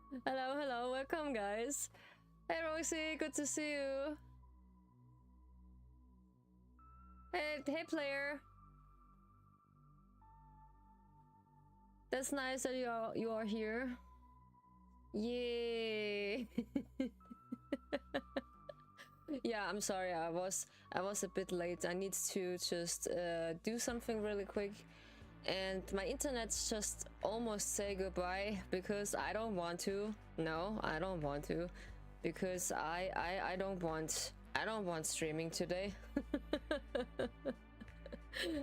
Hello, hello, welcome guys. Hey Roxy, good to see you. Hey player. That's nice that you are here. Yay. Yeah, I'm sorry, I was a bit late. I need to just do something really quick. And my internet's just almost say goodbye because I don't want to. No, I don't want to. Because I don't want streaming today.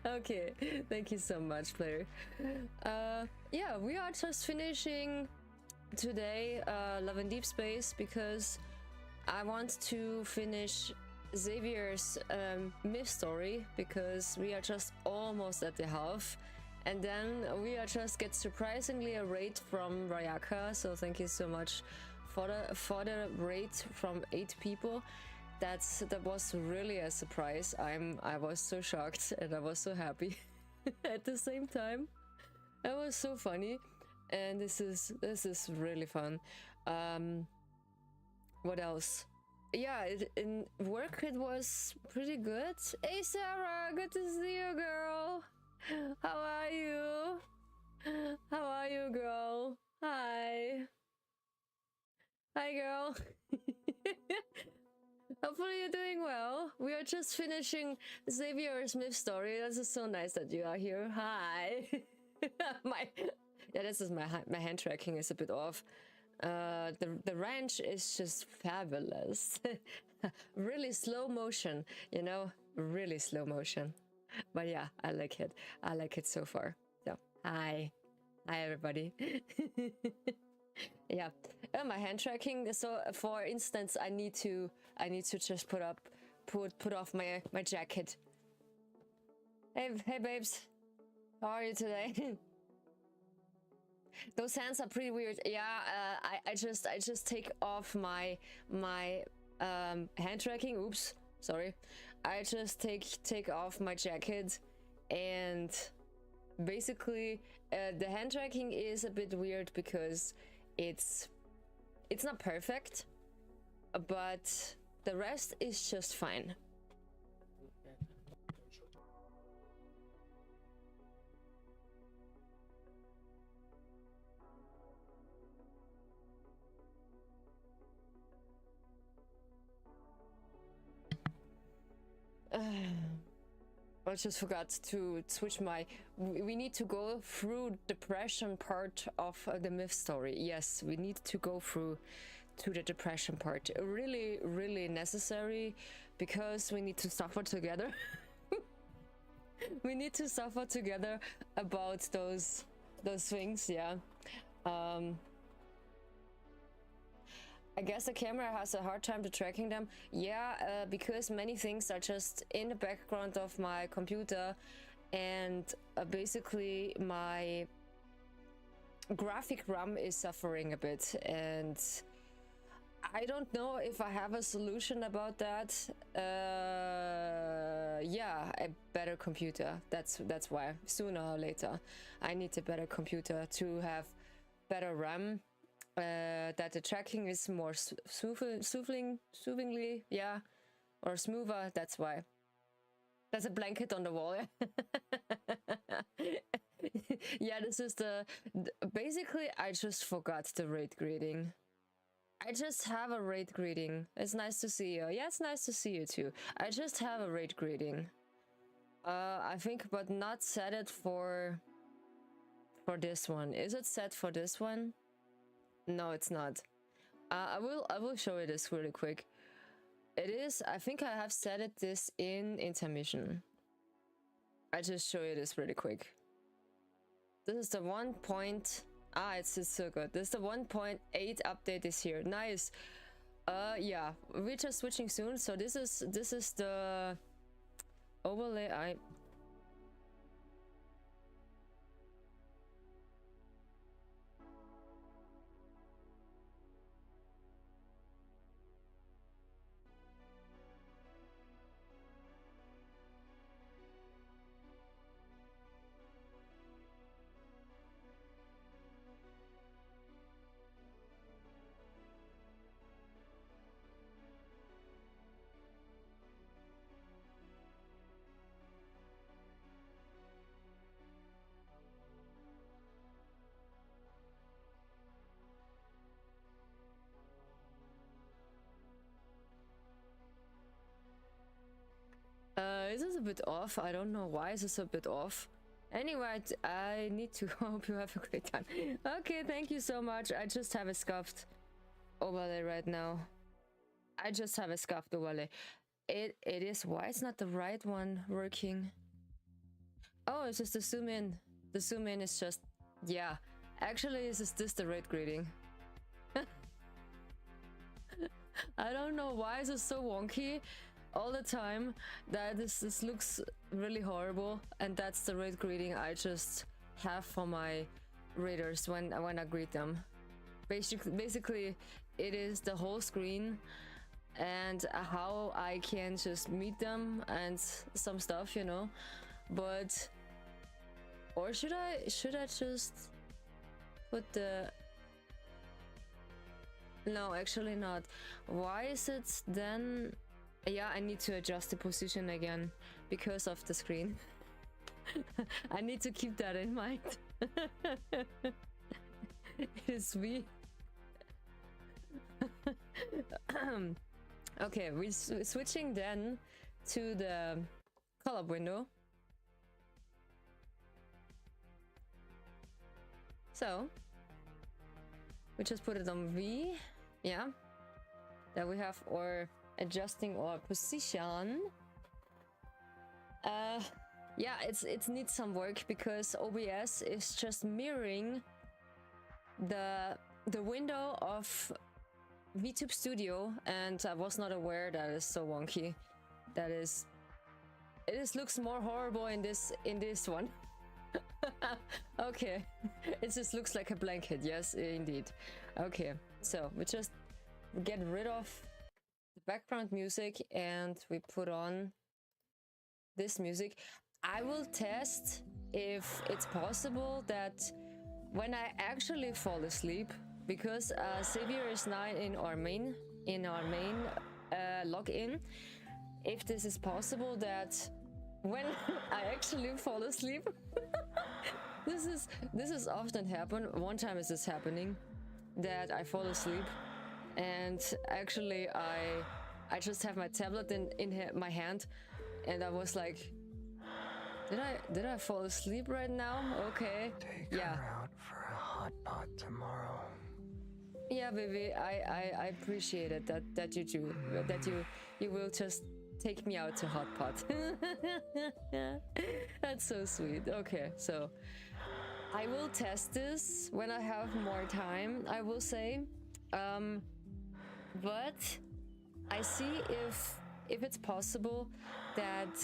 Okay, thank you so much, player. Yeah, we are just finishing today Love and Deepspace because I want to finish Xavier's myth story because we are just almost at the half. And then we are just get surprisingly a raid from Rayaka, so thank you so much for the raid from 8 people. That was really a surprise. I was so shocked and I was so happy at the same time. It was so funny, and this is really fun. What else? Yeah, in work it was pretty good. Hey Sarah, good to see you, girl. How are you? How are you, girl? Hi. Hi, girl. Hopefully you're doing well. We are just finishing Xavier's myth story. This is so nice that you are here. Hi. This is my hand tracking is a bit off. The ranch is just fabulous. Really slow motion, you know, really slow motion. But yeah, I like it. I like it so far. So hi everybody. Yeah, my hand tracking. So for instance, I need to just put off my jacket. Hey babes, how are you today? Those hands are pretty weird. Yeah, I just take off my hand tracking. Oops, sorry. I just take off my jacket, and basically the hand tracking is a bit weird because it's not perfect, but the rest is just fine. I just forgot to switch my... We need to go through the depression part of the myth story. Yes, we need to go through to the depression part. Really, really necessary because we need to suffer together. We need to suffer together about those things, yeah. I guess the camera has a hard time to tracking them. Yeah, because many things are just in the background of my computer, and basically my graphic RAM is suffering a bit, and I don't know if I have a solution about that. Yeah, a better computer. That's why sooner or later I need a better computer to have better RAM. That the tracking is more soothingly, yeah, or smoother. That's why. There's a blanket on the wall. Yeah, this is basically I just forgot the raid greeting. I just have a raid greeting. It's nice to see you. Yeah, it's nice to see you too. I just have a raid greeting. I think, but not set it for this one. Is it set for this one? No, it's not. I will show you this really quick. It is. I think I have set it this in intermission. I just show you this really quick. This is the 1. It's so good. This is the 1.8 update this year. Nice. Yeah, we're just switching soon. So this is the overlay. Is this a bit off? I don't know why is this a bit off. Anyway, I need to hope you have a great time. Okay, thank you so much. I just have a scuffed overlay right now. I just have a scuffed overlay. It is. Why it's not the right one working? Oh, it's just the zoom in. The zoom in is just, yeah. Actually, is this the rate grading? I don't know why is it so wonky all the time that this looks really horrible, and that's the rate grading I just have for my raters when I greet them. Basically, it is the whole screen and how I can just meet them and some stuff, you know. But or should I just put the... No, actually not. Why is it then? Yeah, I need to adjust the position again because of the screen. I need to keep that in mind. It is we. Okay, we're switching then to the color window. So we just put it on V. Yeah. Then we have our adjusting our position. Yeah, it needs some work because OBS is just mirroring the window of VTube Studio, and I was not aware that is so wonky. That is, it looks more horrible in this one. Okay, it just looks like a blanket. Yes, indeed. Okay, so we just get rid of the background music and we put on this music. I will test if it's possible that when I actually fall asleep, because Xavier is now in our main login, if this is possible that when I actually fall asleep, this is often happen. One time is this happening that I fall asleep, and actually I just have my tablet in my hand, and I was like, did I fall asleep right now? Okay. Take yeah. her out for a hot pot tomorrow. Yeah, baby, I appreciate it that you do, that you will just take me out to hot pot. That's so sweet. Okay, so I will test this when I have more time, I will say. But I see if it's possible that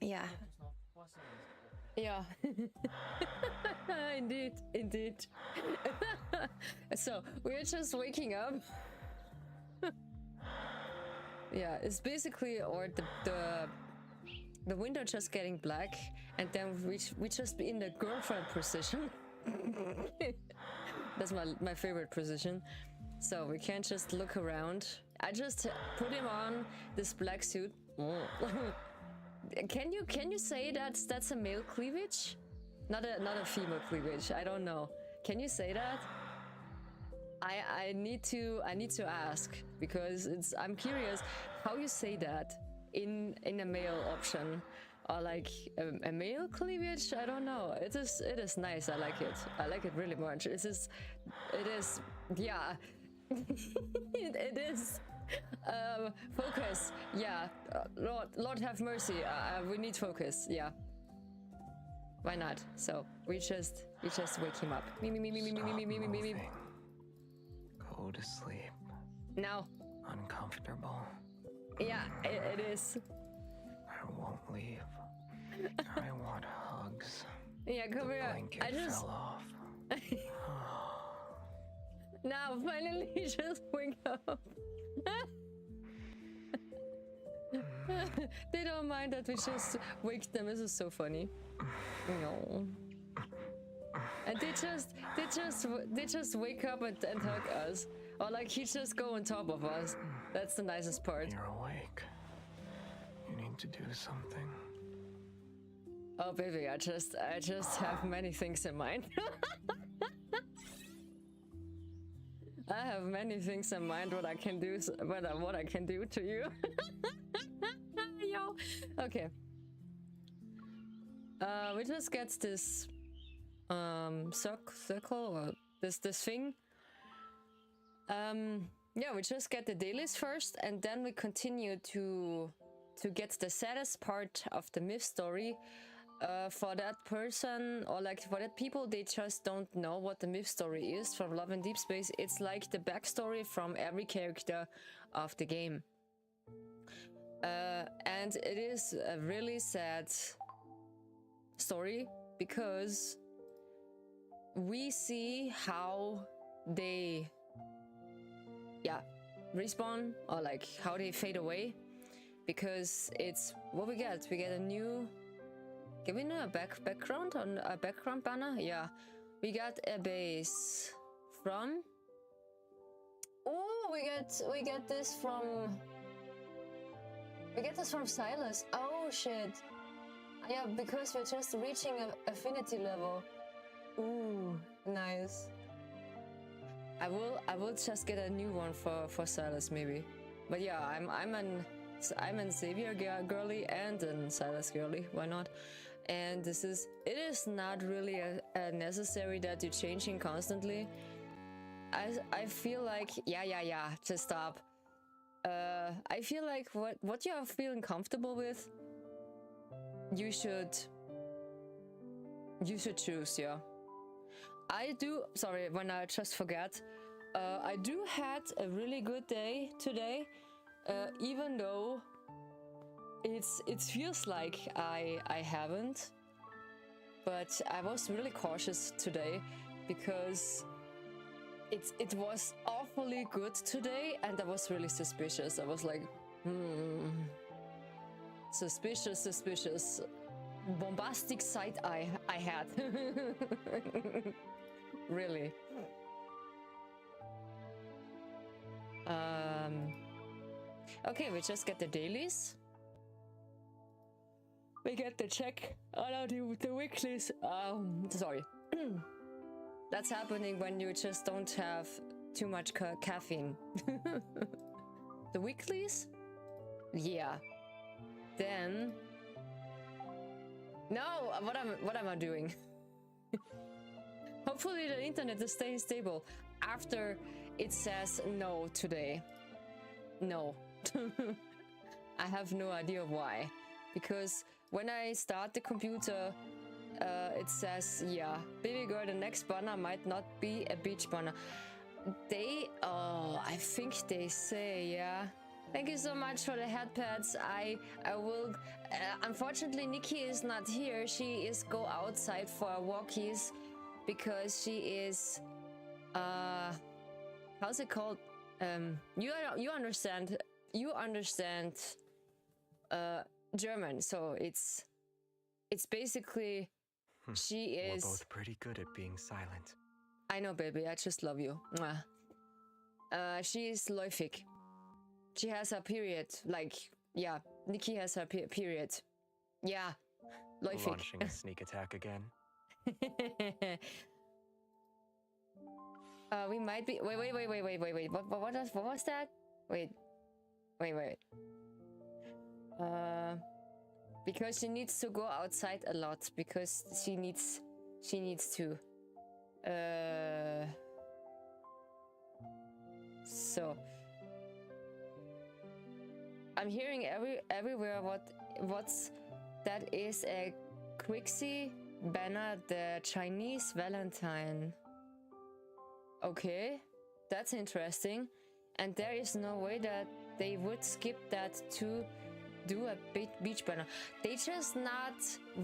yeah. Yeah. Indeed. So we're just waking up. Yeah, it's basically, or the window just getting black, and then we just be in the girlfriend position. That's my favorite position. So we can't just look around. I just put him on this black suit. Can you say that's a male cleavage? Not a female cleavage. I don't know. Can you say that? I need to ask, because I'm curious how you say that in a male option, or like a male cleavage. I don't know. It is nice. I like it. I like it really much. It is yeah. It is. Focus. Yeah. Lord have mercy. We need focus. Yeah. Why not? So we just wake him up. Me. Go to sleep. Now. Uncomfortable. Yeah, it is. I won't leave. I want hugs. Yeah, come here. I just fell off. Now, finally, just wake up. They don't mind that we just wake them. This is so funny. No. And they just wake up and hug us, or like he just go on top of us. That's the nicest part. You're awake. You need want to do something. Oh baby, I just have many things in mind. I have many things in mind what I can do, what I can do to you. Yo. Okay. We just get this circle or this thing. Yeah, we just get the dailies first, and then we continue to get the saddest part of the myth story. For that person, or like for that people, they just don't know what the myth story is from Love and Deepspace. It's like the backstory from every character of the game. And it is a really sad story because we see how they respawn, or like how they fade away, because it's what we get a new, give me a background on a background banner. Yeah, we got a base from, oh, we get this from Silas. Oh shit. Yeah, because we're just reaching an affinity level. Ooh, nice. I will just get a new one for Silas maybe. But yeah, I'm an Xavier girly and an Silas girly. Why not? And it is not really a necessary that you're changing constantly. I feel like just stop. I feel like what you are feeling comfortable with, you should choose. Yeah, I do. Sorry, when I just forget. I do had a really good day today, even though it feels like I haven't. But I was really cautious today because it was awfully good today, and I was really suspicious. I was like, suspicious. Bombastic side eye I had. Really. Okay, we just get the dailies. We get the check. Oh no, the weeklies. Sorry. That's happening when you just don't have too much caffeine. The weeklies? Yeah. Then. No, what am I doing? Hopefully the internet is staying stable after it says no today. No. I have no idea why. Because when I start the computer, it says, yeah, baby girl, the next banner might not be a beach banner. I think they say, yeah. Thank you so much for the headpads. I will, unfortunately Nikki is not here. She is go outside for walkies because she is, how's it called? You understand German, so it's basically she is. We're both pretty good at being silent. I know, baby. I just love you. Mwah. She is läufig. She has a period. Like, yeah, Nikki has her period. Yeah, läufig. Launching a sneak attack again. We might be. Wait. What was that? Wait. Because she needs to go outside a lot because she needs to. So I'm hearing everywhere what's that is a Quixie banner, the Chinese Valentine. Okay, that's interesting. And there is no way that they would skip that to do a beach banner. They just not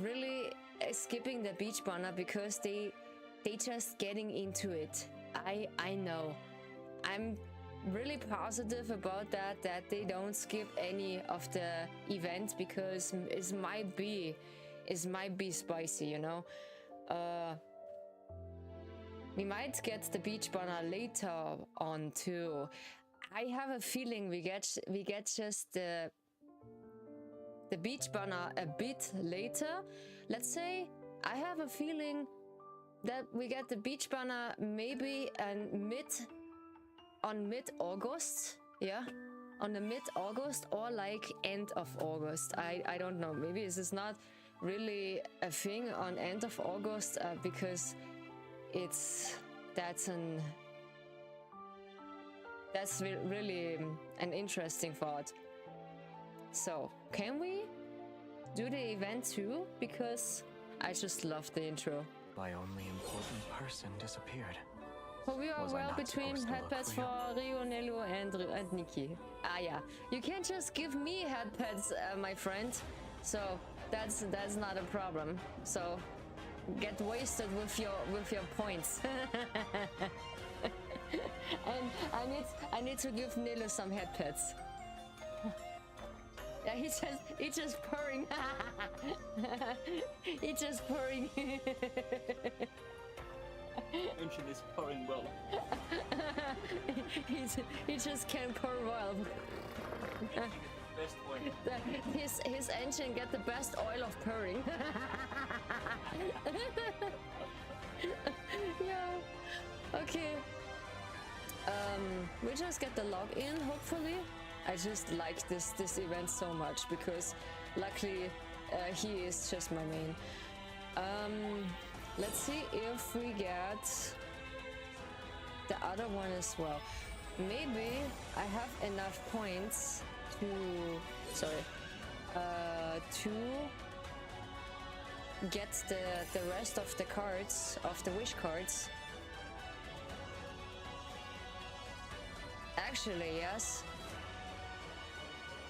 really skipping the beach banner because they just getting into it. I know. I'm really positive about that they don't skip any of the event because it might be spicy, you know. We might get the beach banner later on too. I have a feeling we get just the the beach banner a bit later. Let's say I have a feeling that we get the beach banner maybe on mid-August, yeah, on the mid-August or like end of August. I don't know. Maybe this is not really a thing on end of August because that's really an interesting thought. So can we do the event too? Because I just love the intro. My only important person disappeared. Hope you are Was I well not between supposed to look headpads for for Rio, Nello, and Nikki. Ah, yeah. You can't just give me headpads, my friend. So that's not a problem. So get wasted with your points. And I need to give Nello some headpads. Yeah, he just purring. He just purring. Engine is purring well. he just can purr well. Best one. His engine get the best oil of purring. Yeah. Okay. We just get the login, hopefully. I just like this event so much because luckily he is just my main. Let's see if we get the other one as well. Maybe I have enough points to get the rest of the cards, of the wish cards. Actually, yes.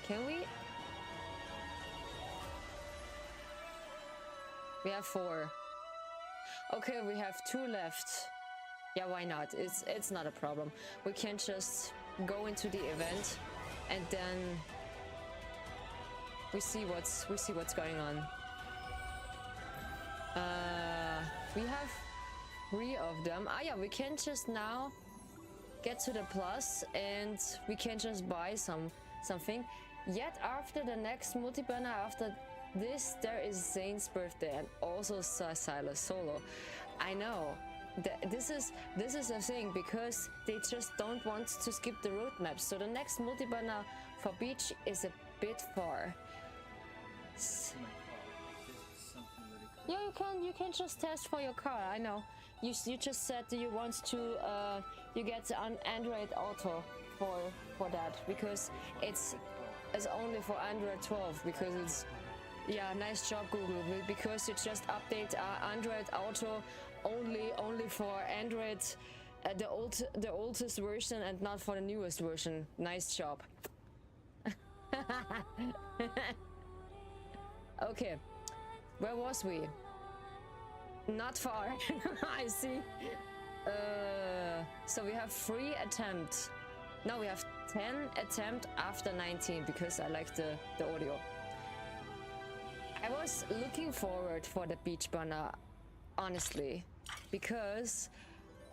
Can we? We have 4. Okay, we have 2 left. Yeah, why not? It's not a problem. We can just go into the event and then we see what's going on. We have 3 of them. Ah, yeah, we can just now get to the plus and we can just buy something. Yet after the next multi-banner, after this, there is Zane's birthday and also Silas solo. I know this is a thing because they just don't want to skip the roadmap. So the next multi-banner for beach is a bit far. Yeah, you can just test for your car. I know. You just said you want to you get an Android Auto for that because it's only for Android 12 because it's, yeah, nice job Google, because you just update Android Auto only for Android the oldest version and not for the newest version. Nice job. Okay, where was we? Not far. I see. So we have 3 attempts. Now we have 10 attempts after 19 because I like the audio. I was looking forward for the beach banner, honestly, because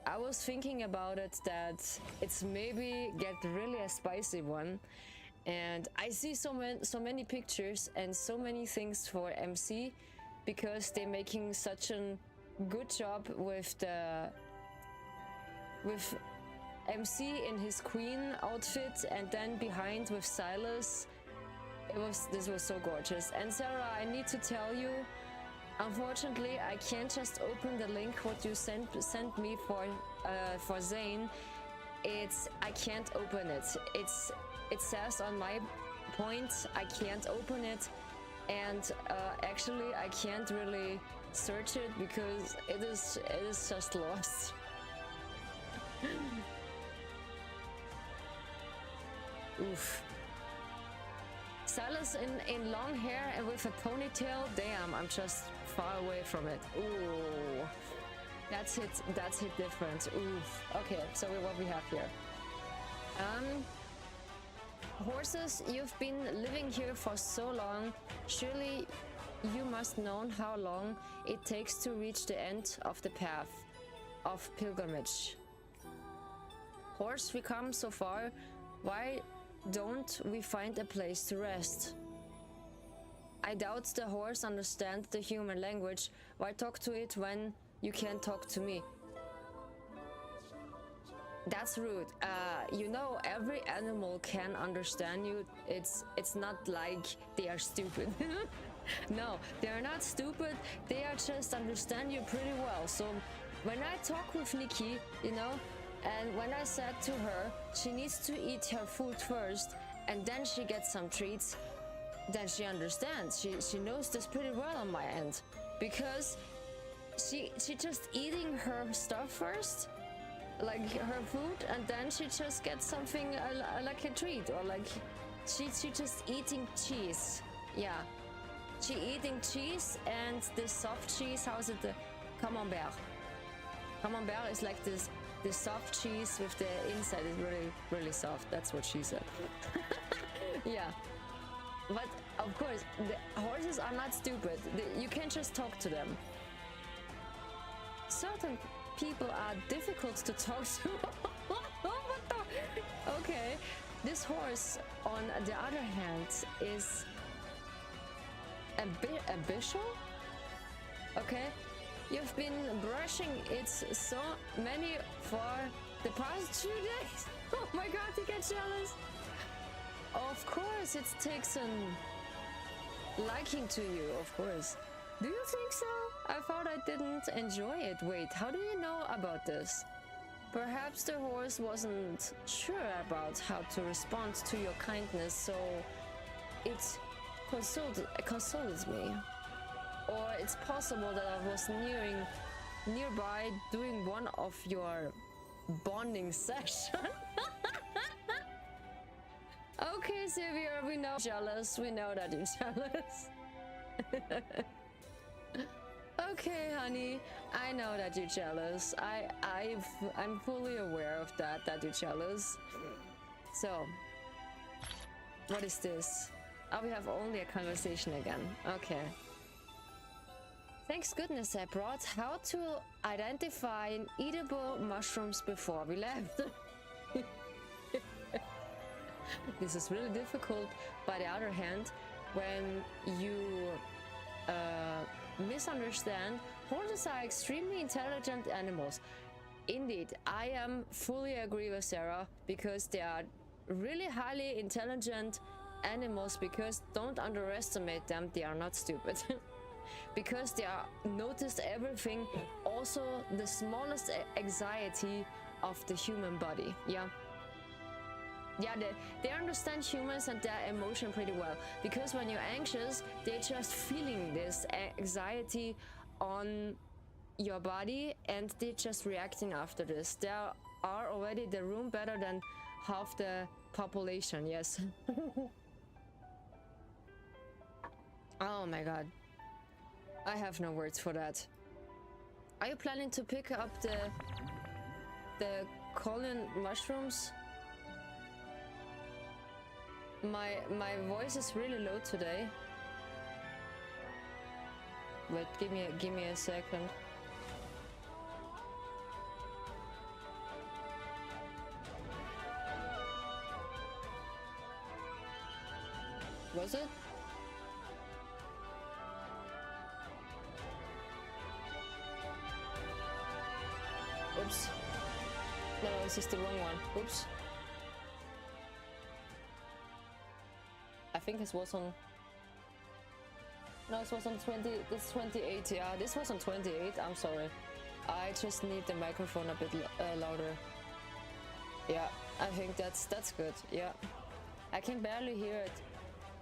I was thinking about it that it's maybe get really a spicy one, and I see so many pictures and so many things for MC because they're making such a good job with MC in his queen outfit and then behind with Silas. This was so gorgeous. And Sarah, I need to tell you, unfortunately I can't just open the link what you sent me for Zane. I can't open it. It says on my point I can't open it, and actually I can't really search it because it is just lost. Oof. Silas in long hair and with a ponytail. Damn, I'm just far away from it. Ooh, that's hit different. Oof. Okay, so what we have here. Horses, you've been living here for so long. Surely you must know how long it takes to reach the end of the path of pilgrimage. Horse, we come so far. Why don't we find a place to rest? I doubt the horse understands the human language. Why talk to it when you can't talk to me? That's rude. You know, every animal can understand you. It's not like they are stupid. No, they are not stupid. They are just understand you pretty well. So when I talk with Nikki, you know, and when I said to her she needs to eat her food first and then she gets some treats, then she understands. She knows this pretty well on my end, because she just eating her stuff first, like her food, and then she just gets something like a treat, or like she just eating cheese. Yeah, she eating cheese, and this soft cheese, how is it, the camembert? Camembert is like this soft cheese with the inside is really soft. That's what she said. Yeah, but of course the horses are not stupid. You can't just talk to them. Certain people are difficult to talk to. What the? Okay, this horse, on the other hand, is ambitious. Okay, you've been brushing it so many for the past 2 days. Oh my god, you get jealous. Of course, it takes a liking to you, of course. Do you think so? I thought I didn't enjoy it. Wait, how do you know about this? Perhaps the horse wasn't sure about how to respond to your kindness, so it consoled me. Or it's possible that I was nearby doing one of your bonding sessions. Okay, Sylvia, we know jealous. We know that you're jealous. Okay, honey, I know that you're jealous. I'm fully aware of that you're jealous. So, what is this? Oh, we have only a conversation again. Okay. Thanks goodness I brought how to identify eatable mushrooms before we left. This is really difficult. By the other hand, when you misunderstand, horses are extremely intelligent animals. Indeed, I am fully agree with Sarah, because they are really highly intelligent animals, because don't underestimate them, they are not stupid. Because they are noticed everything, also the smallest anxiety of the human body. Yeah, they understand humans and their emotion pretty well, because when you're anxious, they're just feeling this anxiety on your body and they're just reacting after this. They are already the room better than half the population. Yes. Oh my god, I have no words for that. Are you planning to pick up the colon mushrooms? My voice is really low today. Wait, give me a second. Was it? Oops. No, this is the wrong one. Oops. I think this was on... No, this was on 20... This 28, yeah. This was on 28, I'm sorry. I just need the microphone a bit louder. Yeah, I think that's good, yeah. I can barely hear it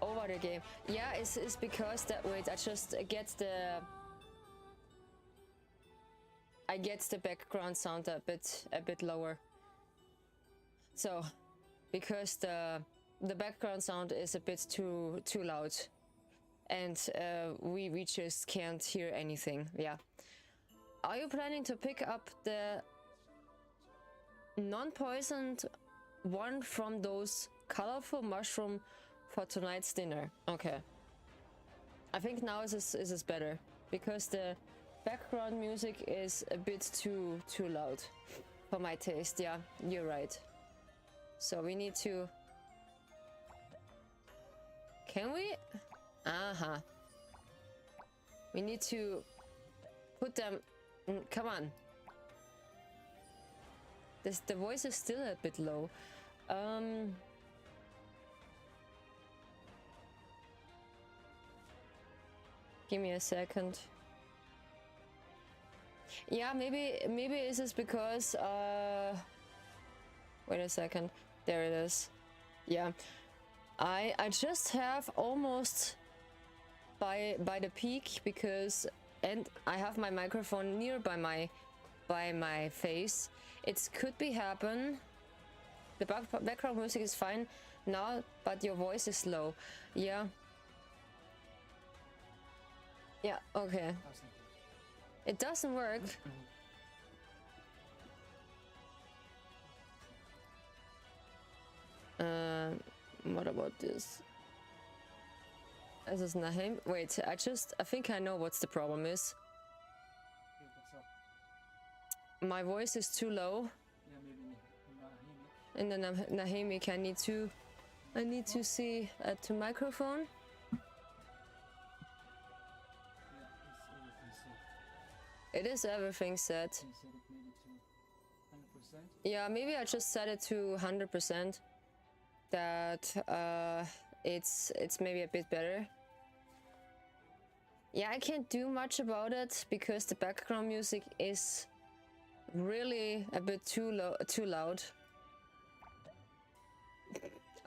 over the game. Yeah, it's because that... Wait, I just get the... I get the background sound a bit lower. So, because the background sound is a bit too loud, and we just can't hear anything. Yeah. Are you planning to pick up the non-poisoned one from those colorful mushroom for tonight's dinner? Okay. I think now is better, because the background music is a bit too loud for my taste. Yeah, you're right. So we need to... Can we? Uh-huh. We need to put them... come on. The voice is still a bit low. Give me a second. Yeah, maybe this is because wait a second. There it is. Yeah. I just have almost by the peak because, and I have my microphone near by my face. It could be happen. The background music is fine now, but your voice is low. Yeah. Yeah, okay. It doesn't work. What about this? This is Nahim. Wait, I think I know what's the problem is. My voice is too low. And then Nahimic, I need to see to microphone. It is everything set. Yeah, maybe I just set it to 100%. That it's maybe a bit better. Yeah, I can't do much about it because the background music is really a bit too loud.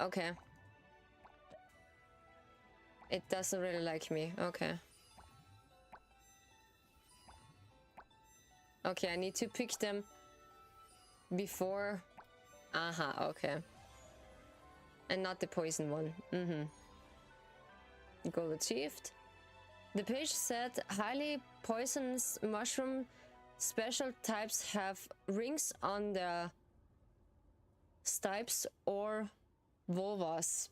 Okay. It doesn't really like me. Okay. Okay, I need to pick them before. Aha, okay. And not the poison one. Goal achieved. The page said highly poisonous mushroom special types have rings on their stipes or vulvas.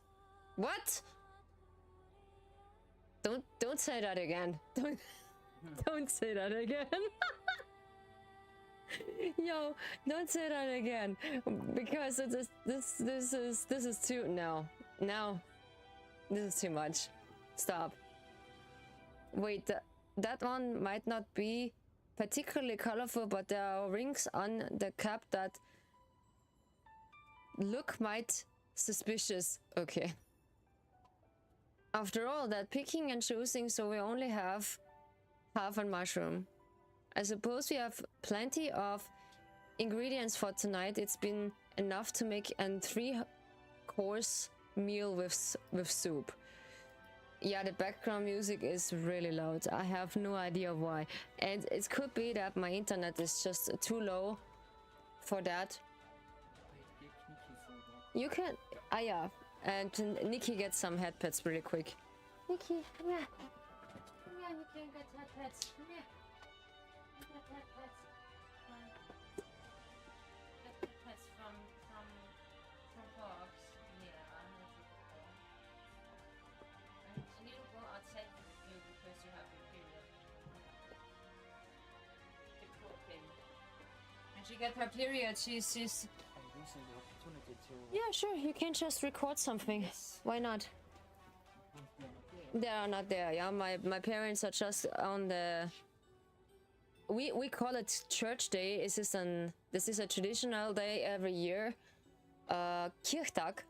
What? Don't say that again. Don't say that again. Yo, don't say that again, because this is too this is too much. Stop. Wait, that one might not be particularly colorful, but there are rings on the cap that look might suspicious. Okay. After all that picking and choosing, so we only have half a mushroom. I suppose we have plenty of ingredients for tonight. It's been enough to make a 3-course meal with soup. Yeah, the background music is really loud. I have no idea why. And it could be that my internet is just too low for that. You can... Ah, yeah. And Nikki gets some headpads really quick. Nikki, come here. Come here, Nikki, and get headpads. Come here. She got her period. She's I'm using the opportunity to. Yeah, sure. You can just record something. Yes. Why not? They are not there. Yeah, my parents are just on the. We call it Church Day. This is a traditional day every year, Kirchtag,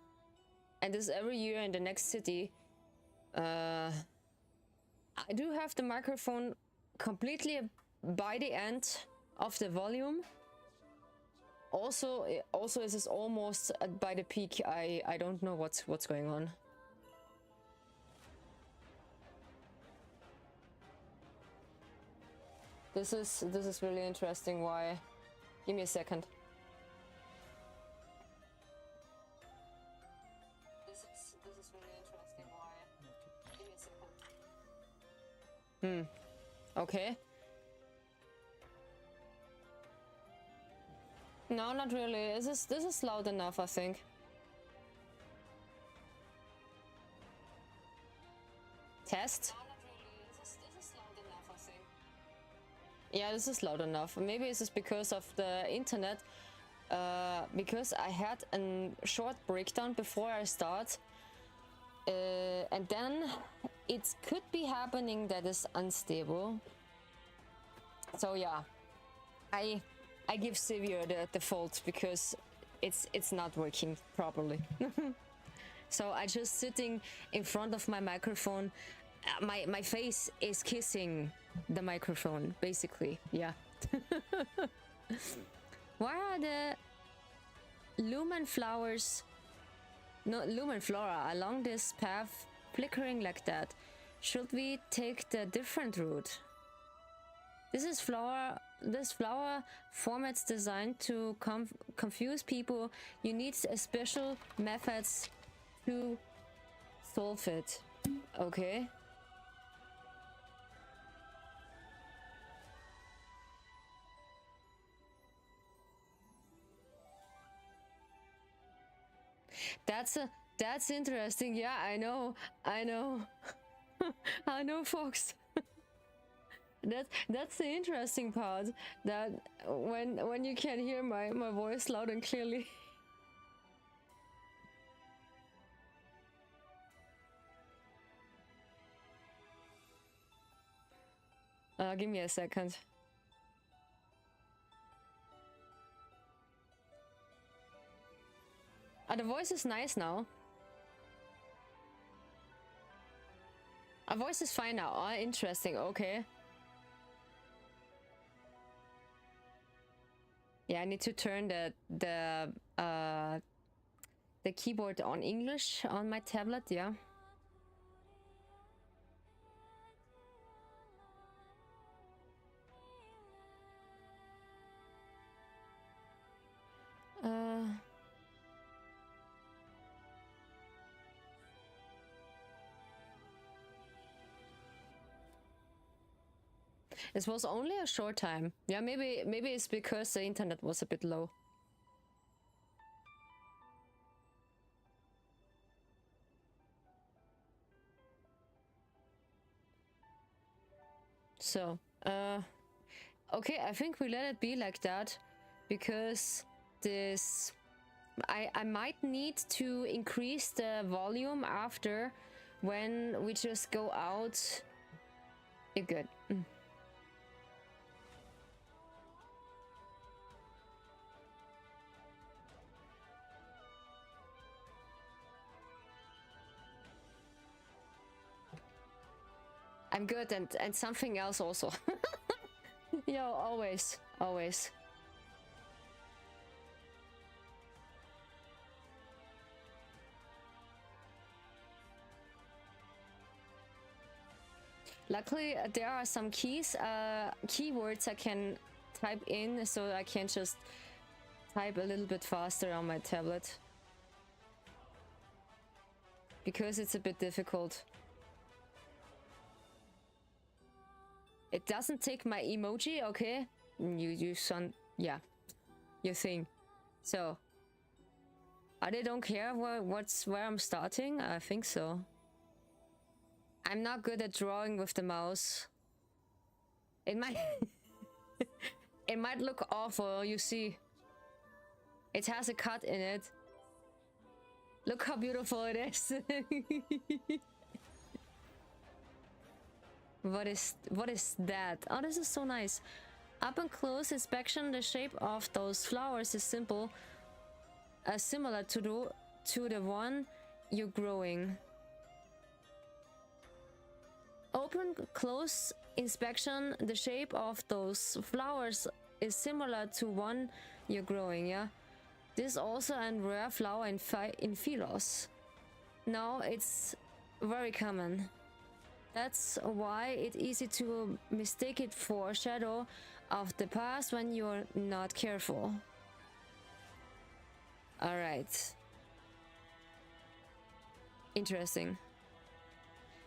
and this is every year in the next city. I do have the microphone completely by the end of the volume. Also, this is almost by the peak. I don't know what's going on. This is really interesting. Why? Give me a second. This is really interesting. Why? Give me a second. Okay. No, not really. This is loud enough, I think. Test. No, not really. This is loud enough, I think. Yeah, this is loud enough. Maybe this is because of the internet. Because I had a short breakdown before I start, and then it could be happening that is unstable. So yeah, I give Severe the fault because it's not working properly. So I just sitting in front of my microphone. My face is kissing the microphone, basically. Yeah. Why are the lumen flowers, no, lumen flora along this path flickering like that? Should we take the different route? This flower format's designed to confuse people. You need special methods to solve it. Okay. That's interesting. Yeah, I know. I know, Fox. That's the interesting part, that when you can hear my voice loud and clearly. Give me a second. The voice is nice now. Our voice is fine now. Oh, interesting. Okay. Yeah, I need to turn the keyboard on English on my tablet. Yeah. It was only a short time. Yeah, maybe it's because the internet was a bit low. So, okay, I think we let it be like that, because this, I might need to increase the volume after, when we just go out. You're good. I'm good, and something else also. Yo, always. Luckily, there are some keywords I can type in, so I can just type a little bit faster on my tablet, because it's a bit difficult. It doesn't take my emoji, okay? You son, yeah, your thing. So, they don't care where I'm starting? I think so. I'm not good at drawing with the mouse. It might it might look awful, you see. It has a cut in it. Look how beautiful it is. What is that? Oh, this is so nice. Up and close inspection, the shape of those flowers is similar to the one you're growing. Open close inspection, the shape of those flowers is similar to one you're growing. Yeah, this is also a rare flower in Philos. Now it's very common. That's why it's easy to mistake it for a shadow of the past when you're not careful. Alright. Interesting.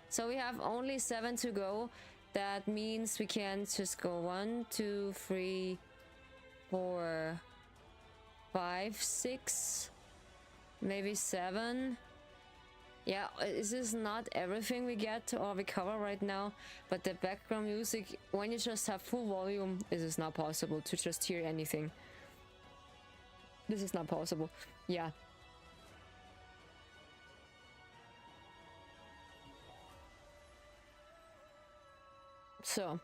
So we have only 7 to go. That means we can just go 1, 2, 3, 4, 5, 6, maybe 7. Yeah, this is not everything we get or we cover right now, but the background music, when you just have full volume, this is not possible to just hear anything. This is not possible. Yeah. So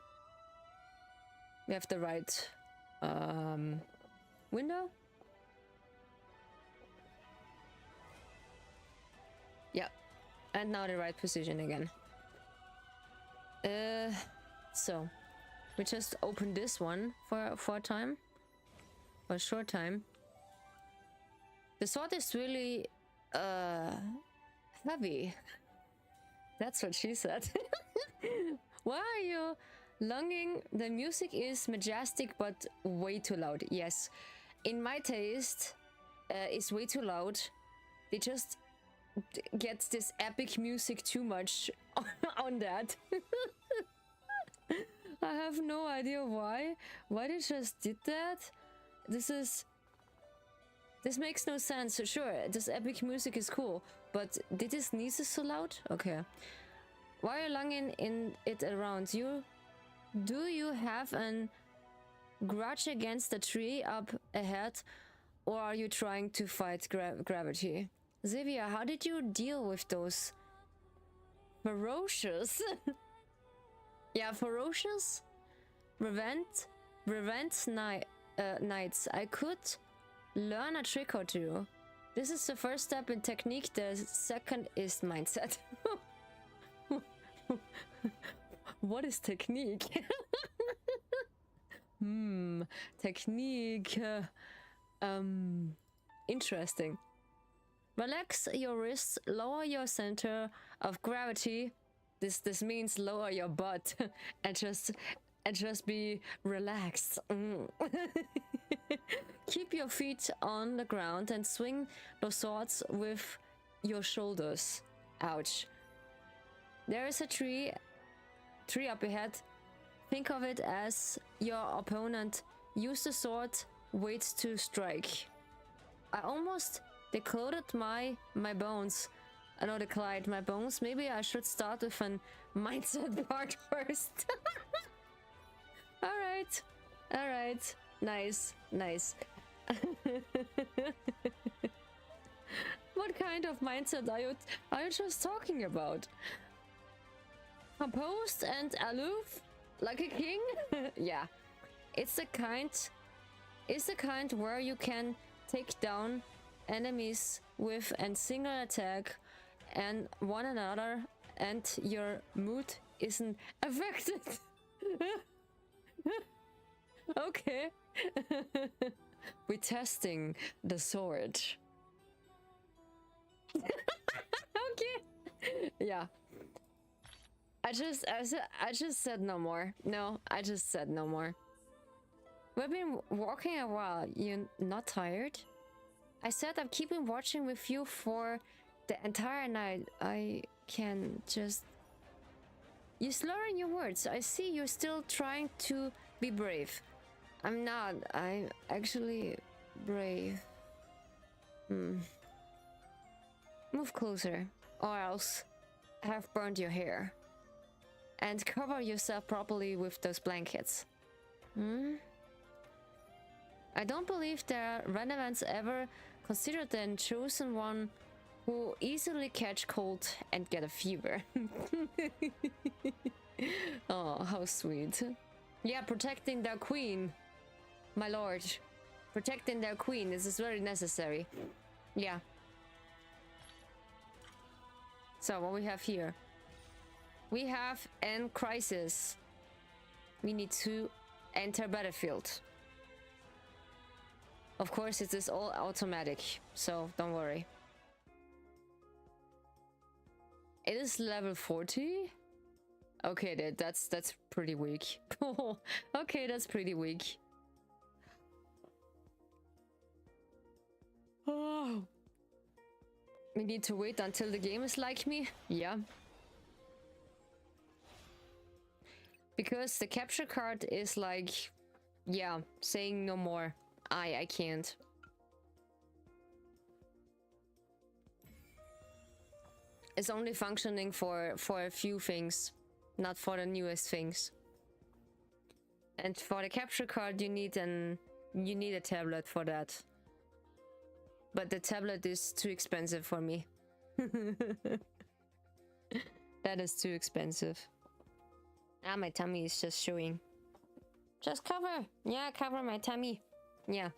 we have the right window. Yeah, and now the right position again. So we just opened this one for a time, for a short time. The sword is really heavy. That's what she said. Why are you longing? The music is majestic but way too loud. Yes, in my taste, it's way too loud. They just get this epic music too much on that. I have no idea why they just did that. This makes no sense. Sure, this epic music is cool, but did this sneeze so loud? Okay. Why are you longing in it around you? Do you have an grudge against the tree up ahead, or are you trying to fight gravity? Xavier, how did you deal with those ferocious? Yeah, ferocious revenge knights. I could learn a trick or two. This is the first step in technique. The second is mindset. What is technique? Technique. Interesting. Relax your wrists, lower your center of gravity. This means lower your butt and just be relaxed. Keep your feet on the ground and swing the swords with your shoulders. Ouch. There is a tree up ahead. Think of it as your opponent. Use the sword, wait to strike. I almost declotted my bones. I know declined my bones. Maybe I should start with an mindset part first. Alright. Alright. Nice. Nice. What kind of mindset are you just talking about? Composed and aloof? Like a king? Yeah. It's the kind where you can take down enemies with a single attack and one another and your mood isn't affected. Okay. We're testing the sword. Okay. Yeah. I just said no more. No, I just said no more. We've been walking a while. You're not tired? I said I'm keeping watching with you for the entire night. I can just... You're slurring your words. I see you're still trying to be brave. I'm not. I'm actually brave. Move closer, or else I have burned your hair. And cover yourself properly with those blankets. I don't believe there are Renavans ever considered the chosen one who easily catch cold and get a fever. Oh, how sweet. Yeah, protecting their queen. My lord. Protecting their queen. This is very necessary. Yeah. So, what we have here? We have an crisis. We need to enter battlefield. Of course, it is all automatic, so don't worry. It is level 40? Okay, that's pretty weak. Okay, that's pretty weak. Oh. We need to wait until the game is like me? Yeah. Because the capture card is like, yeah, saying no more. I can't. It's only functioning for a few things, not for the newest things. And for the capture card, you need a tablet for that. But the tablet is too expensive for me. That is too expensive. Ah, my tummy is just showing. Just cover. Yeah, cover my tummy. Yeah.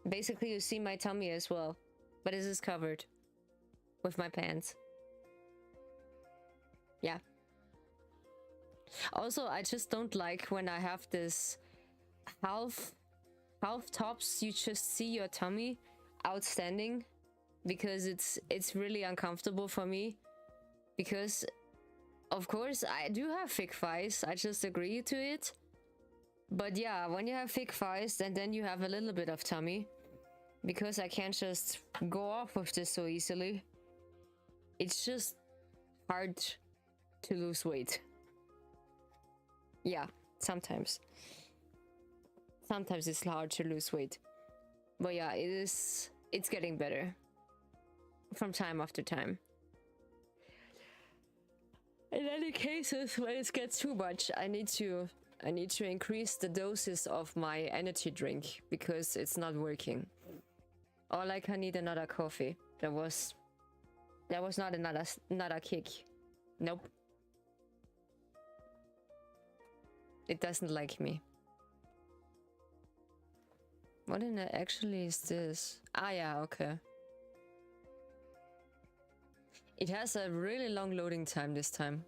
Basically, you see my tummy as well. But this is covered. With my pants. Yeah. Also, I just don't like when I have this half tops, you just see your tummy outstanding. Because it's really uncomfortable for me. Because, of course, I do have thick thighs. I just agree to it. But yeah, when you have thick thighs, and then you have a little bit of tummy. Because I can't just go off with this so easily. It's just hard to lose weight. Yeah, sometimes. Sometimes it's hard to lose weight. But yeah, it's getting better. From time after time. In any cases, when it gets too much, I need to increase the doses of my energy drink because it's not working. Or like I need another coffee. That was not another kick. Nope. It doesn't like me. What in the actually is this? Ah yeah, okay. It has a really long loading time this time.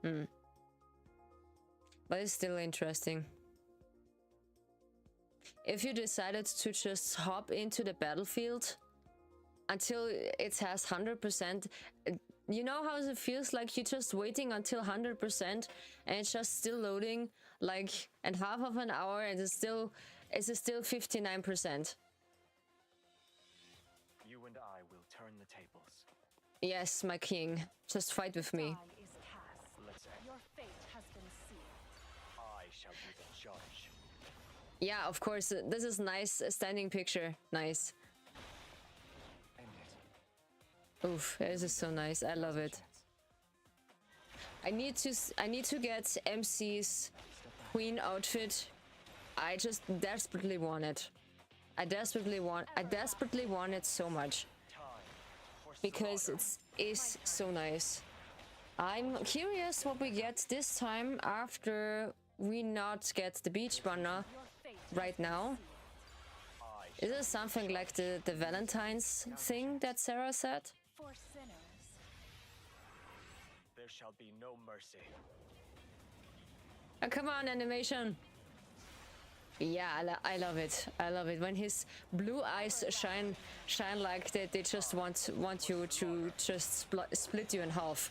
But it's still interesting. If you decided to just hop into the battlefield until it has 100%, you know how it feels like you're just waiting until 100% and it's just still loading like in half of an hour and it's still 59%. You and I will turn the tables. Yes, my king. Just fight with me. Let's end. Your fate has been sealed. I shall be the judge. Yeah, of course. This is nice. Standing picture. Nice. End it. Oof, this is so nice. I love it. I need to get MC's queen outfit. I just desperately want it. I desperately want it so much. Because it is so nice. I'm curious what we get this time after we not get the beach banner right now. Is it something like the Valentine's thing that Sarah said? For sinners. There shall be no mercy. Oh, come on, animation. Yeah, I love it. I love it when his blue eyes shine like they just want you to just split you in half.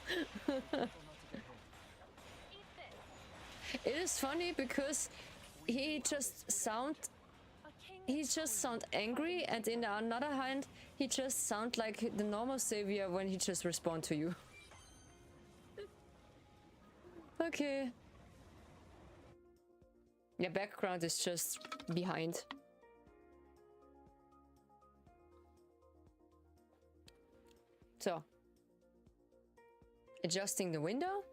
It is funny because he just sound angry, and in the other hand he just sound like the normal savior when he just respond to you. Okay. The background is just behind. So, adjusting the window.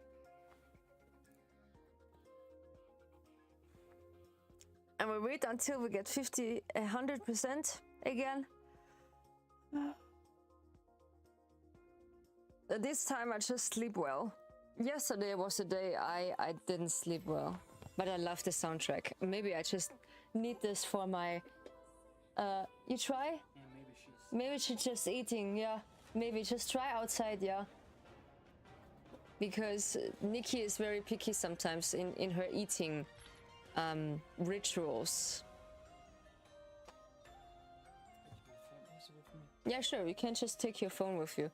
And we wait until we get 100% again. This time I just sleep well. Yesterday was a day I didn't sleep well. But I love the soundtrack. Maybe I just need this for my... you try? Yeah, Maybe she's just eating, yeah. Maybe just try outside, yeah. Because Nikki is very picky sometimes in her eating rituals. Yeah, sure, you can just take your phone with you.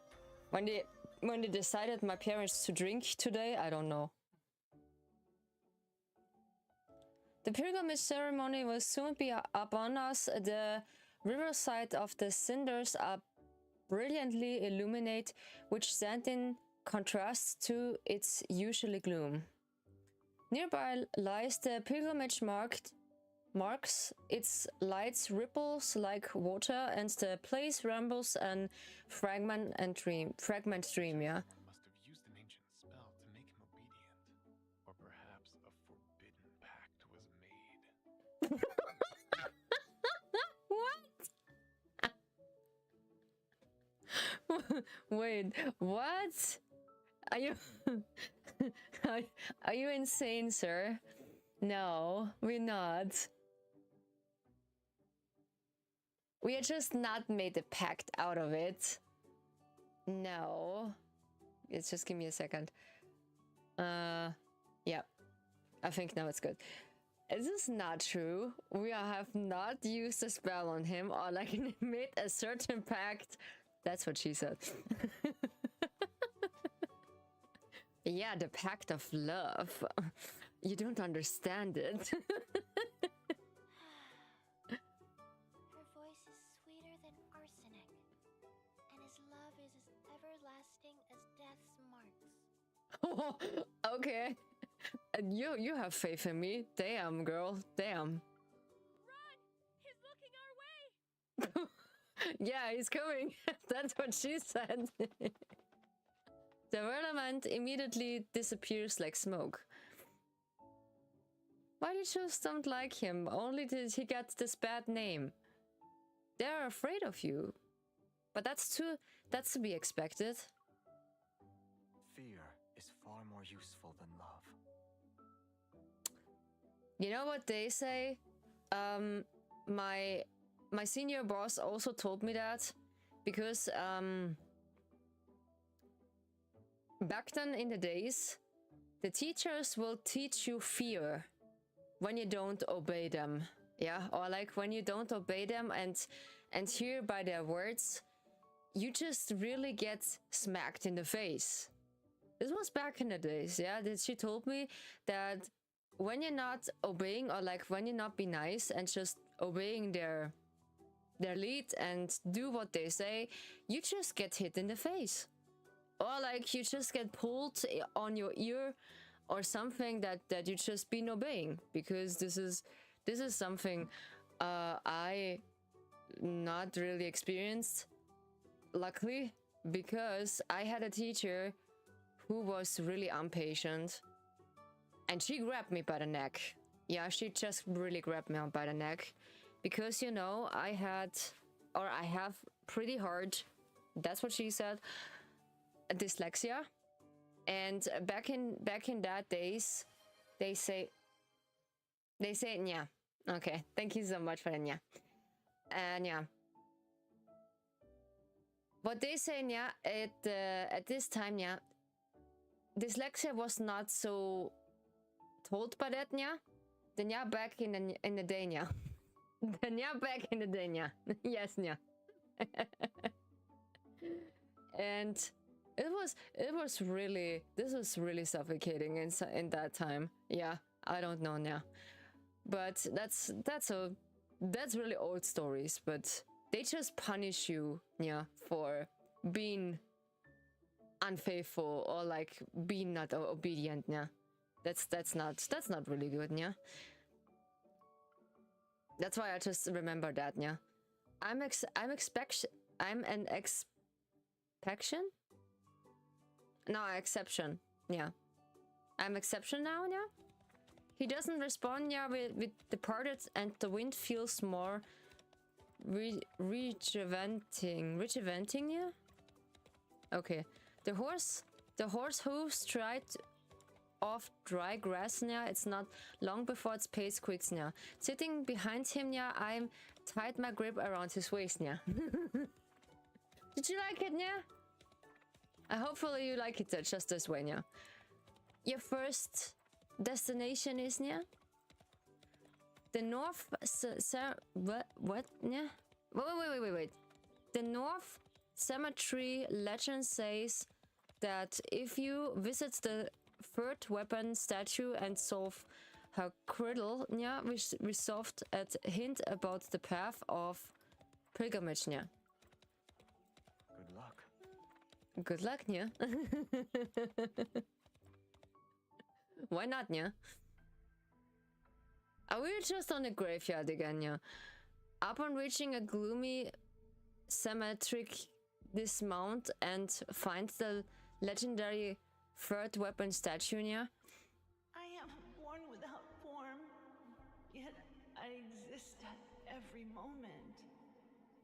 When they decided my parents to drink today, I don't know. The pilgrimage ceremony will soon be upon us. The riverside of the cinders are brilliantly illuminated, which stand in contrast to its usual gloom. Nearby lies the pilgrimage marks its lights ripples like water, and the place rambles and fragment dream, yeah. Must have used an ancient spell to make him obedient. Or perhaps a forbidden pact was made. What? Wait, what? Are you are you insane, sir? No, we're not. We are just not made a pact out of it. No. It's just give me a second. Yeah. I think now it's good. This is not true. We have not used a spell on him or like made a certain pact. That's what she said. Yeah, the pact of love. You don't understand it. Her voice is sweeter than arsenic, and his love is as everlasting as death's marks. Okay. And you have faith in me. Damn, girl. Damn. Run! He's looking our way! Yeah, he's coming. That's what she said. The element immediately disappears like smoke. Why you just don't like him? Only did he get this bad name. They're afraid of you. But that's to be expected. Fear is far more useful than love. You know what they say? My senior boss also told me that because back then in the days, the teachers will teach you fear when you don't obey them. Yeah, or like when you don't obey them and hear by their words, you just really get smacked in the face. This was back in the days, yeah, that she told me that when you're not obeying or like when you not be nice and just obeying their lead and do what they say, you just get hit in the face. Or like you just get pulled on your ear or something that you just been obeying, because this is something I not really experienced, luckily, because I had a teacher who was really impatient and she grabbed me by the neck. Yeah, she just really grabbed me by the neck because, you know, I have pretty hard, that's what she said, dyslexia. And back in that days, they say yeah. Okay, thank you so much for that, yeah. And yeah, what they say, yeah, at this time, yeah, dyslexia was not so told by that, yeah. Then yeah, back in the day, yeah. Then yeah, back in the day, yeah. Yes, yeah. And this was really suffocating in that time. Yeah, I don't know now, but that's really old stories. But they just punish you, yeah, for being unfaithful or like being not obedient. Yeah, that's not really good. Yeah, that's why I just remember that. Yeah, I'm an exception. No, exception. Yeah. I'm exception now, yeah? He doesn't respond, yeah, with departed and the wind feels more rejuvenating, yeah? Okay. The horse hooves tried off dry grass, yeah? It's not long before its pace quicks, yeah? Sitting behind him, yeah, I'm tied my grip around his waist, yeah? Did you like it, yeah? Hopefully you like it just this way, yeah. Your first destination is, yeah? The North... what? Yeah? Wait. The North Cemetery legend says that if you visit the third weapon statue and solve her riddle, yeah, which resolved at hint about the path of pilgrimage, yeah. Good luck. Good luck, yeah. Why not, yeah? Are we just on the graveyard again, yeah? Upon reaching a gloomy cemetery, dismount and find the legendary third weapon statue, yeah? I am born without form, yet I exist at every moment.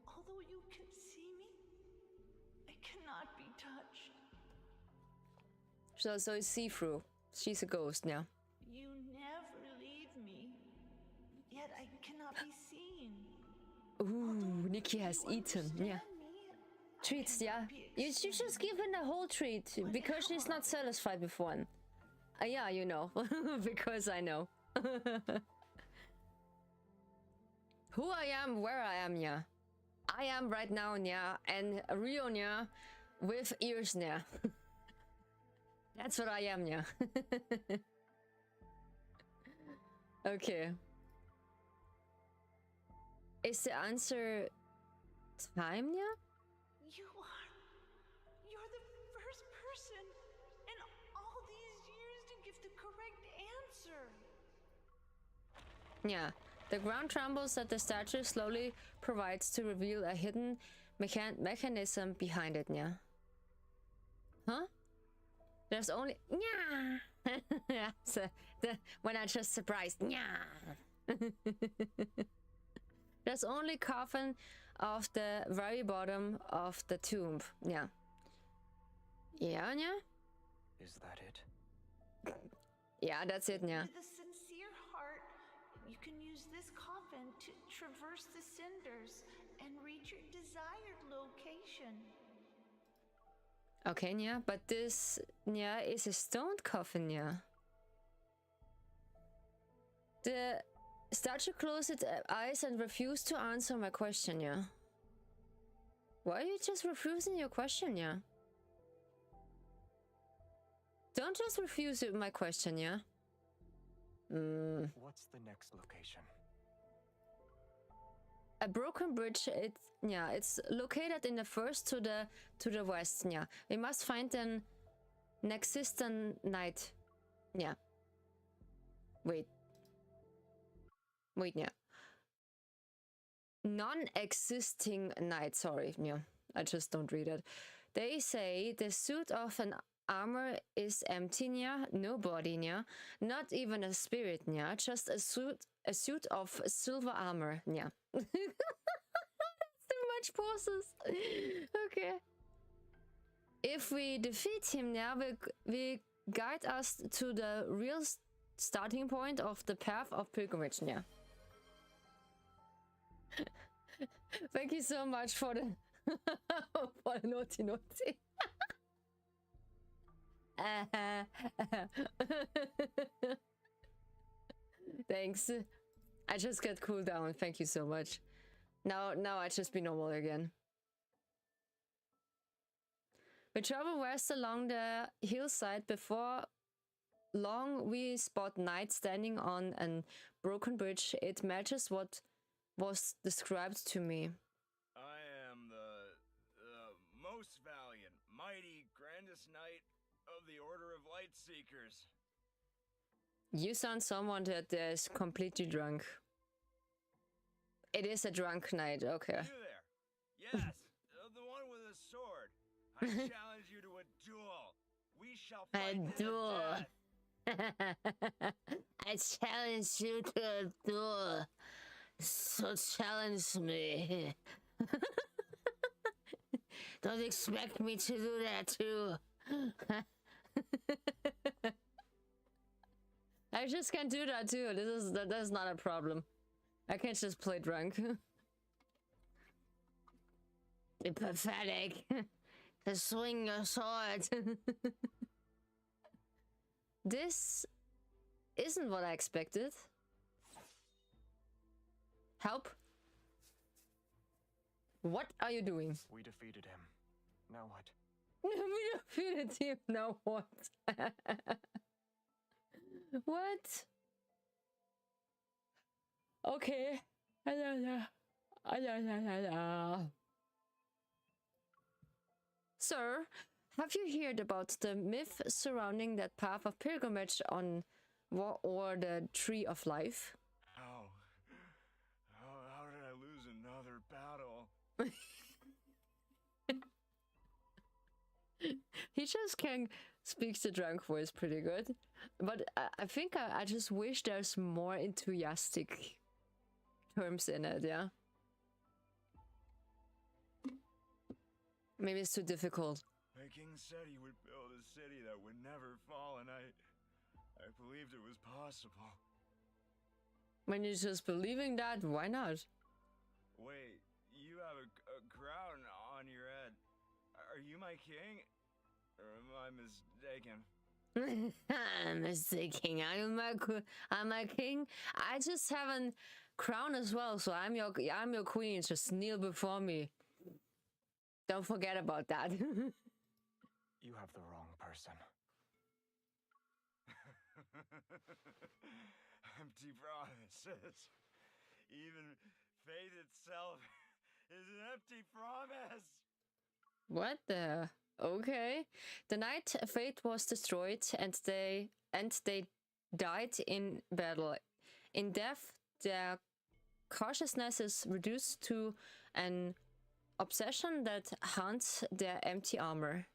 Although you can see me, I cannot cannot be touched. So it's see-through. She's a ghost now. You never leave me, yet I cannot be seen. Ooh, Nikki has eaten. Yeah. Treats, yeah. You just give her the whole treat because she's not satisfied with one. Yeah, you know. Because I know. Who I am, where I am, yeah. I am right now, yeah, and Rio, yeah, with ears, yeah. That's what I am, yeah. Okay. Is the answer time, yeah? You're the first person in all these years to give the correct answer. Yeah. The ground trembles that the statue slowly provides to reveal a hidden mechanism behind it, yeah. Huh? There's only... Yeah. Yeah, so when I just surprised. Yeah. There's only coffin of the very bottom of the tomb. Yeah. Yeah, yeah? Is that it? Yeah, that's it, yeah. With a sincere heart, you can use this coffin to traverse the cinders and reach your desired location. Okay, yeah, but this, yeah, is a stone coffin, yeah. The statue closed its eyes and refused to answer my question, yeah. Why are you just refusing your question, yeah? Don't just refuse my question, yeah? What's the next location? A broken bridge, it's located in the first to the west, yeah. We must find an existent night. Yeah. Wait, yeah. Non-existing night, sorry, yeah. I just don't read it. They say the suit of an armor is empty, yeah. No body, yeah. Not even a spirit, yeah. Just a suit of silver armor, yeah. That's too much poses. Okay. If we defeat him now, we guide us to the real starting point of the path of pilgrimage, yeah. Thank you so much for the for the naughty. Thanks. I just got cooled down. Thank you so much. Now I just be normal again. We travel west along the hillside. Before long, we spot Knight standing on a broken bridge. It matches what was described to me. I am the most valiant, mighty, grandest knight of the Order of Light Seekers. You sound someone that is completely drunk. It is a drunk knight, okay. You there? Yes, the one with a sword. I challenge you to a duel. We shall fight to the death. I challenge you to a duel. So challenge me. Don't expect me to do that too. I just can't do that too. That's not a problem. I can't just play drunk. Be pathetic. To swing your sword. This isn't what I expected. Help. What are you doing? We defeated him. Now what? We defeated him. Now what? What? Okay. Sir, have you heard about the myth surrounding that path of pilgrimage on or the Tree of Life? How did I lose another battle? He just can speak the drunk voice pretty good. But I think I just wish there's more enthusiastic terms in it, yeah? Maybe it's too difficult. My king said he would build a city that would never fall, and I believed it was possible. When you're just believing that, why not? Wait, you have a crown on your head. Are you my king? Or am I mistaken? I'm mistaken. I'm my king. I just have a crown as well, so I'm your queen. Just kneel before me. Don't forget about that. You have the wrong person. Empty promises. Even fate itself is an empty promise. What the? Okay. The night fate was destroyed, and they died in battle. In death, their consciousness is reduced to an obsession that haunts their empty armor.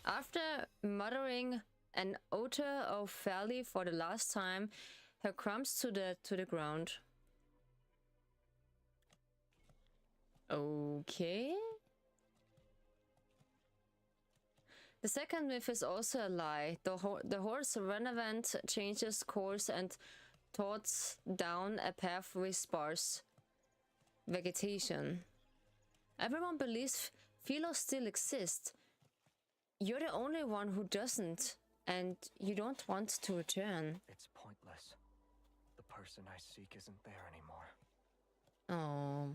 After muttering an odor of folly for the last time, her crumbs to the ground. Okay. The second myth is also a lie. The horse Renavant changes course and trots down a path with sparse vegetation. Everyone believes Philo still exists. You're the only one who doesn't, and you don't want to return. It's pointless. The person I seek isn't there anymore. Oh.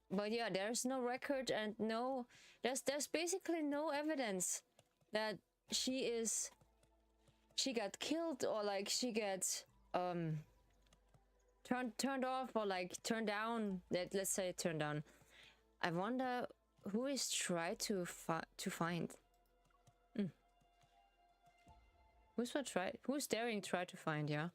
But yeah, there's no record and there's basically no evidence that she got killed, or like she gets turned off, or like turned down. Let's say turned down. I wonder who is trying to find. Who's daring try to find, yeah?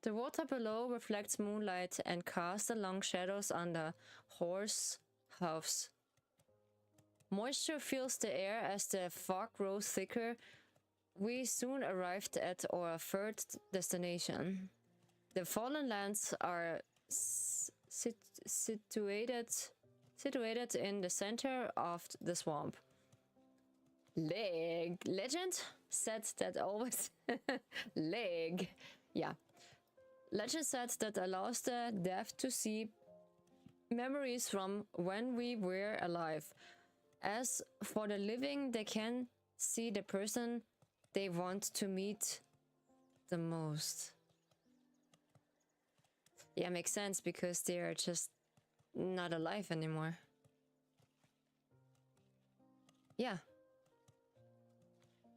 The water below reflects moonlight and casts the long shadows on the horse hooves. Moisture fills the air as the fog grows thicker. We soon arrived at our third destination. The fallen lands are situated in the center of the swamp. Legend said that always yeah. Legend said that allows the deaf to see memories from when we were alive. As for the living, they can see the person they want to meet the most. Yeah, makes sense, because they are just not alive anymore. Yeah.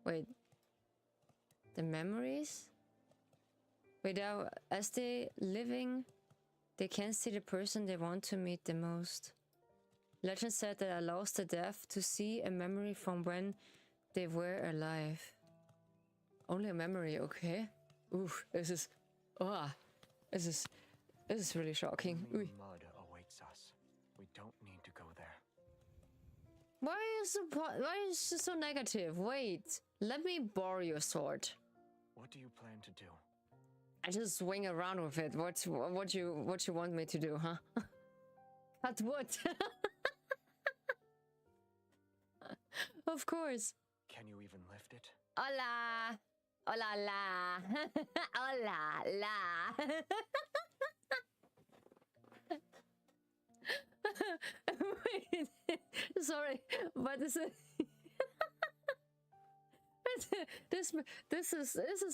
Wait. The memories? Wait, as they living, they can see the person they want to meet the most. Legend said that allows the deaf to see a memory from when they were alive. Only a memory, okay? Oof, this is really shocking. Only mud awaits us. We don't need to go there. Why are you so negative? Wait, let me borrow your sword. What do you plan to do? I just swing around with it. What you want me to do, huh? Cut wood. Of course. Can you even lift it? Hola. Hola la. Hola la. Wait. Sorry, but this is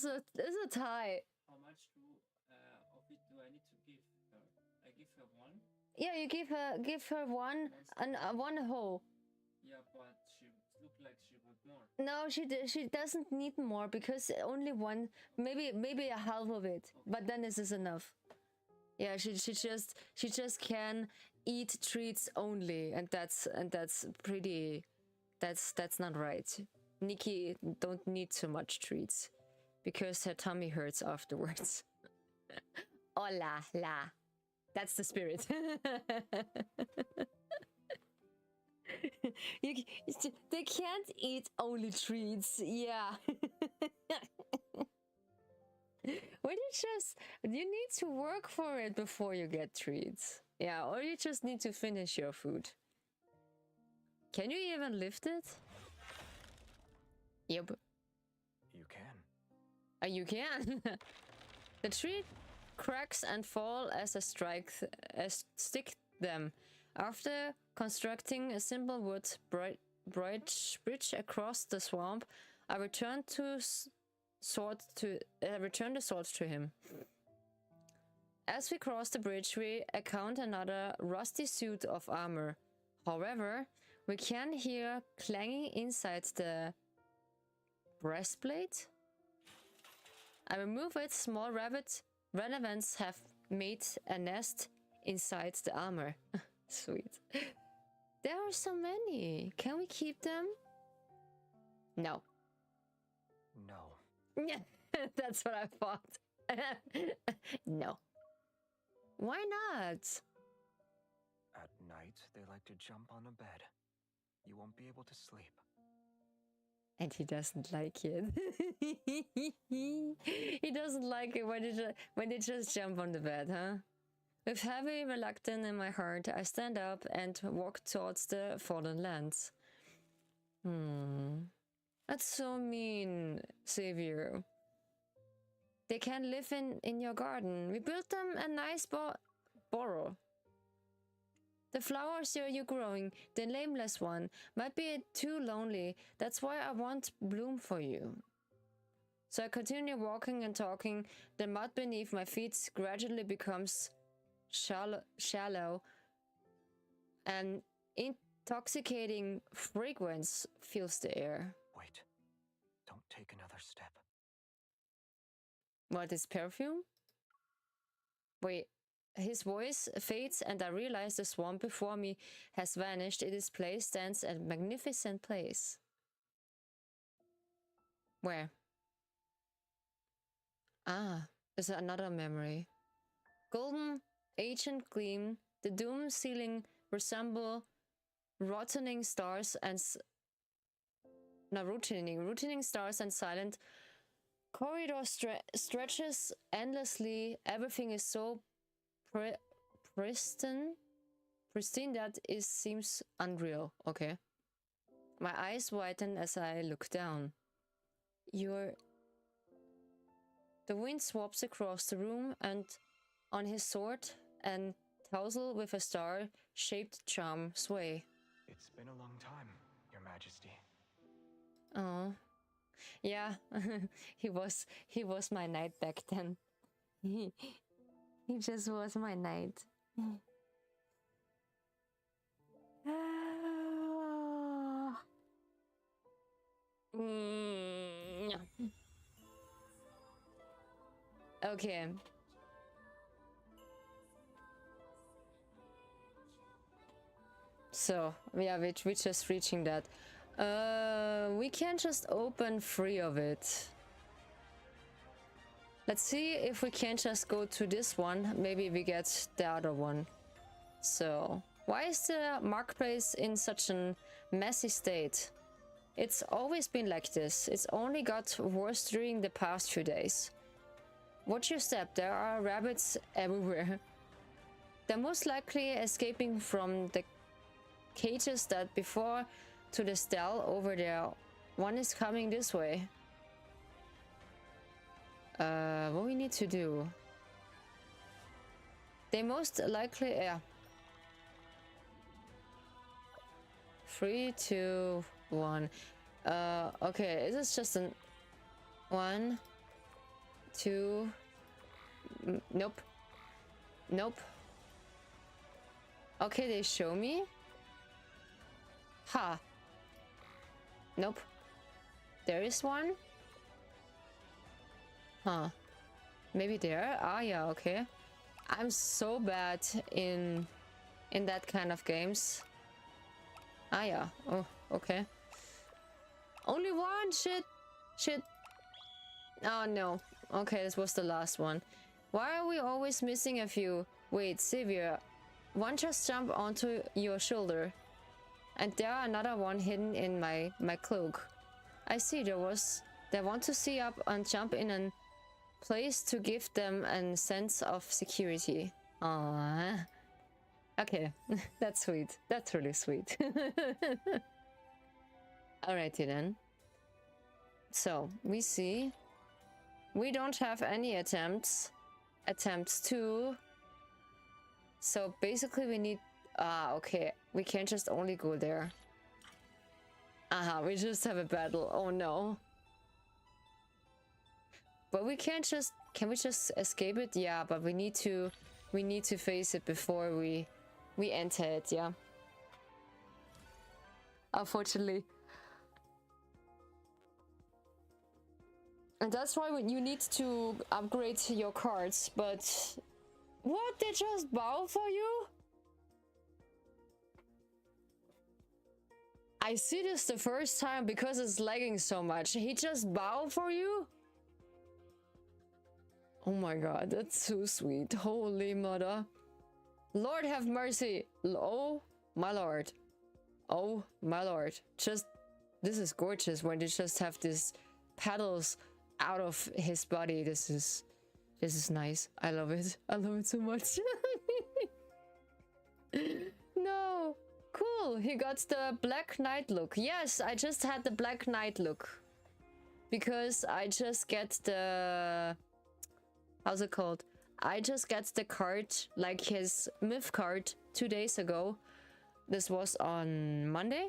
a tie. How much of it do I need to give her? I give her one? Yeah, you give her one one whole. Yeah, but she looked like she would more. No, she doesn't need more, because only one, maybe a half of it. Okay. But then this is enough. Yeah, she just can eat treats only, and that's pretty. That's not right. Nikki don't need so much treats, because her tummy hurts afterwards. Hola la. That's the spirit. They can't eat only treats. Yeah. You need to work for it before you get treats. Yeah, or you just need to finish your food. Can you even lift it? Yep. You can. You can. The tree cracks and fall as I stick them. After constructing a simple wood bridge across the swamp, I return the sword to him. As we cross the bridge, we encounter another rusty suit of armor. However, we can hear clanging inside the breastplate. I remove it. Small rabbits have made a nest inside the armor. Sweet. There are so many. Can we keep them? No. No. That's what I thought. No. Why not? At night, they like to jump on a bed. You won't be able to sleep. And he doesn't like it. He doesn't like it when they just jump on the bed, huh? With heavy reluctance in my heart, I stand up and walk towards the fallen lands. That's so mean, Savior. They can live in your garden. We built them a nice burrow. The flowers you're growing, the nameless one, might be too lonely. That's why I want bloom for you. So I continue walking and talking. The mud beneath my feet gradually becomes shallow. An intoxicating fragrance fills the air. Wait. Don't take another step. What is perfume? Wait. His voice fades and I realize the swamp before me has vanished. In its place stands a magnificent place. Where? Ah, there's another memory. Golden, ancient gleam, the dome ceiling resemble rotting stars and rotting stars and silent corridor stretches endlessly. Everything is so pristine that it seems unreal. Okay. My eyes widen as I look down. The wind swaps across the room, and on his sword and tassel with a star-shaped charm sway. It's been a long time, Your Majesty. Oh, yeah. he was my knight back then. He just was my knight. Okay. So, yeah, we're just reaching that. We can just open 3 of it. Let's see if we can just go to this one. Maybe we get the other one. So, why is the marketplace in such a messy state? It's always been like this. It's only got worse during the past few days. Watch your step. There are rabbits everywhere. They're most likely escaping from the cages that before to the stall over there. One is coming this way. What we need to do? They most likely, yeah. 3, 2, 1. Okay, is this just an 1, 2? Nope. Nope. Okay, they show me. Ha. Nope. There is one. Huh. Maybe there? Ah, yeah, okay. I'm so bad in that kind of games. Ah, yeah. Oh, okay. Only one? Shit. Shit. Oh, no. Okay, this was the last one. Why are we always missing a few? Wait, Xavier. One just jumped onto your shoulder. And there are another one hidden in my cloak. I see they want to see up and jump in and place to give them a sense of security. Aww. Okay, that's sweet. That's really sweet. Alrighty then. So we see we don't have any attempts to. So basically we need okay, we can't just only go there. We just have a battle. Oh no. But we can't just, can we just escape it? Yeah, but we need to face it before we enter it, yeah. Unfortunately. And that's why you need to upgrade your cards, but what? They just bow for you? I see this the first time because it's lagging so much. He just bow for you? Oh my god, that's so sweet. Holy mother. Lord have mercy. Oh my lord. Oh my lord. Just, this is gorgeous when you just have these paddles out of his body. This is nice. I love it. I love it so much. No. Cool. He got the Black Knight look. Yes, I just had the Black Knight look. Because I just get the... How's it called? I just got the card, like his myth card, 2 days ago. This was on Monday.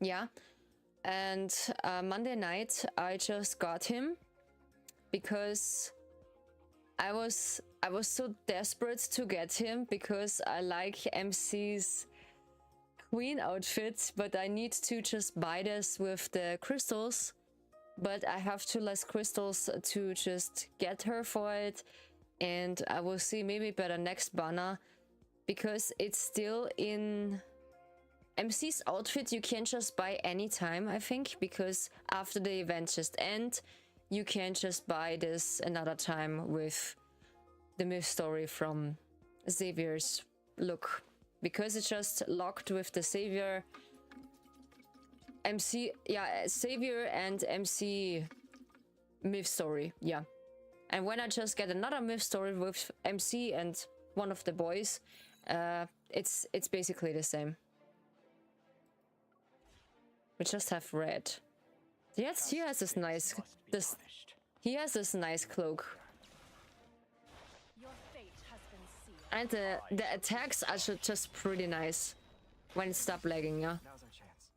Yeah. And Monday night, I just got him because I was so desperate to get him because I like MC's queen outfit, but I need to just buy this with the crystals. But I have 2 less crystals to just get her for it. And I will see maybe by the next banner, because it's still in MC's outfit. You can just buy anytime, I think, because after the event just end, you can just buy this another time with the myth story from Xavier's look, because it's just locked with the Xavier MC, yeah, Xavier and MC myth story, yeah. And when I just get another myth story with MC and one of the boys, it's basically the same. We just have red. Yes, he has this nice, he has this nice cloak. Your fate has been sealed. And the attacks are just pretty nice when it stops lagging, yeah. Now's our chance.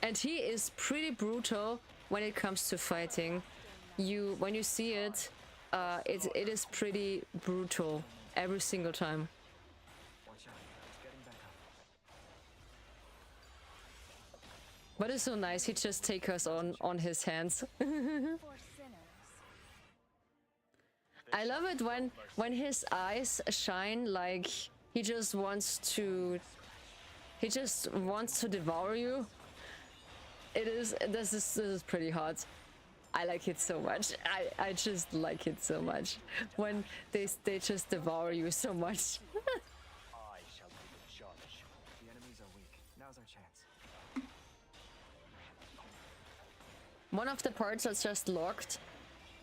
And he is pretty brutal when it comes to fighting. When you see it, it is pretty brutal every single time. Watch out. It's getting back up. But it's so nice. He just takes us on his hands. For sinners. I love it when his eyes shine like he just wants to devour you. This is pretty hot. I like it so much. I just like it so much when they just devour you so much. I shall be the judge. The enemies are weak. Now's our chance. One of the parts are just locked.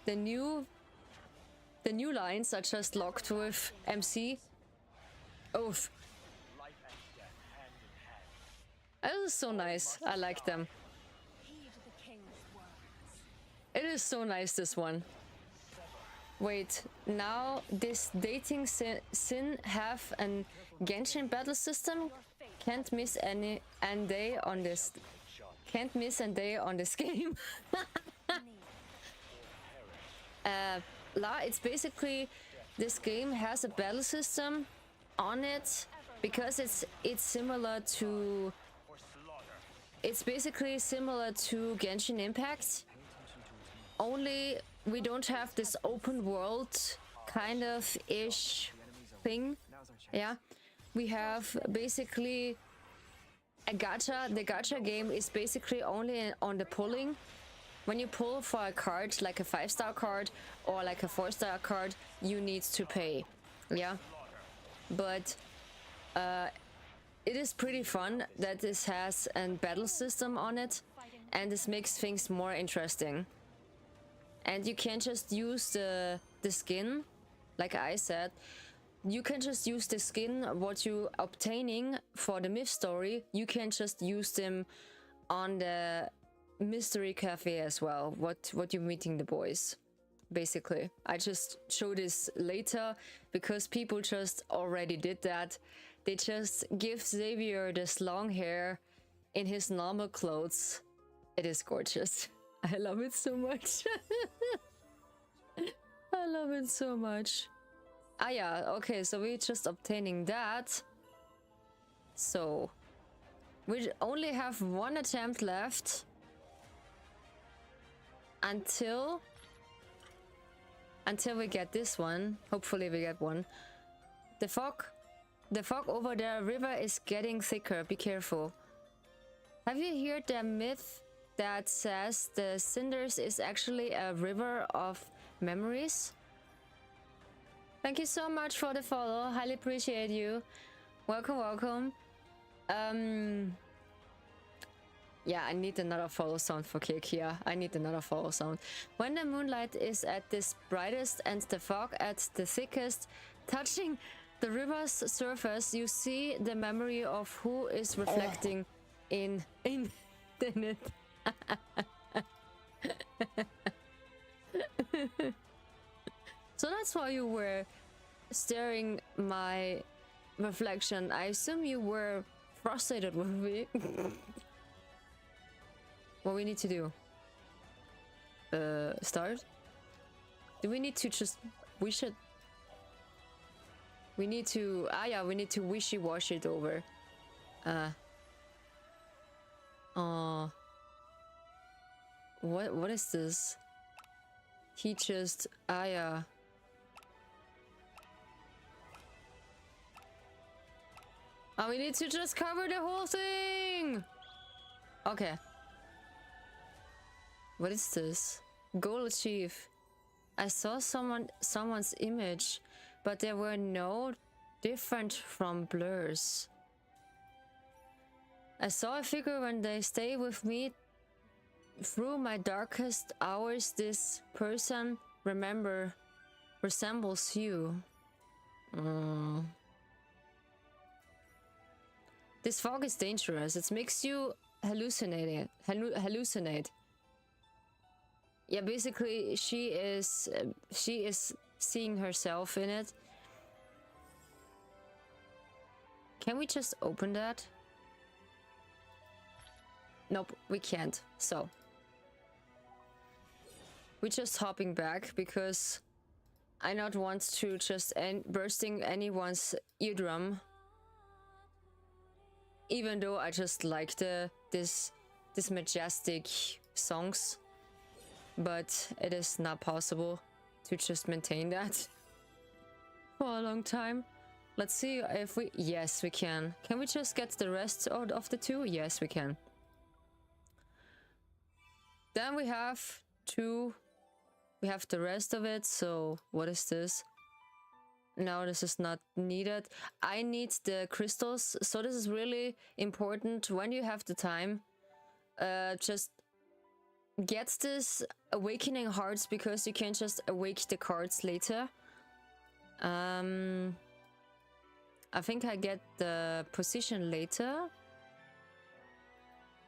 The new lines are just locked with MC. Oof. Life and death hand in hand. This is so nice. I like them. Heed the king's words. It is so nice, this one. Wait, now this dating sin have an Genshin battle system? Can't miss any and day on this. Can't miss a day on this game. It's basically, this game has a battle system on it because it's similar to. It's basically similar to Genshin Impact. Only we don't have this open world kind of ish thing. Yeah, we have basically a gacha. The gacha game is basically only on the pulling. When you pull for a card, like a 5-star card or like a 4-star card, you need to pay. Yeah, but it is pretty fun that this has a battle system on it, and this makes things more interesting. And you can't just use the skin, like I said. You can just use the skin, what you obtaining for the myth story. You can just use them on the mystery cafe as well. What you meeting the boys, basically. I just show this later because people just already did that. They just give Xavier this long hair in his normal clothes. It is gorgeous. I love it so much. I love it so much. Ah yeah, okay, so we're just obtaining that. So we only have one attempt left until we get this one. Hopefully we get one. The fog over the river is getting thicker. Be careful. Have you heard the myth that says the cinders is actually a river of memories? Thank you so much for the follow. Highly appreciate you. Welcome, welcome. Yeah, I need another follow sound for Kekia. I need another follow sound. When the moonlight is at its brightest and the fog at the thickest, touching the river's surface, you see the memory of who is reflecting in it. So that's why you were staring my reflection. I assume you were frustrated with me. What we need to do? Start? Do we need to just wish it? We need to... Ah yeah, we need to wishy-wash it over. What is this? He just... Ah yeah. Oh, we need to just cover the whole thing! Okay. What is this? Goal achieved. I saw someone's image, but there were no different from blurs. I saw a figure when they stay with me through my darkest hours. This person, remember, resembles you. This fog is dangerous. It makes you hallucinate. Yeah, basically she is seeing herself in it. Can we just open that? Nope, we can't. So we're just hopping back because I not want to just bursting anyone's eardrum. Even though I just like this majestic songs, but it is not possible to just maintain that for a long time. Let's see if we... Yes, we can. Can we just get the rest of the two? Yes, we can. Then we have two... We have the rest of it, so what is this? No, this is not needed. I need the crystals, so this is really important when you have the time. Just get this awakening hearts because you can just awake the cards later. I think I get the position later.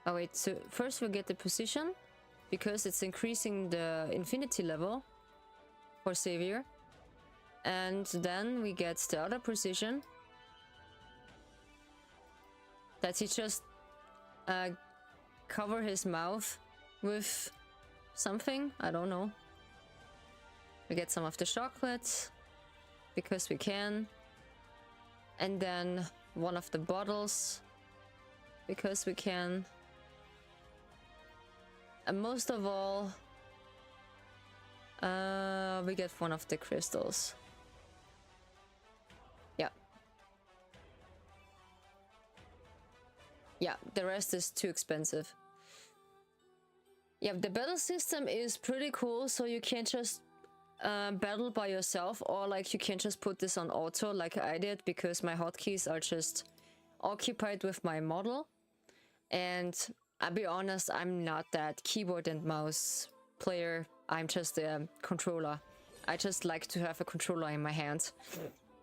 Oh wait, so first we get the position because it's increasing the infinity level for Xavier. And then we get the other precision that he just cover his mouth with something. I don't know. We get some of the chocolate because we can. And then one of the bottles because we can. And most of all, we get one of the crystals. Yeah, the rest is too expensive. Yeah, the battle system is pretty cool, so you can't just battle by yourself, or like you can just put this on auto like I did because my hotkeys are just occupied with my model. And I'll be honest, I'm not that keyboard and mouse player. I'm just a controller. I just like to have a controller in my hand.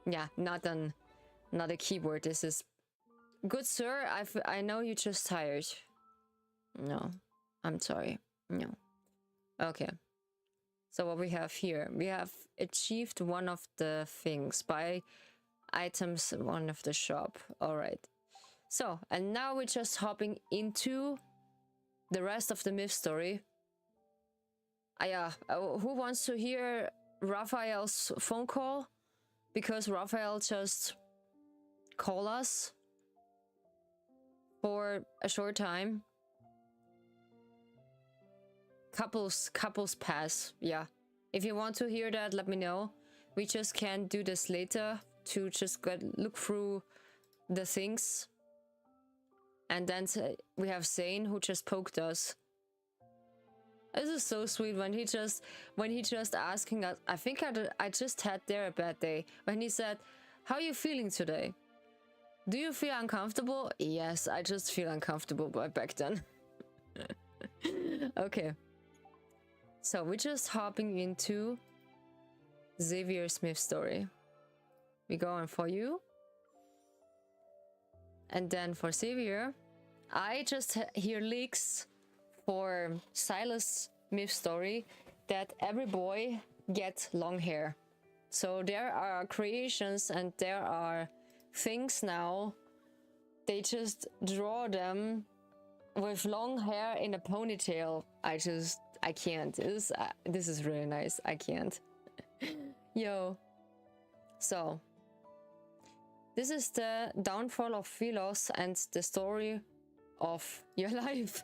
Yeah, not a keyboard. This is good, sir. I know you're just tired. No, I'm sorry. No. Okay. So what we have here, we have achieved one of the things. Buy items one of the shop. All right. So, and now we're just hopping into the rest of the myth story. Yeah, who wants to hear Raphael's phone call? Because Raphael just called us for a short time. Couples pass, yeah. If you want to hear that, let me know. We just can do this later to just look through the things. And then we have Zane who just poked us. This is so sweet when he just asking us. I think I just had there a bad day when he said, "How are you feeling today? Do you feel uncomfortable?" Yes, I just feel uncomfortable back then. Okay. So we're just hopping into Xavier Smith's story. We go on for you. And then for Xavier, I just hear leaks for Silas Smith's story that every boy gets long hair. So there are creations and there are things now. They just draw them with long hair in a ponytail. I can't. This is really nice. I can't. Yo. So, this is the downfall of Philos and the story of your life.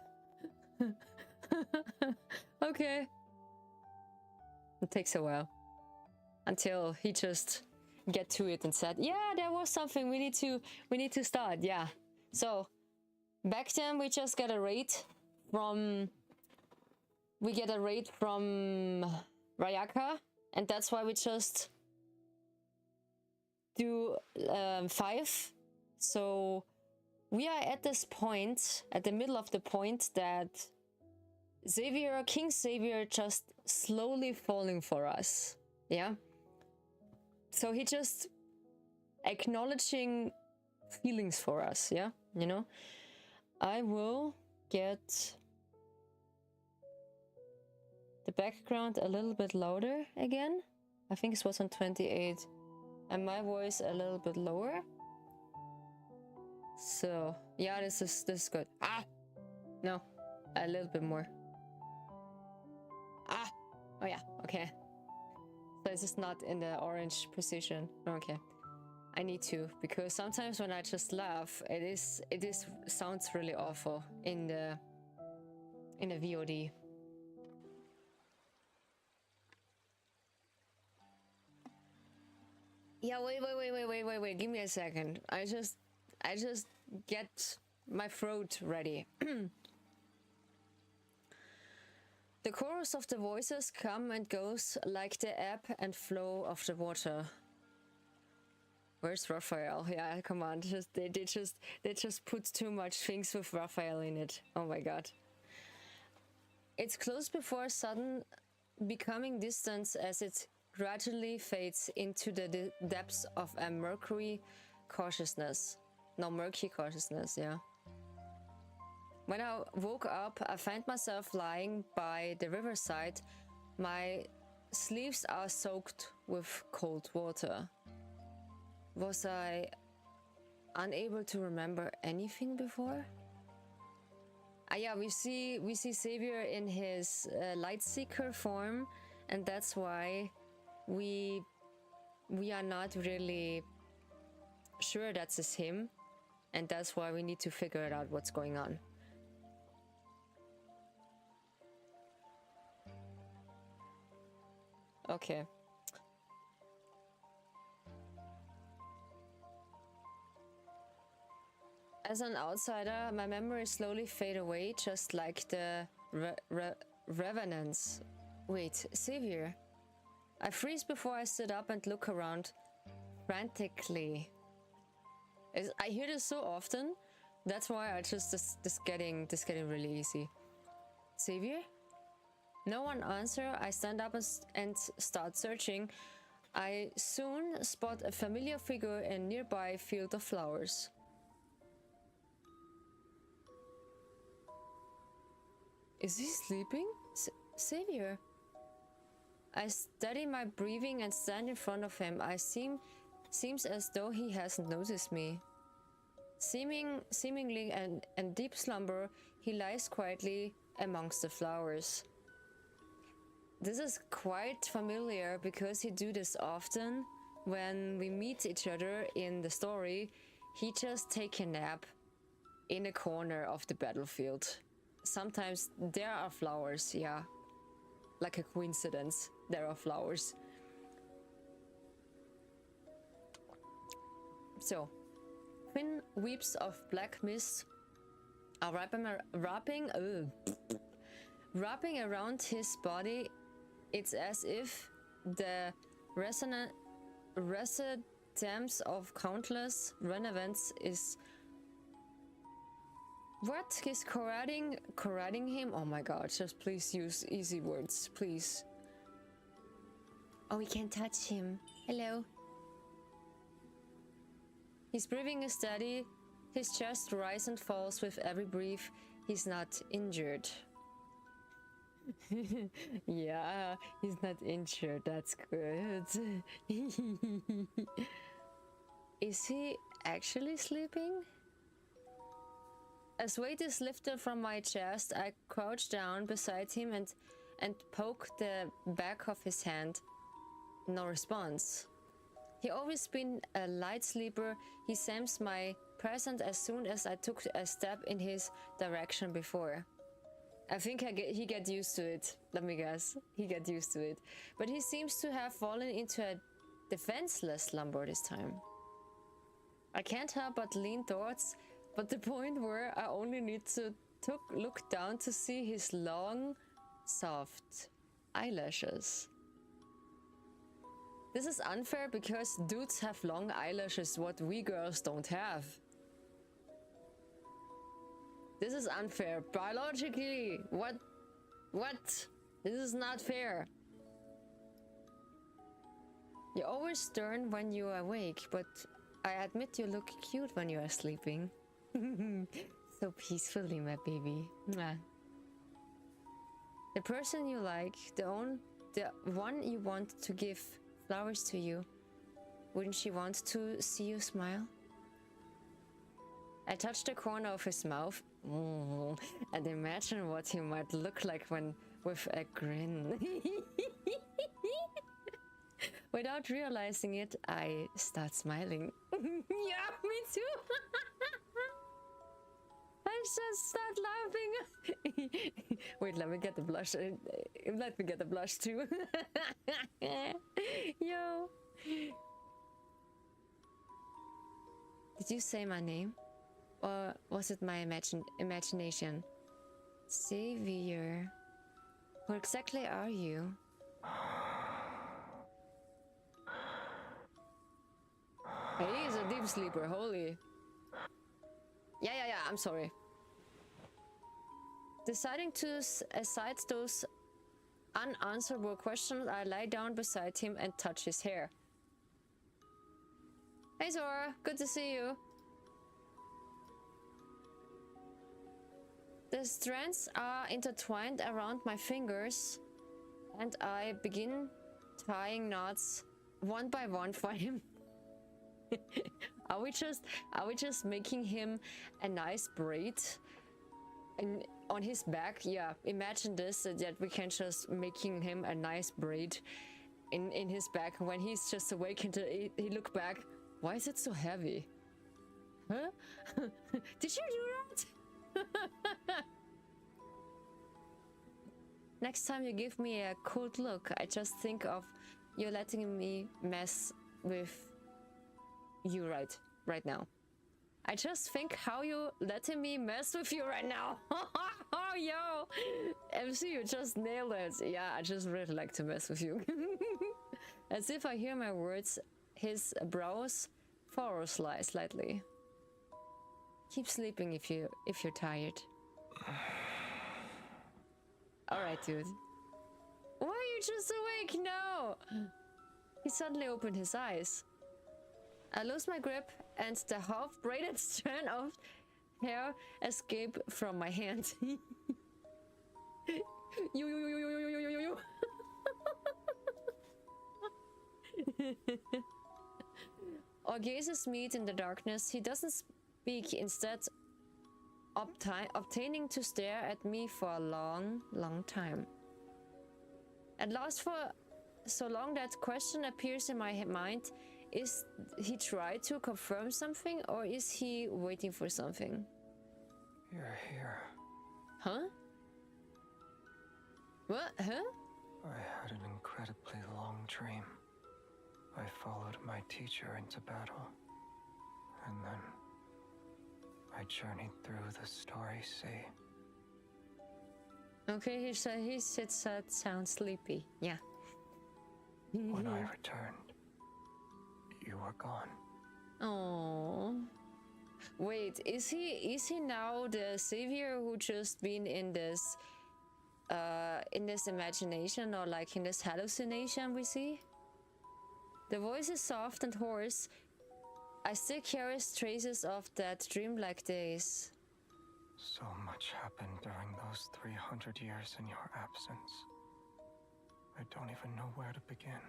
Okay. It takes a while. Until he just get to it and said, yeah, there was something we need to start. Yeah. So, back then we just got a raid from Rayaka, and that's why we just do 5. So we are at this point, at the middle of the point that King Xavier just slowly falling for us. Yeah. So he just acknowledging feelings for us. Yeah. You know, I will get the background a little bit louder again. I think it was on 28. And my voice a little bit lower. So yeah, this is good. No, a little bit more. Oh yeah, okay. So it's just not in the orange position. Okay, I need to, because sometimes when I just laugh, it sounds really awful in the VOD. Yeah, wait. Give me a second. I just get my throat ready. The chorus of the voices come and goes like the ebb and flow of the water. Where's Raphael? Yeah, come on. They just put too much things with Raphael in it. Oh my god. It's close before sudden becoming distance as it gradually fades into the depths of a murky consciousness, yeah. When I woke up, I found myself lying by the riverside. My sleeves are soaked with cold water. Was I unable to remember anything before? Yeah, we see Xavier in his Lightseeker form, and that's why we are not really sure that's him, and that's why we need to figure it out what's going on. Okay. As an outsider, my memories slowly fade away, just like the revenants. Wait, Xavier. I freeze before I sit up and look around frantically. I hear this so often That's why I just this getting really easy. Xavier? No one answer. I stand up and start searching. I soon spot a familiar figure in a nearby field of flowers. Is he sleeping? Xavier? I steady my breathing and stand in front of him. Seems as though he hasn't noticed me. Seemingly in deep slumber, he lies quietly amongst the flowers. This is quite familiar because he do this often. When we meet each other in the story, he just take a nap in a corner of the battlefield. Sometimes there are flowers, yeah. Like a coincidence, there are flowers. So, thin weeps of black mist are wrapping around his body. It's as if the residence of countless renevents is what is corralling him. Oh my god, just please use easy words, please. Oh, we can't touch him. Hello. His breathing is steady. His chest rises and falls with every breath. He's not injured. Yeah, he's not injured. That's good. Is he actually sleeping? As weight is lifted from my chest, I crouch down beside him and poke the back of his hand. No response. He always been a light sleeper. He sensed my presence as soon as I took a step in his direction before. I think he get used to it. Let me guess. He get used to it. But he seems to have fallen into a defenseless slumber this time. I can't help but lean towards, but the point where I only need to look down to see his long, soft eyelashes. This is unfair because dudes have long eyelashes, what we girls don't have. This is unfair. Biologically, what? This is not fair. You're always stern when you are awake, but I admit you look cute when you are sleeping. So peacefully, my baby. Mwah. The person you like, the one you want to give flowers to you, wouldn't she want to see you smile? I touch the corner of his mouth and imagine what he might look like when with a grin. Without realizing it, I start smiling. Yeah, me too. I just start laughing. Wait, let me get the blush. Let me get the blush too. Yo. Did you say my name? Or was it my imagination? Xavier. Who exactly are you? He's a deep sleeper, holy. Yeah, I'm sorry. Deciding to aside those unanswerable questions, I lie down beside him and touch his hair. Hey Zora, good to see you. The strands are intertwined around my fingers, and I begin tying knots one by one for him. Are we just making him a nice braid on his back? Yeah, imagine this, that we can just making him a nice braid in his back. When he's just awake and he look back, why is it so heavy? Huh? Did you do that? Next time you give me a cold look, I just think of you letting me mess with you right now. I just think how you letting me mess with you right now. Oh, yo, MC, you just nailed it. Yeah, I just really like to mess with you. As if I hear my words, his brows furrow slightly. Keep sleeping if you're tired. All right, dude. Why are you just awake? No. He suddenly opened his eyes. I lose my grip, and the half-braided strand of hair escaped from my hand. You. Our gazes meet in the darkness. He doesn't speak, instead obtaining to stare at me for a long, long time. At last, for so long that question appears in my mind. Is he trying to confirm something, or is he waiting for something? You're here. Huh? What? Huh? I had an incredibly long dream. I followed my teacher into battle. And then I journeyed through the starry sea. Okay, he sits sounds sleepy. Yeah. When I returned, you were gone. Oh. Wait, is he now the savior who just been in this imagination, or like in this hallucination we see? The voice is soft and hoarse. I still carry traces of that dreamlike days. So much happened during those 300 years in your absence. I don't even know where to begin.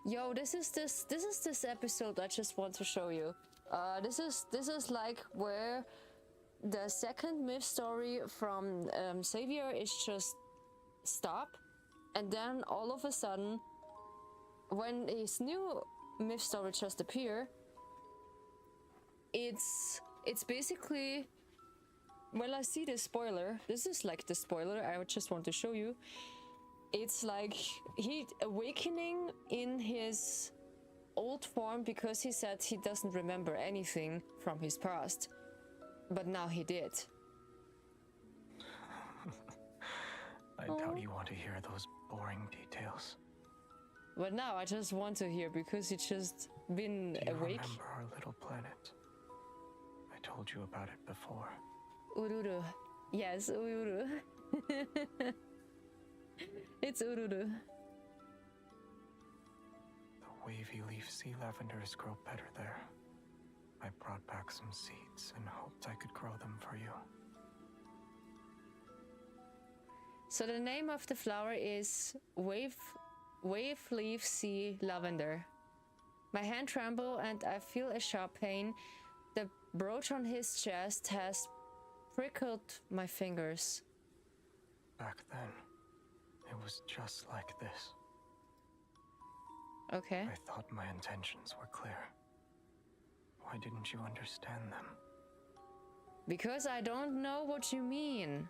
Yo, this is this episode I just want to show you. This is like where the second myth story from Savior is just stop, and then all of a sudden, when his new myth story just appear, it's basically, well, I see the spoiler. This is like the spoiler I just want to show you. It's like he awakening in his old form, because he said he doesn't remember anything from his past, but now he did. I doubt you want to hear those boring details. But now I just want to hear, because he just been Do you awake. remember our little planet? I told you about it before. Ururu. Yes, Ururu. It's Ururu. The wavy leaf sea lavenders grow better there. I brought back some seeds and hoped I could grow them for you. So the name of the flower is wave leaf sea lavender. My hand trembles and I feel a sharp pain. The brooch on his chest has prickled my fingers. Back then, it was just like this. Okay. I thought my intentions were clear. Why didn't you understand them? Because I don't know what you mean.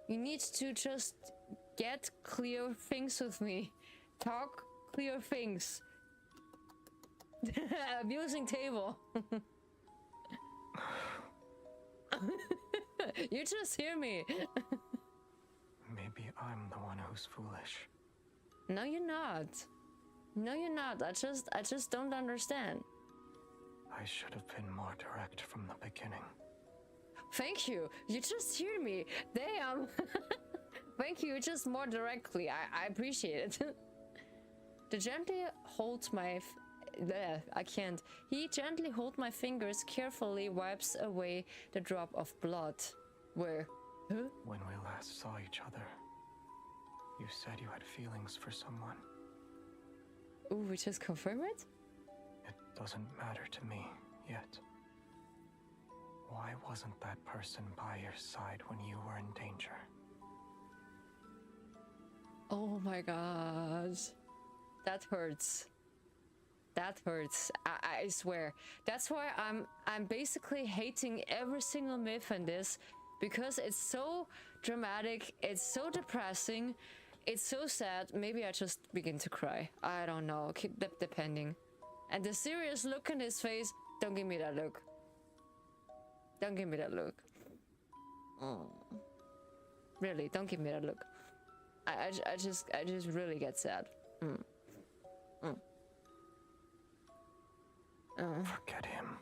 You need to just get clear things with me. Talk clear things. Abusing table. You just hear me. Maybe I'm the one who's foolish. No, you're not. No, you're not. I just don't understand. I should have been more direct from the beginning. Thank you. You just hear me. Damn. Thank you. Just more directly. I appreciate it. The gently holds my... I can't. He gently holds my fingers, carefully wipes away the drop of blood. Where? Huh? When we last saw each other, you said you had feelings for someone. Ooh, we just confirm it? It doesn't matter to me yet. Why wasn't that person by your side when you were in danger? Oh my gosh. That hurts. That hurts. I swear. That's why I'm basically hating every single myth in this, because it's so dramatic, it's so depressing, it's so sad. Maybe I just begin to cry. I don't know. Depending. And the serious look in his face, don't give me that look. Don't give me that look. Oh. Really, don't give me that look. I just really get sad. Forget him.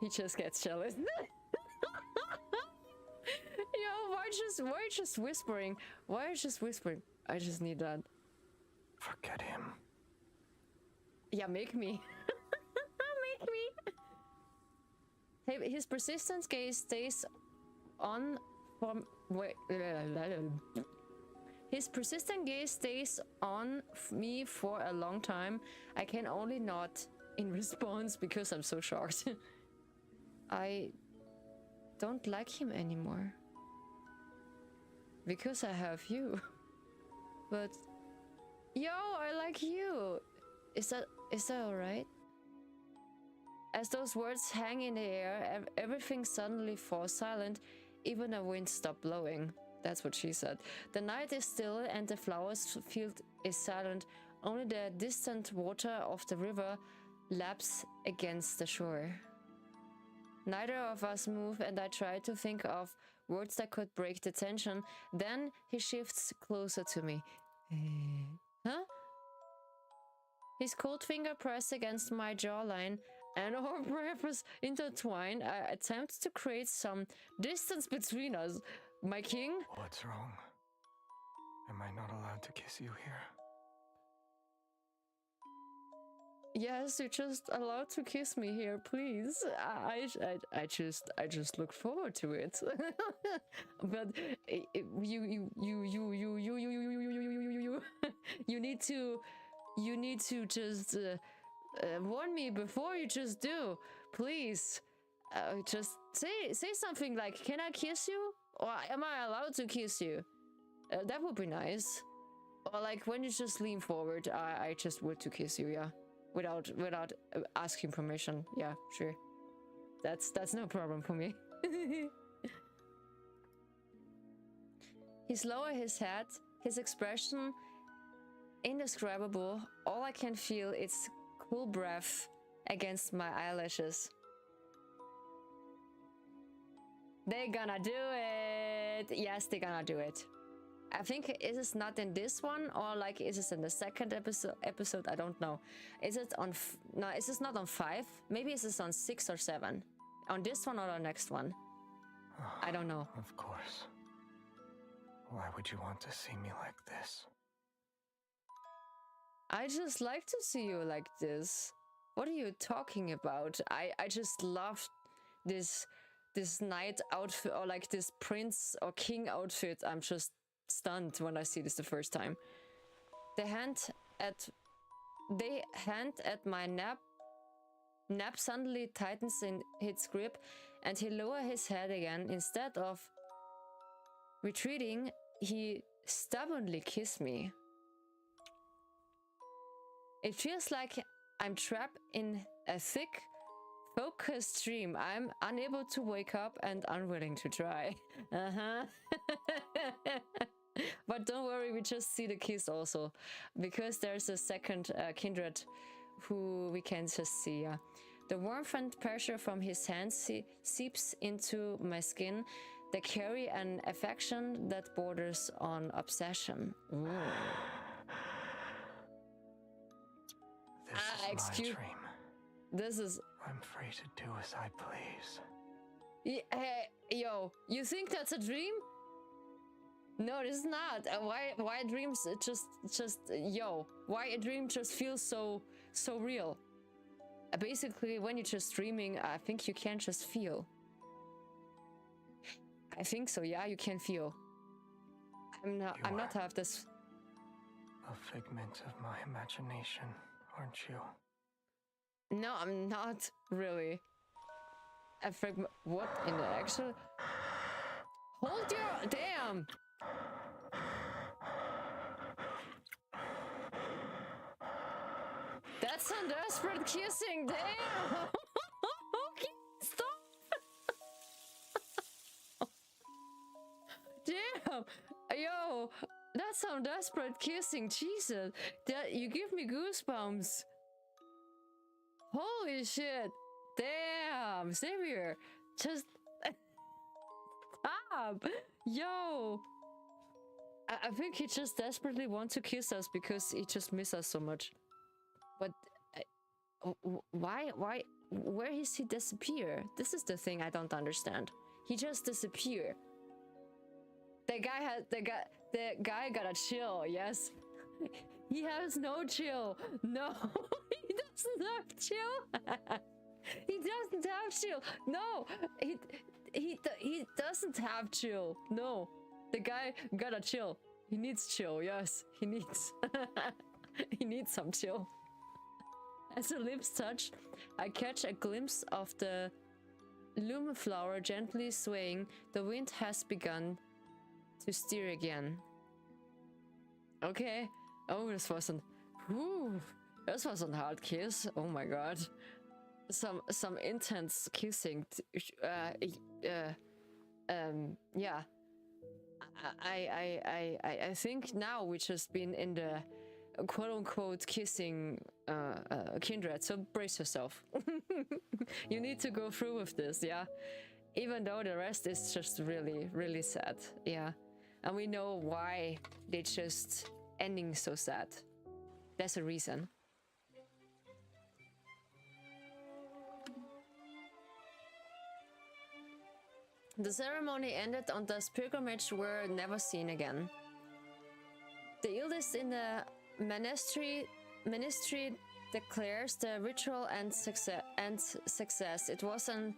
He just gets jealous. Yo, why just whispering? Why just whispering? I just need that. Forget him. Yeah, make me. Make me. Hey, his persistent gaze stays on from wait. His persistent gaze stays on me for a long time. I can only nod in response because I'm so shocked. I don't like him anymore. Because I have you. But yo, I like you. Is that alright? As those words hang in the air, everything suddenly falls silent. Even the wind stopped blowing. That's what she said. The night is still and the flowers field is silent. Only the distant water of the river laps against the shore. Neither of us move, and I try to think of words that could break the tension. Then he shifts closer to me. Huh? His cold finger pressed against my jawline, and our breaths intertwine. I attempt to create some distance between us. My king? What's wrong? Am I not allowed to kiss you here? Yes, you're just allowed to kiss me here, please. I just look forward to it. But you need to just warn me before you just do, please. Just say something like, "Can I kiss you?" Or "Am I allowed to kiss you?" That would be nice. Or like when you just lean forward, I just want to kiss you, yeah. Without asking permission. Yeah, sure. That's no problem for me. He lowers his head, his expression indescribable. All I can feel is cool breath against my eyelashes. They're gonna do it. Yes, they're gonna do it. I think is it not in this one, or like is it in the second episode? I don't know. Is it on no, is this not on 5? Maybe is this on 6 or 7? On this one or the next one? I don't know. Of course. Why would you want to see me like this? I just like to see you like this. What are you talking about? I just love this knight outfit, or like this prince or king outfit. I'm just stunned when I see this the first time. The hand at my nap suddenly tightens in its grip, and he lowers his head again. Instead of retreating, he stubbornly kissed me. It feels like I'm trapped in a thick, focused dream. I'm unable to wake up and unwilling to try. But don't worry, we just see the kiss also, because there's a second kindred who we can just see. Yeah. The warmth and pressure from his hands seeps into my skin. They carry an affection that borders on obsession. Ooh. This is my dream. This is... I'm free to do as I please. Hey, yo, you think that's a dream? No, it is not. Why dreams just yo? Why a dream just feels so real? Basically, when you're just dreaming, I think you can just feel. I think so. Yeah, you can feel. I'm not have this. A figment of my imagination, aren't you? No, I'm not really. A figment. What in the actual? Hold your damn. That's some desperate kissing, damn! Okay, stop! Damn! Yo, that's some desperate kissing, Jesus! You give me goosebumps! Holy shit! Damn! Xavier! Just... Stop! Yo! I think he just desperately wants to kiss us because he just misses us so much. But why where is he disappear? This is the thing I don't understand. He just disappear. The guy gotta chill, yes. He has no chill. No, he doesn't have chill. He doesn't have chill. No, he doesn't have chill. No, the guy gotta chill. He needs chill. Yes, he needs. He needs some chill. As the lips touch, I catch a glimpse of the lume flower gently swaying. The wind has begun to steer again. Okay. Oh, this wasn't. Whew, this was a hard kiss. Oh my god. Some intense kissing. Yeah. I think now we just been in the quote-unquote kissing kindred, so brace yourself. You need to go through with this, yeah, even though the rest is just really sad, yeah, and we know why they just ending so sad. There's a reason. The ceremony ended and thus pilgrimage were never seen again. The eldest in the ministry declares the ritual and success. It was an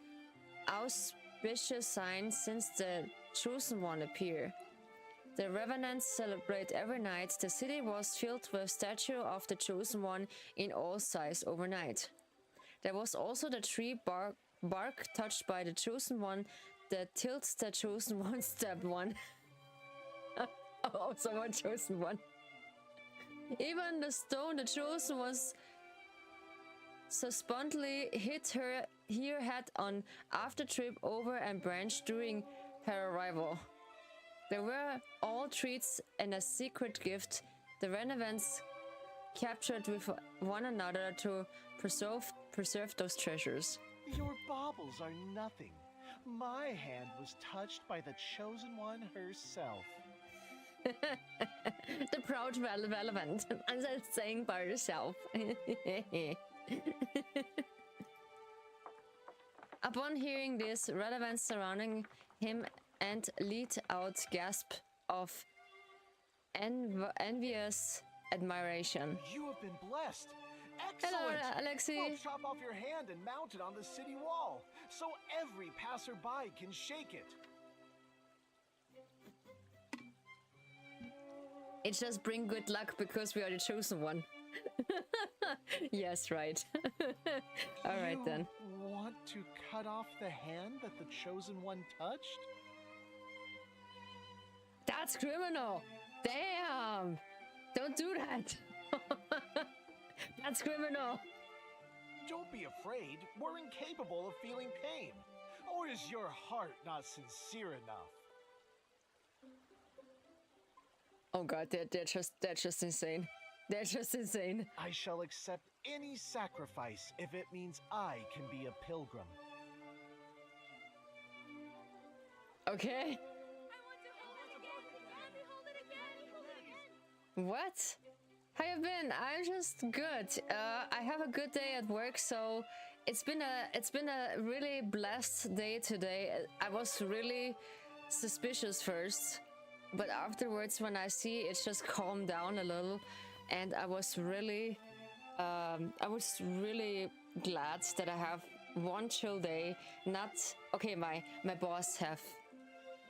auspicious sign since the chosen one appeared. The revenants celebrate every night. The city was filled with statue of the chosen one in all size overnight. There was also the tree bark touched by the chosen one that tilts the chosen one step one. Oh, someone chosen one. Even the stone the chosen was subsequently hit her head on after trip over and branch during her arrival. There were all treats and a secret gift. The revenants captured with one another to preserve those treasures. Your baubles are nothing. My hand was touched by the chosen one herself. The proud relevant, as I was saying by herself. Upon hearing this, relevance surrounding him and let out gasp of envious admiration. You have been blessed. Hello, Excellent! Alexi. We'll chop off your hand and mount it on the city wall, so every passerby can shake it. It just bring good luck because we are the chosen one. Yes, right. All right then. You want to cut off the hand that the chosen one touched? That's criminal. Damn. Don't do that. That's criminal. Don't be afraid. We're incapable of feeling pain. Or is your heart not sincere enough? Oh god, that's just insane. That's just insane. I shall accept any sacrifice if it means I can be a pilgrim. Okay. What? How you been? I'm just good. I have a good day at work, so it's been a really blessed day today. I was really suspicious first, but afterwards when I see it's just calmed down a little, and I was really glad that I have one chill day. Not okay. My boss have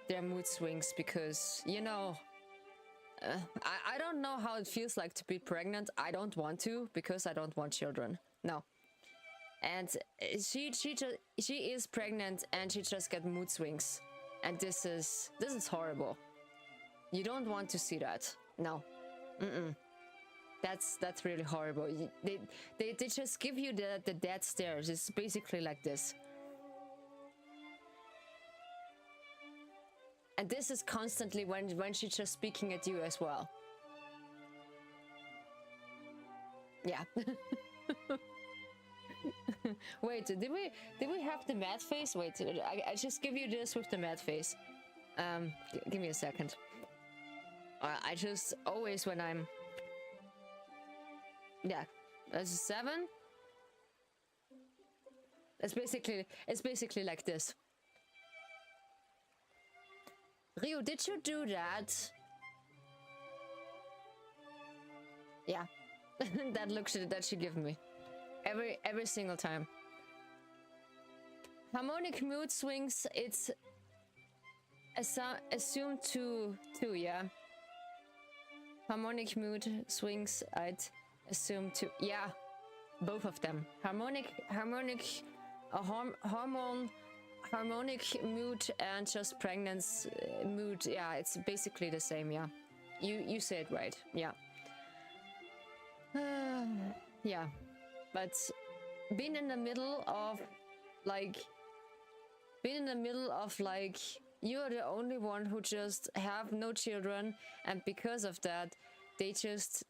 their mood swings because, you know, I don't know how it feels like to be pregnant. I don't want to because I don't want children. No. And she is pregnant and she just got mood swings, and this is horrible. You don't want to see that. No. That's really horrible. They just give you the dead stares. It's basically like this. And this is constantly when she's just speaking at you as well. Yeah. Wait, did we have the mad face? Wait, I just give you this with the mad face. Give me a second. I just always when I'm. Yeah, that's a 7. It's basically like this. Ryu, did you do that? Yeah. That look that she gave me. Every single time. Harmonic mood swings, it's assumed to 2, yeah. Harmonic mood swings, I'd assume to, yeah. Both of them. Harmonic mood and just pregnancy mood, yeah, it's basically the same, yeah. You said right, yeah. Yeah, but being in the middle of like you're the only one who just have no children, and because of that they just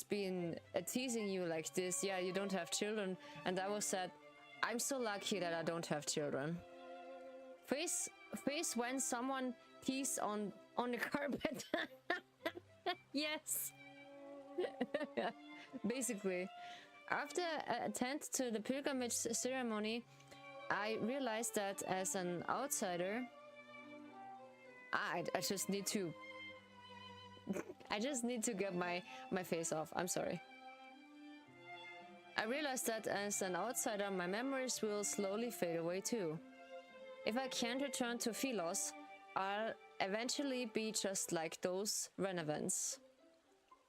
been teasing you like this. Yeah, you don't have children, and I was said, I'm so lucky that I don't have children. Face when someone pees on the carpet. Yes. Basically, after I attend to the pilgrimage ceremony, I realized that as an outsider, I just need to get my face off. I'm sorry. I realized that as an outsider, my memories will slowly fade away too. If I can't return to Philos, I'll eventually be just like those Renavans.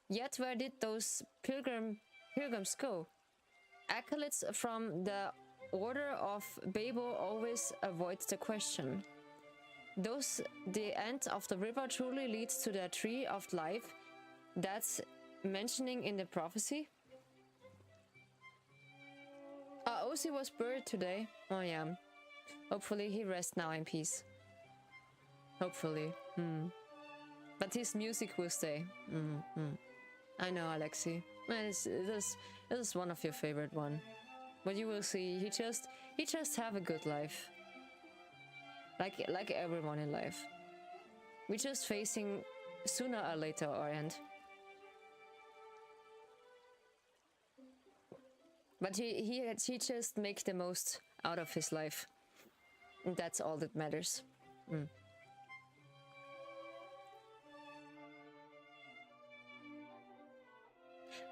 Yet where did those pilgrims go? Acolytes from the Order of Babel always avoid the question. Does the end of the river truly leads to the tree of life that's mentioning in the prophecy? Ozzy was buried today. Oh yeah. Hopefully he rests now in peace. Hopefully. But his music will stay. I know, Alexi. This is one of your favorite one. But you will see, he just have a good life. Like everyone in life. We're just facing sooner or later our end. But he just makes the most out of his life. And that's all that matters.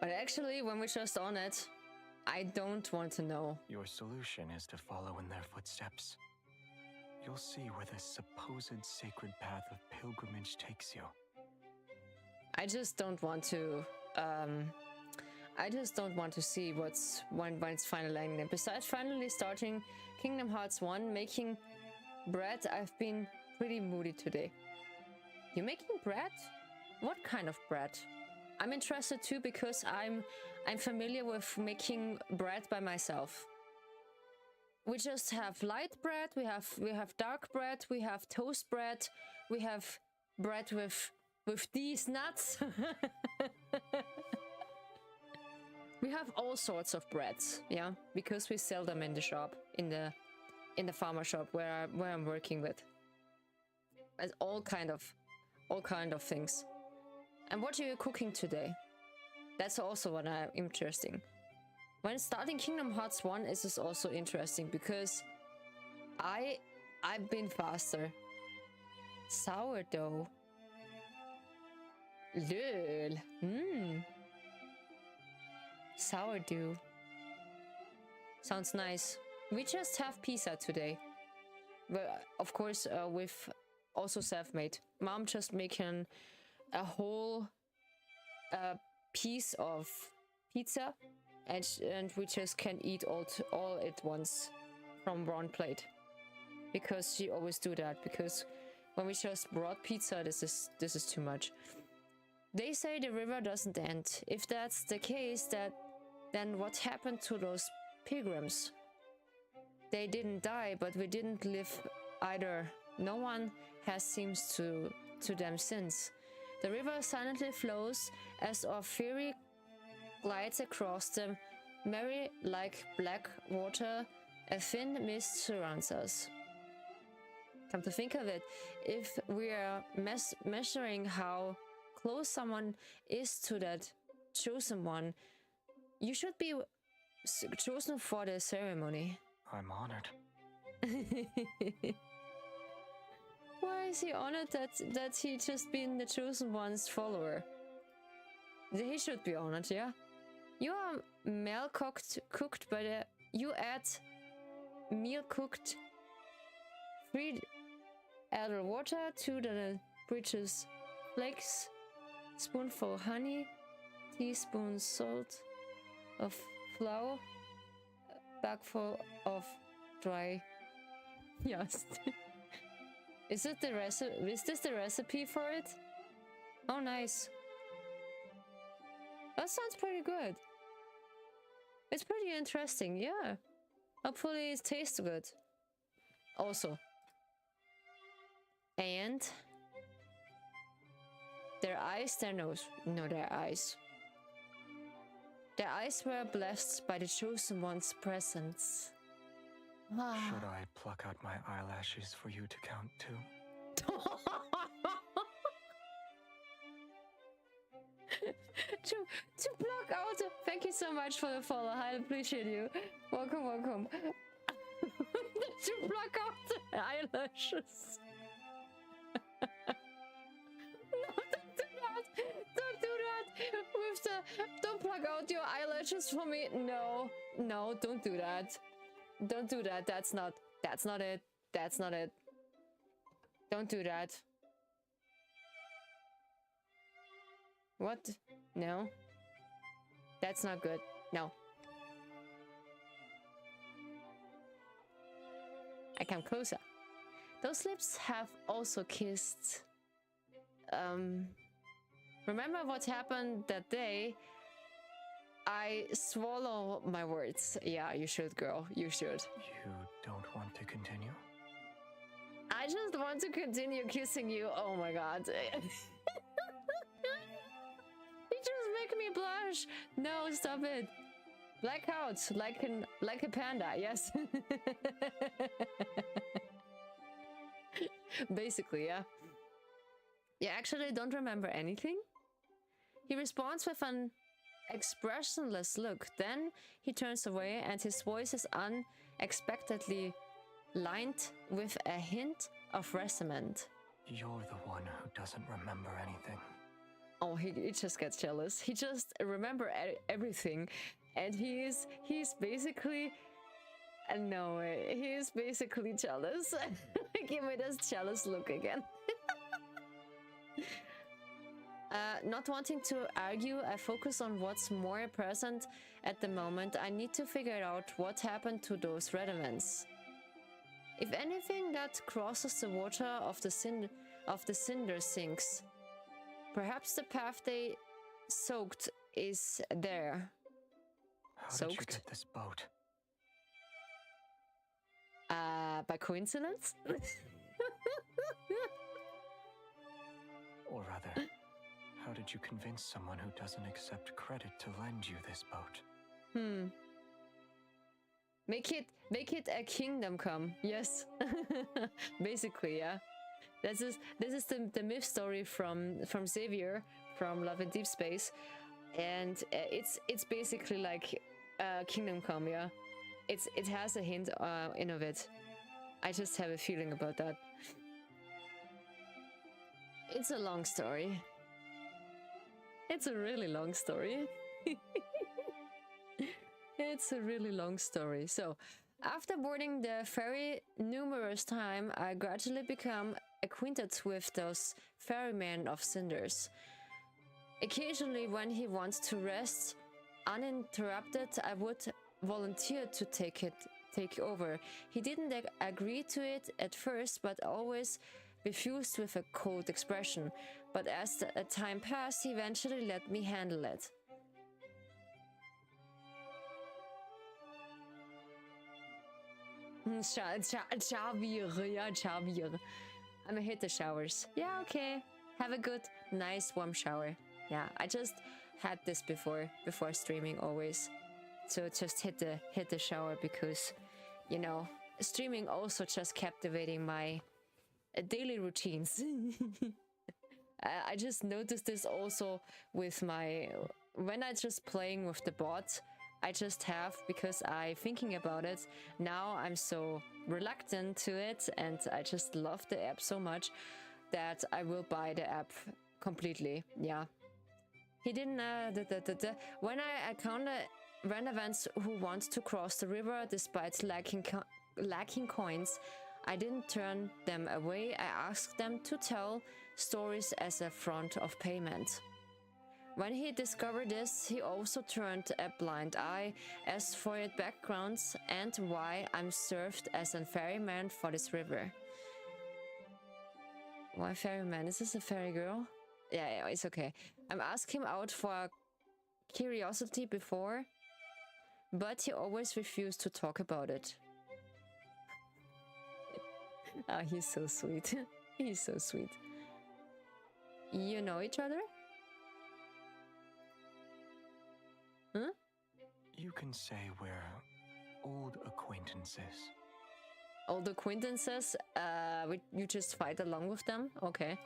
But actually, when we're just on it, I don't want to know. Your solution is to follow in their footsteps. You'll see where the supposed sacred path of pilgrimage takes you. I just don't want to. I just don't want to see when it's finally ending. Besides finally starting Kingdom Hearts 1, making bread, I've been pretty moody today. You making bread? What kind of bread? I'm interested too because I'm familiar with making bread by myself. We just have light bread, we have dark bread, we have toast bread, we have bread with these nuts. We have all sorts of breads, yeah, because we sell them in the shop, in the farmer shop where I'm working with. As all kind of things. And what are you cooking today? That's also what interesting. When starting Kingdom Hearts 1, this is also interesting because I've been faster. Sourdough. Lol. Sourdough. Sounds nice. We just have pizza today. But of course, with also self-made. Mom just making a whole piece of pizza, and we just can eat all at once from one plate, because she always do that. Because when we just brought pizza, this is too much. They say the river doesn't end. If that's the case, then what happened to those pilgrims? They didn't die, but we didn't live either. No one has seems to them since. The river silently flows as our fury glides across them, merry like black water. A thin mist surrounds us. Come to think of it, if we are measuring how close someone is to that chosen one, you should be chosen for the ceremony. I'm honored. Why is he honored that he just been the chosen one's follower? He should be honored, yeah. You are meal cooked by the you add meal cooked free add water to the bridges flakes, spoonful honey, teaspoon salt of flour, bagful of dry yeast. Is this the recipe for it? Oh, nice. That sounds pretty good. It's pretty interesting, yeah. Hopefully it tastes good. Also. And their eyes, their nose. No, their eyes. Their eyes were blessed by the chosen one's presence. Should I pluck out my eyelashes for you to count too? to block out. Thank you so much for the follow. I appreciate you. Welcome, welcome. To block out the eyelashes. No, don't do that. Don't do that. With the don't pluck out your eyelashes for me. No, no, don't do that. Don't do that. That's not it. That's not it. Don't do that. What? No. That's not good. No. I come closer. Those lips have also kissed. Remember what happened that day? I swallow my words. Yeah, you should, girl. You should. You don't want to continue? I just want to continue kissing you. Oh my god. You just make me blush. No, stop it. Black out like a panda. Yes. Basically, yeah. You actually don't remember anything? He responds with an expressionless look. Then he turns away and his voice is unexpectedly lined with a hint of resentment. You're the one who doesn't remember anything. Oh, he just gets jealous. He just remember everything, and he's basically no way. He is basically jealous. Give me this jealous look again. Not wanting to argue, I focus on what's more present at the moment. I need to figure out what happened to those rediments. If anything that crosses the water of the cinder sinks, perhaps the path they soaked is there. How did you get this boat? By coincidence? Or rather, how did you convince someone who doesn't accept credit to lend you this boat? Make it a kingdom come. Yes. Basically, yeah. This is the myth story from Xavier from Love and Deepspace, and it's basically like kingdom come, yeah. It has a hint in of it. I just have a feeling about that. It's a long story. It's a really long story. It's a really long story. So, after boarding the ferry numerous times, I gradually become acquainted with those ferrymen of cinders. Occasionally, when he wants to rest uninterrupted, I would volunteer to take over. He didn't agree to it at first, but always refused with a cold expression. But as the time passed, he eventually let me handle it. Xavier, yeah, Xavier. I'm gonna hit the showers. Yeah, okay. Have a good, nice, warm shower. Yeah, I just had this before streaming always. So just hit the shower because, you know, streaming also just captivating my daily routines. I just noticed this also with when I just playing with the bot, I just have because I thinking about it. Now I'm so reluctant to it, and I just love the app so much that I will buy the app completely. Yeah. He didn't. When I encounter random events who want to cross the river despite lacking coins, I didn't turn them away. I asked them to tell stories as a front of payment. When he discovered this, he also turned a blind eye as for its backgrounds and why I'm served as a ferryman for this river. Why ferryman? Is this a fairy girl? Yeah, it's okay. I'm asking him out for curiosity before, but he always refused to talk about it. Ah, he's so sweet. He's so sweet. You know each other? Huh? You can say we're old acquaintances. Old acquaintances? You just fight along with them? Okay.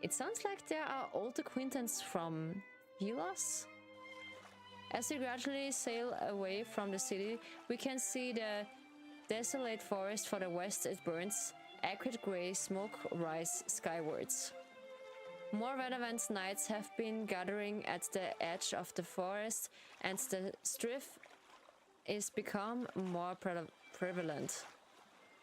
It sounds like there are old acquaintances from Helos. As we gradually sail away from the city, we can see the desolate forest for the west. It burns, acrid grey smoke rise skywards. More relevant nights have been gathering at the edge of the forest, and the strife is become more prevalent.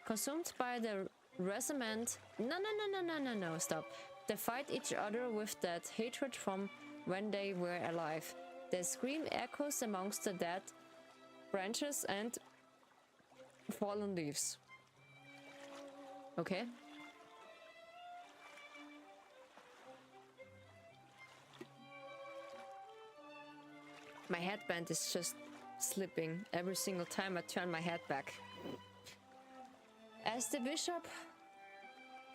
Consumed by the resentment, no, stop. They fight each other with that hatred from when they were alive. The scream echoes amongst the dead branches and fallen leaves. Okay. My headband is just slipping every single time I turn my head back. As the bishop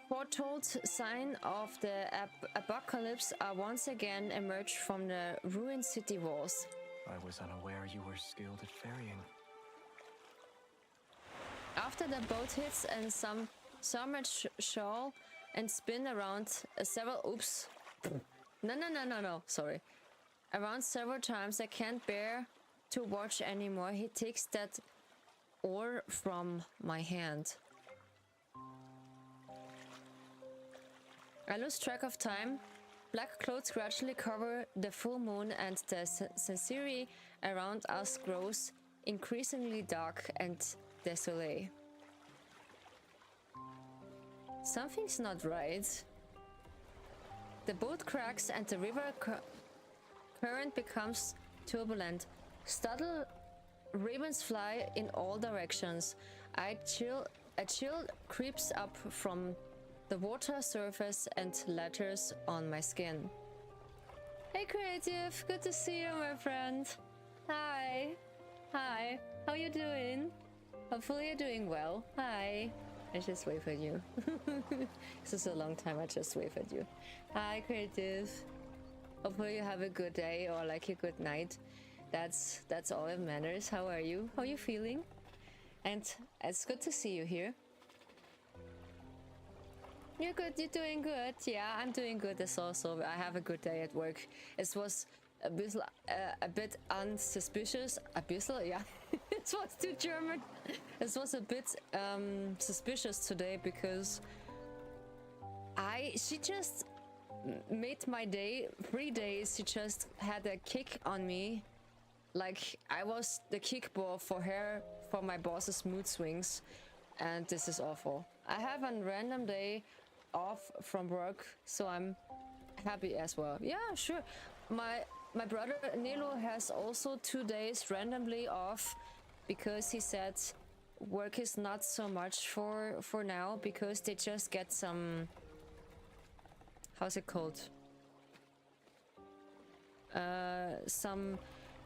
foretold, signs of the apocalypse are once again emerged from the ruined city walls. I was unaware you were skilled at ferrying. After the boat hits and some shawl and spin around several sorry. Around several times, I can't bear to watch anymore. He takes that oar from my hand. I lose track of time. Black clouds gradually cover the full moon, and the scenery around us grows increasingly dark and desolate. Something's not right. The boat cracks and the river current becomes turbulent. Startled ravens fly in all directions. A chill creeps up from the water surface and ladders on my skin. Hey Creative, good to see you, my friend. Hi. Hi, how you doing? Hopefully you're doing well. Hi. I just wave at you. This is a long time I just wave at you. Hi Creative. Hopefully you have a good day or like a good night. That's all that matters. How are you? How are you feeling? And it's good to see you here. You're good. You're doing good. Yeah, I'm doing good as also. I have a good day at work. It was a bit unsuspicious. A bisschen, yeah. It was too German. It was a bit suspicious today because she just made my day 3 days. She just had a kick on me, like I was the kickball for her for my boss's mood swings, and this is awful. I have a random day off from work, so I'm happy as well. Yeah, sure. My brother Nilo has also 2 days randomly off because he said work is not so much for now because they just get some, how's it called? Some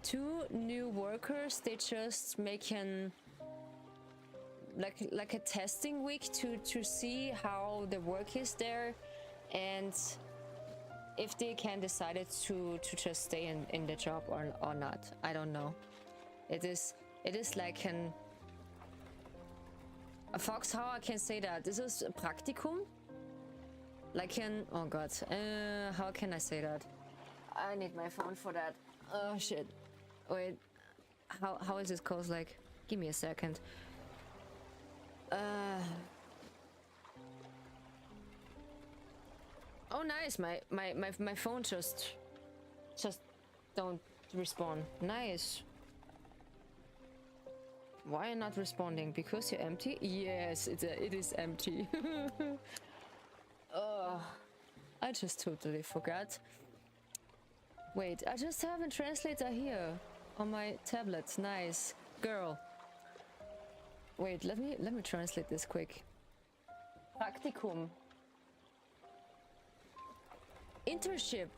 2 new workers. They just make an like a testing week to see how the work is there, and if they can decide to just stay in the job or not. I don't know. It is like a fox. How I can say that? This is a practicum. Like an, oh god, how can I say that? I need my phone for that. Oh shit. Wait, how is this coast like? Give me a second. Oh, nice. My phone just don't respond. Nice. Why not responding? Because you're empty? Yes, it is empty. I just totally forgot. Wait, I just have a translator here on my tablet. Nice. Girl. Wait, let me translate this quick. Praktikum. Internship.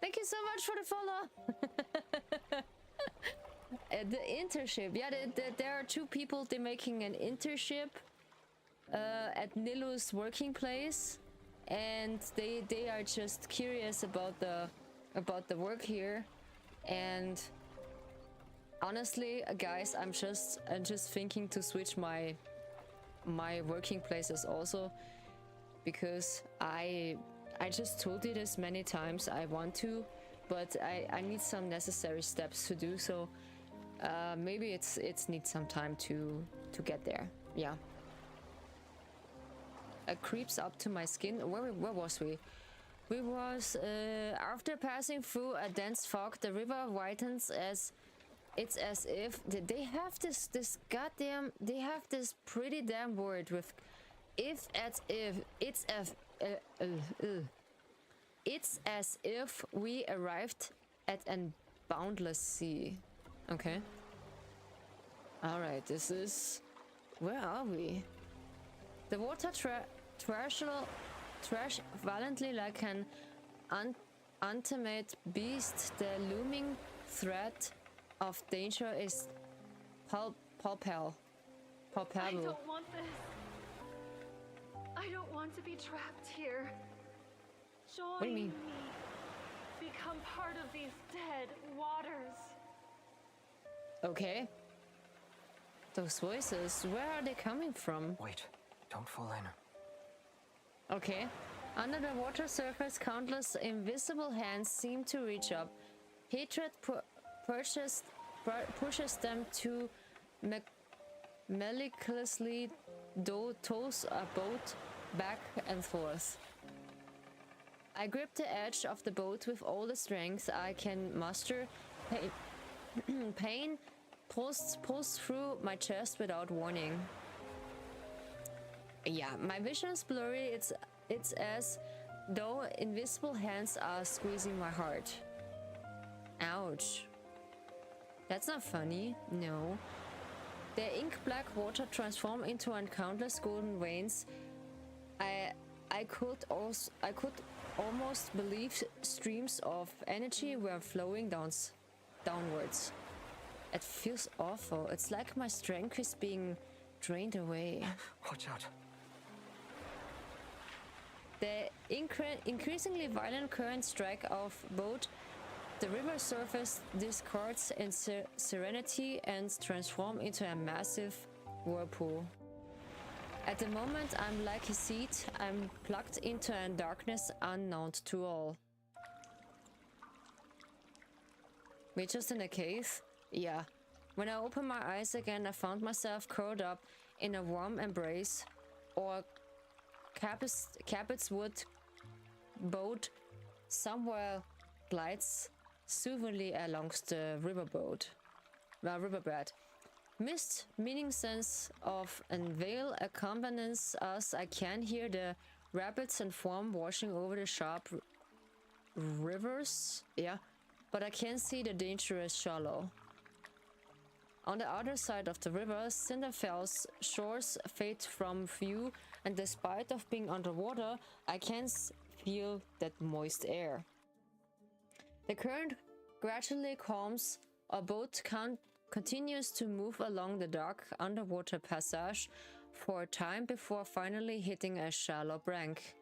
Thank you so much for the follow. The internship. Yeah, there are two people. They're making an internship at Nilu's working place, and they are just curious about the work here. And honestly, guys, I'm just thinking to switch my working places also, because I just told you this many times. I want to, but I need some necessary steps to do so. Maybe it's needs some time to get there. Yeah. It creeps up to my skin. Where was we? We was after passing through a dense fog, the river whitens as it's as if they have this goddamn, they have this pretty damn word with if as if it's as if we arrived at an boundless sea. Okay. All right, this is, where are we? The water trash violently like an untamed beast. The looming threat of danger is palpable. I don't want this. I don't want to be trapped here. Join What do you mean? me. Become part of these dead waters. Okay. Those voices, where are they coming from? Wait, don't fall in. Okay. Under the water surface, countless invisible hands seem to reach up. Hatred pushes them to maliciously toss a boat back and forth. I grip the edge of the boat with all the strength I can muster. Pain pulls through my chest without warning. Yeah, my vision is blurry. It's as though invisible hands are squeezing my heart. Ouch. That's not funny. No. The ink black water transformed into countless golden veins. I could almost believe streams of energy were flowing downwards. It feels awful. It's like my strength is being drained away. Watch out. The increasingly violent current strike of boat. The river surface discards in serenity and transforms into a massive whirlpool. At the moment, I'm like a seed. I'm plucked into a darkness unknown to all. We're just in a cave? Yeah. When I opened my eyes again, I found myself curled up in a warm embrace, or Cabot's wood boat somewhere glides soothingly alongst the riverbed. Mist, meaning sense of unveil accompanies us. I can hear the rapids and foam washing over the sharp rivers. Yeah, but I can't see the dangerous shallow. On the other side of the river, Cinderfell's shores fade from view, and despite of being underwater, I can feel that moist air. The current gradually calms. Our boat continues to move along the dark underwater passage for a time before finally hitting a shallow bank.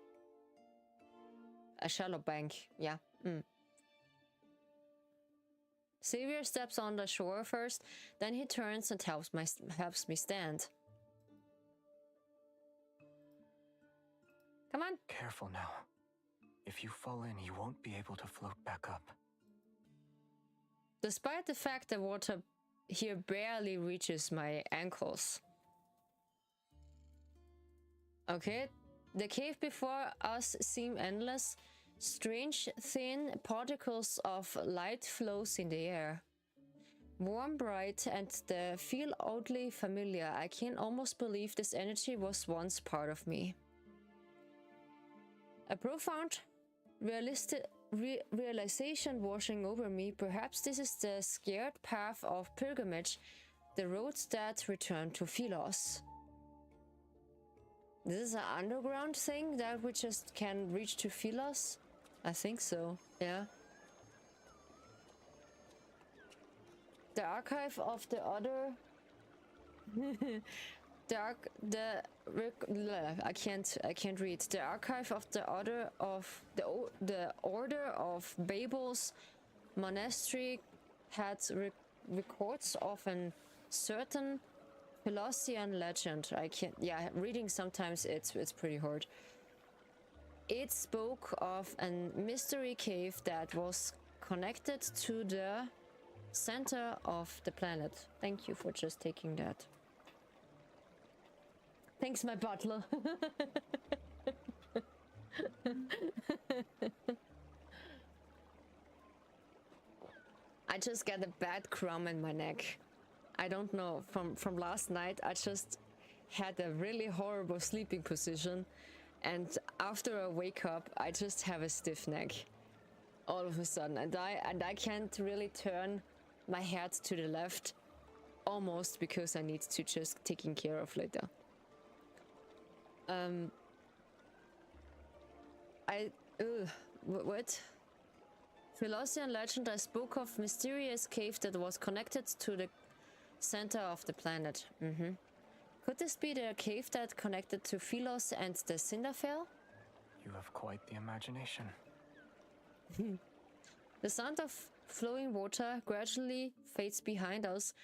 A shallow bank, yeah. Xavier steps on the shore first, then he turns and helps me stand. Come on. Careful now. If you fall in, you won't be able to float back up. Despite the fact the water here barely reaches my ankles. Okay, the cave before us seemed endless. Strange, thin particles of light flows in the air. Warm, bright, and they feel oddly familiar. I can almost believe this energy was once part of me. A profound realization washing over me. Perhaps this is the scared path of pilgrimage, the roads that return to Philos. This is an underground thing that we just can reach to Philos? I think so, yeah. The archive of the other... I can't read. The archive of the order of the Order of Babel's monastery had records of a certain Philosian legend. I can't. Yeah, reading sometimes it's pretty hard. It spoke of a mystery cave that was connected to the center of the planet. Thank you for just taking that. Thanks, my butler. I just got a bad crumb in my neck. I don't know, from last night I just had a really horrible sleeping position, and after I wake up I just have a stiff neck all of a sudden, and I can't really turn my head to the left, almost, because I need to just taking care of later. What? Philosian legend, I spoke of mysterious cave that was connected to the center of the planet. Could this be the cave that connected to Philos and the Cinderfell? You have quite the imagination. The sound of flowing water gradually fades behind us.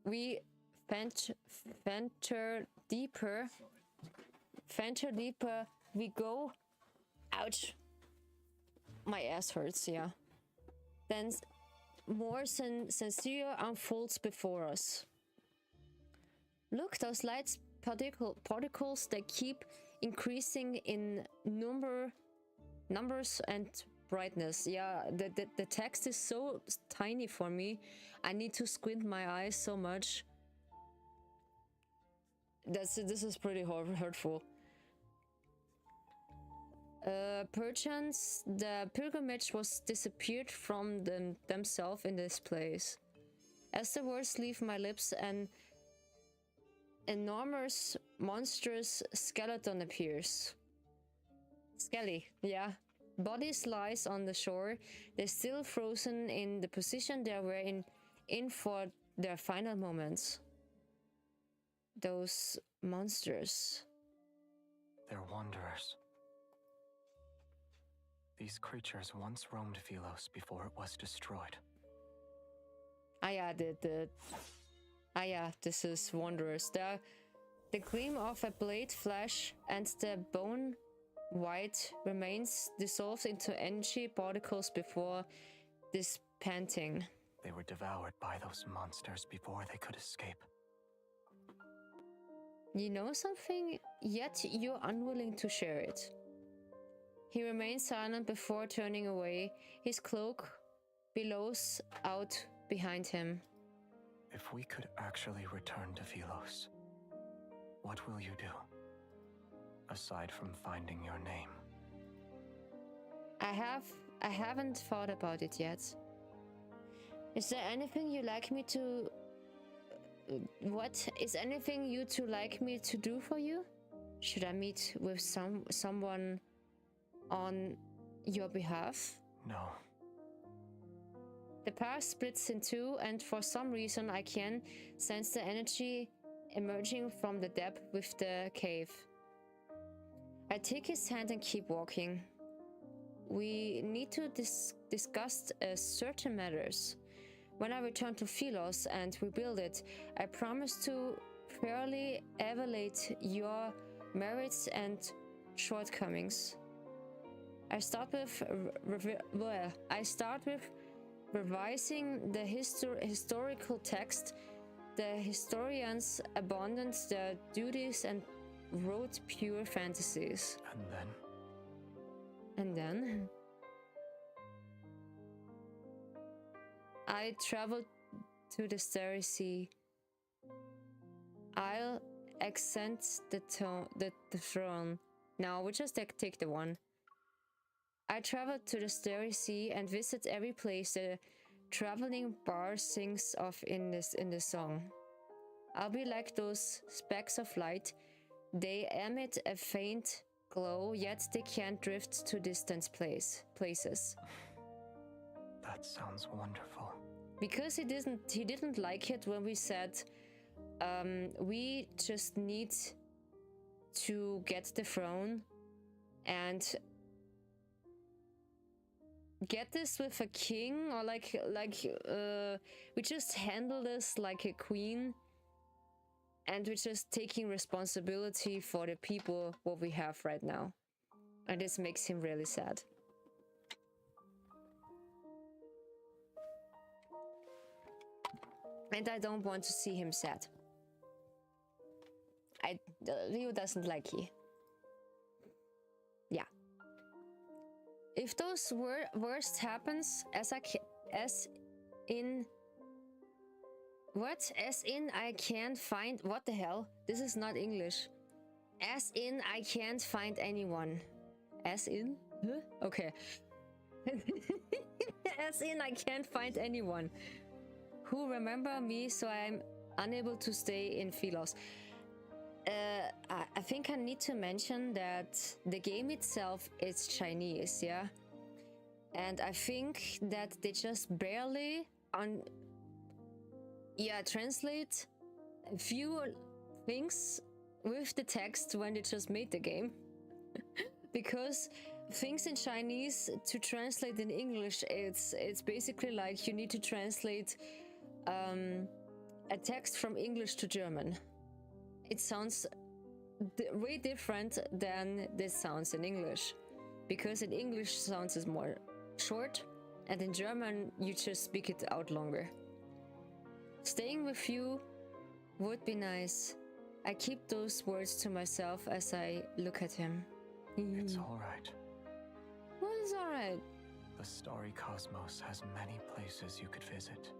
We venture deeper. We go. Ouch. My ass hurts, yeah. Then more sincere unfolds before us. Look, those light particles, they keep increasing in numbers and brightness. Yeah, the text is so tiny for me. I need to squint my eyes so much. This is pretty hurtful. Perchance the pilgrimage was disappeared from themselves in this place. As the words leave my lips, an enormous, monstrous skeleton appears. Skelly, yeah. Bodies lies on the shore. They're still frozen in the position they were in for their final moments. Those monsters. They're wanderers. These creatures once roamed Philos before it was destroyed. This is Wanderers. The gleam of a blade flash and the bone white remains dissolved into energy particles before this panting. They were devoured by those monsters before they could escape. You know something, yet you're unwilling to share it. He remains silent before turning away. His cloak billows out behind him. If we could actually return to Philos, what will you do? Aside from finding your name. I haven't thought about it yet. Is there anything you like me to... What? Is anything you two like me to do for you? Should I meet with someone on your behalf? No. The path splits in two, and for some reason I can sense the energy emerging from the depth with the cave. I take his hand and keep walking. We need to discuss certain matters. When I return to Philos and rebuild it, I promise to fairly evaluate your merits and shortcomings. I start with revising the historical text, the historians abandoned their duties and wrote pure fantasies. And then I traveled to the starry sea. I'll accent the throne. Now we just take the one. I traveled to the starry sea and visit every place the traveling bar sings of in the song. I'll be like those specks of light. They emit a faint glow, yet they can't drift to distant places. That sounds wonderful. Because he didn't like it when we said we just need to get the throne and get this with a king, or we just handle this like a queen, and we're just taking responsibility for the people what we have right now, and this makes him really sad. And I don't want to see him sad. Ryu doesn't like it. Yeah. If those worst happens, as in I can't find, what the hell? This is not English. As in I can't find anyone. As in? Huh? Okay. As in I can't find anyone who remember me, so I'm unable to stay in Philos. I think I need to mention that the game itself is Chinese, yeah? And I think that they just barely translate a few things with the text when they just made the game. Because things in Chinese to translate in English, it's basically like you need to translate a text from English to German. It sounds way different than this sounds in English, because in English sounds is more short, and in German you just speak it out longer. Staying with you would be nice. I keep those words to myself as I look at him. It's all right. What is all right? The starry cosmos has many places you could visit.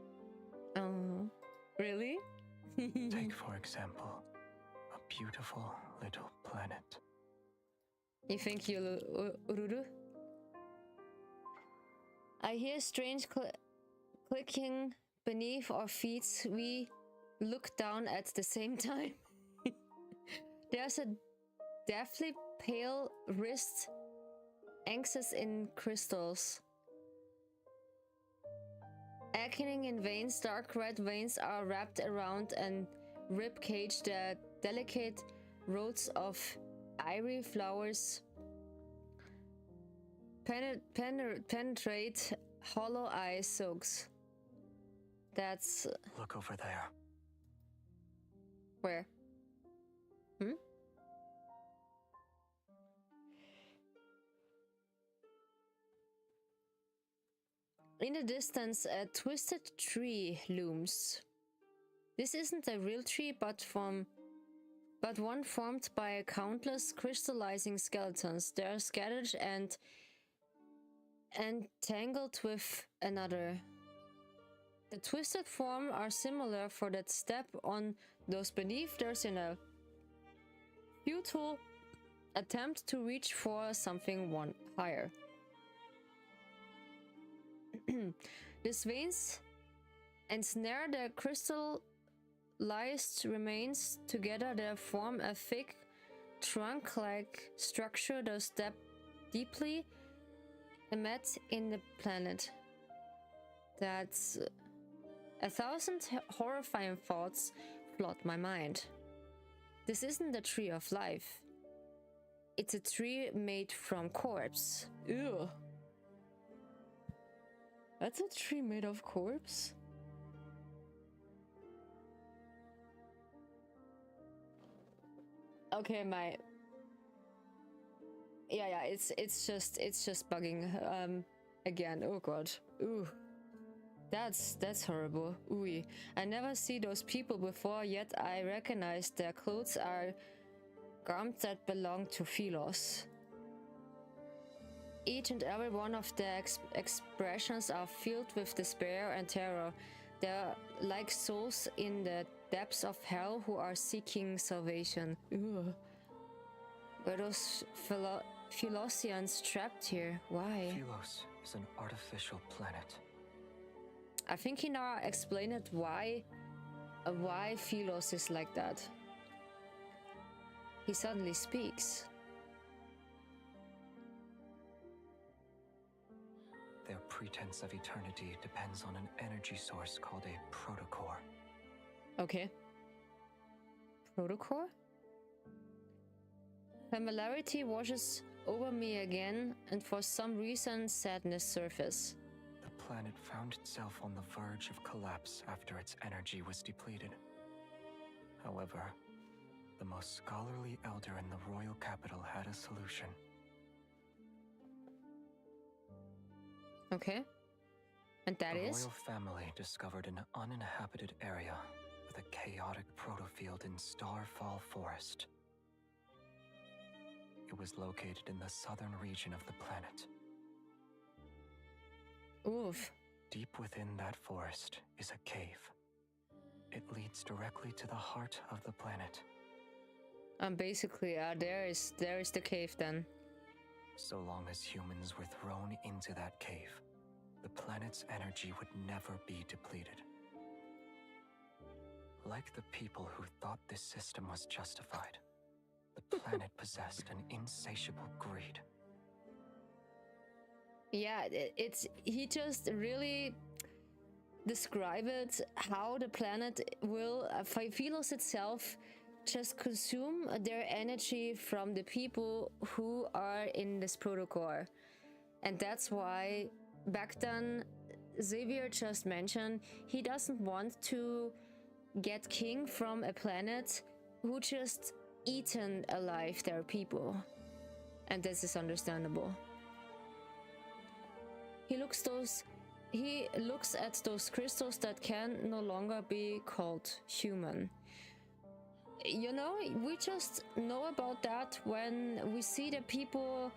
Oh, really? Take, for example, a beautiful little planet. You think you'll Ururu? I hear strange clicking beneath our feet. We look down at the same time. There's a deathly pale wrist, anxious in crystals. Aching in veins, dark red veins are wrapped around a rib cage. The delicate roots of ivory flowers penetrate hollow eye soaks. That's... Look over there. Where? In the distance, a twisted tree looms. This isn't a real tree, but one formed by countless crystallizing skeletons. They are scattered and entangled with another. The twisted forms are similar, for that step on those beneath. There's a futile attempt to reach for something higher. These veins ensnare the crystallized remains together. They form a thick trunk-like structure that step deeply embedded in the planet. That's 1,000 horrifying thoughts flood my mind. This isn't a tree of life. It's a tree made from corpse. Ew. That's a tree made of corpse? Okay, it's just bugging again. Oh god. Ooh. That's horrible. Ooh, I never see those people before, yet I recognize their clothes are garments that belong to Philos. Each and every one of their expressions are filled with despair and terror. They're like souls in the depths of hell who are seeking salvation. Ugh. Were those Philosians trapped here? Why? Philos is an artificial planet. I think he now explained it why Philos is like that. He suddenly speaks. Their pretense of eternity depends on an energy source called a protocore. Okay. Protocore? Familiarity washes over me again, and for some reason sadness surfaces. The planet found itself on the verge of collapse after its energy was depleted. However, the most scholarly elder in the royal capital had a solution. Okay. And that is? The royal family discovered an uninhabited area with a chaotic protofield in Starfall Forest. It was located in the southern region of the planet. Oof. Deep within that forest is a cave. It leads directly to the heart of the planet. Basically, there is the cave then. So long as humans were thrown into that cave, the planet's energy would never be depleted. Like the people who thought this system was justified, the planet possessed an insatiable greed. Yeah, he just really described how the planet will, Philos itself, just consume their energy from the people who are in this protocol. And that's why back then Xavier just mentioned he doesn't want to get king from a planet who just eaten alive their people. And this is understandable. He looks at those crystals that can no longer be called human. You know, we just know about that when we see the people,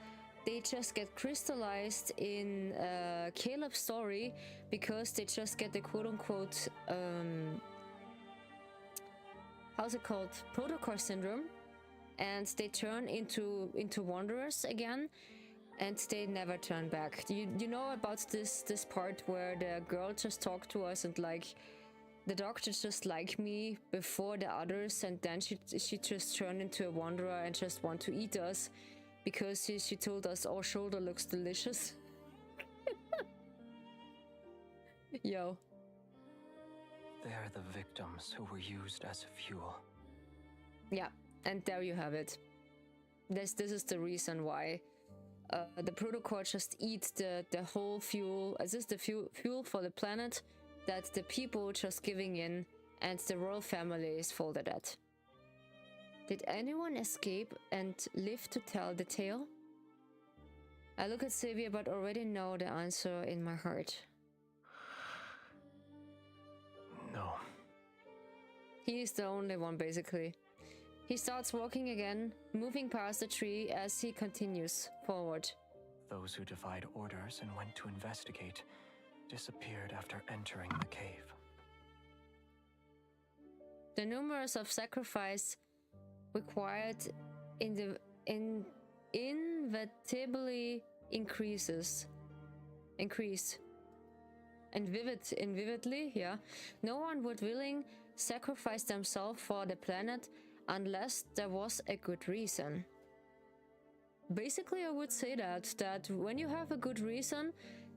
they just get crystallized in Caleb's story because they just get the quote-unquote, how's it called? Protocol syndrome. And they turn into wanderers again, and they never turn back. You know about this part where the girl just talked to us and like, the doctors just like me before the others, and then she just turned into a wanderer and just want to eat us because she told us our shoulder looks delicious. Yo. They're the victims who were used as fuel. Yeah, and there you have it. This is the reason why the protocol just eat the whole fuel. Is this the fuel for the planet that the people just giving in, and the royal family is folded at? Did anyone escape and live to tell the tale? I look at Xavier but already know the answer in my heart. No. He is the only one, basically. He starts walking again, moving past the tree as he continues forward. Those who defied orders and went to investigate disappeared after entering the cave. The numbers of sacrifice required inevitably increased. And vividly, yeah. No one would willing sacrifice themselves for the planet unless there was a good reason. Basically, I would say that when you have a good reason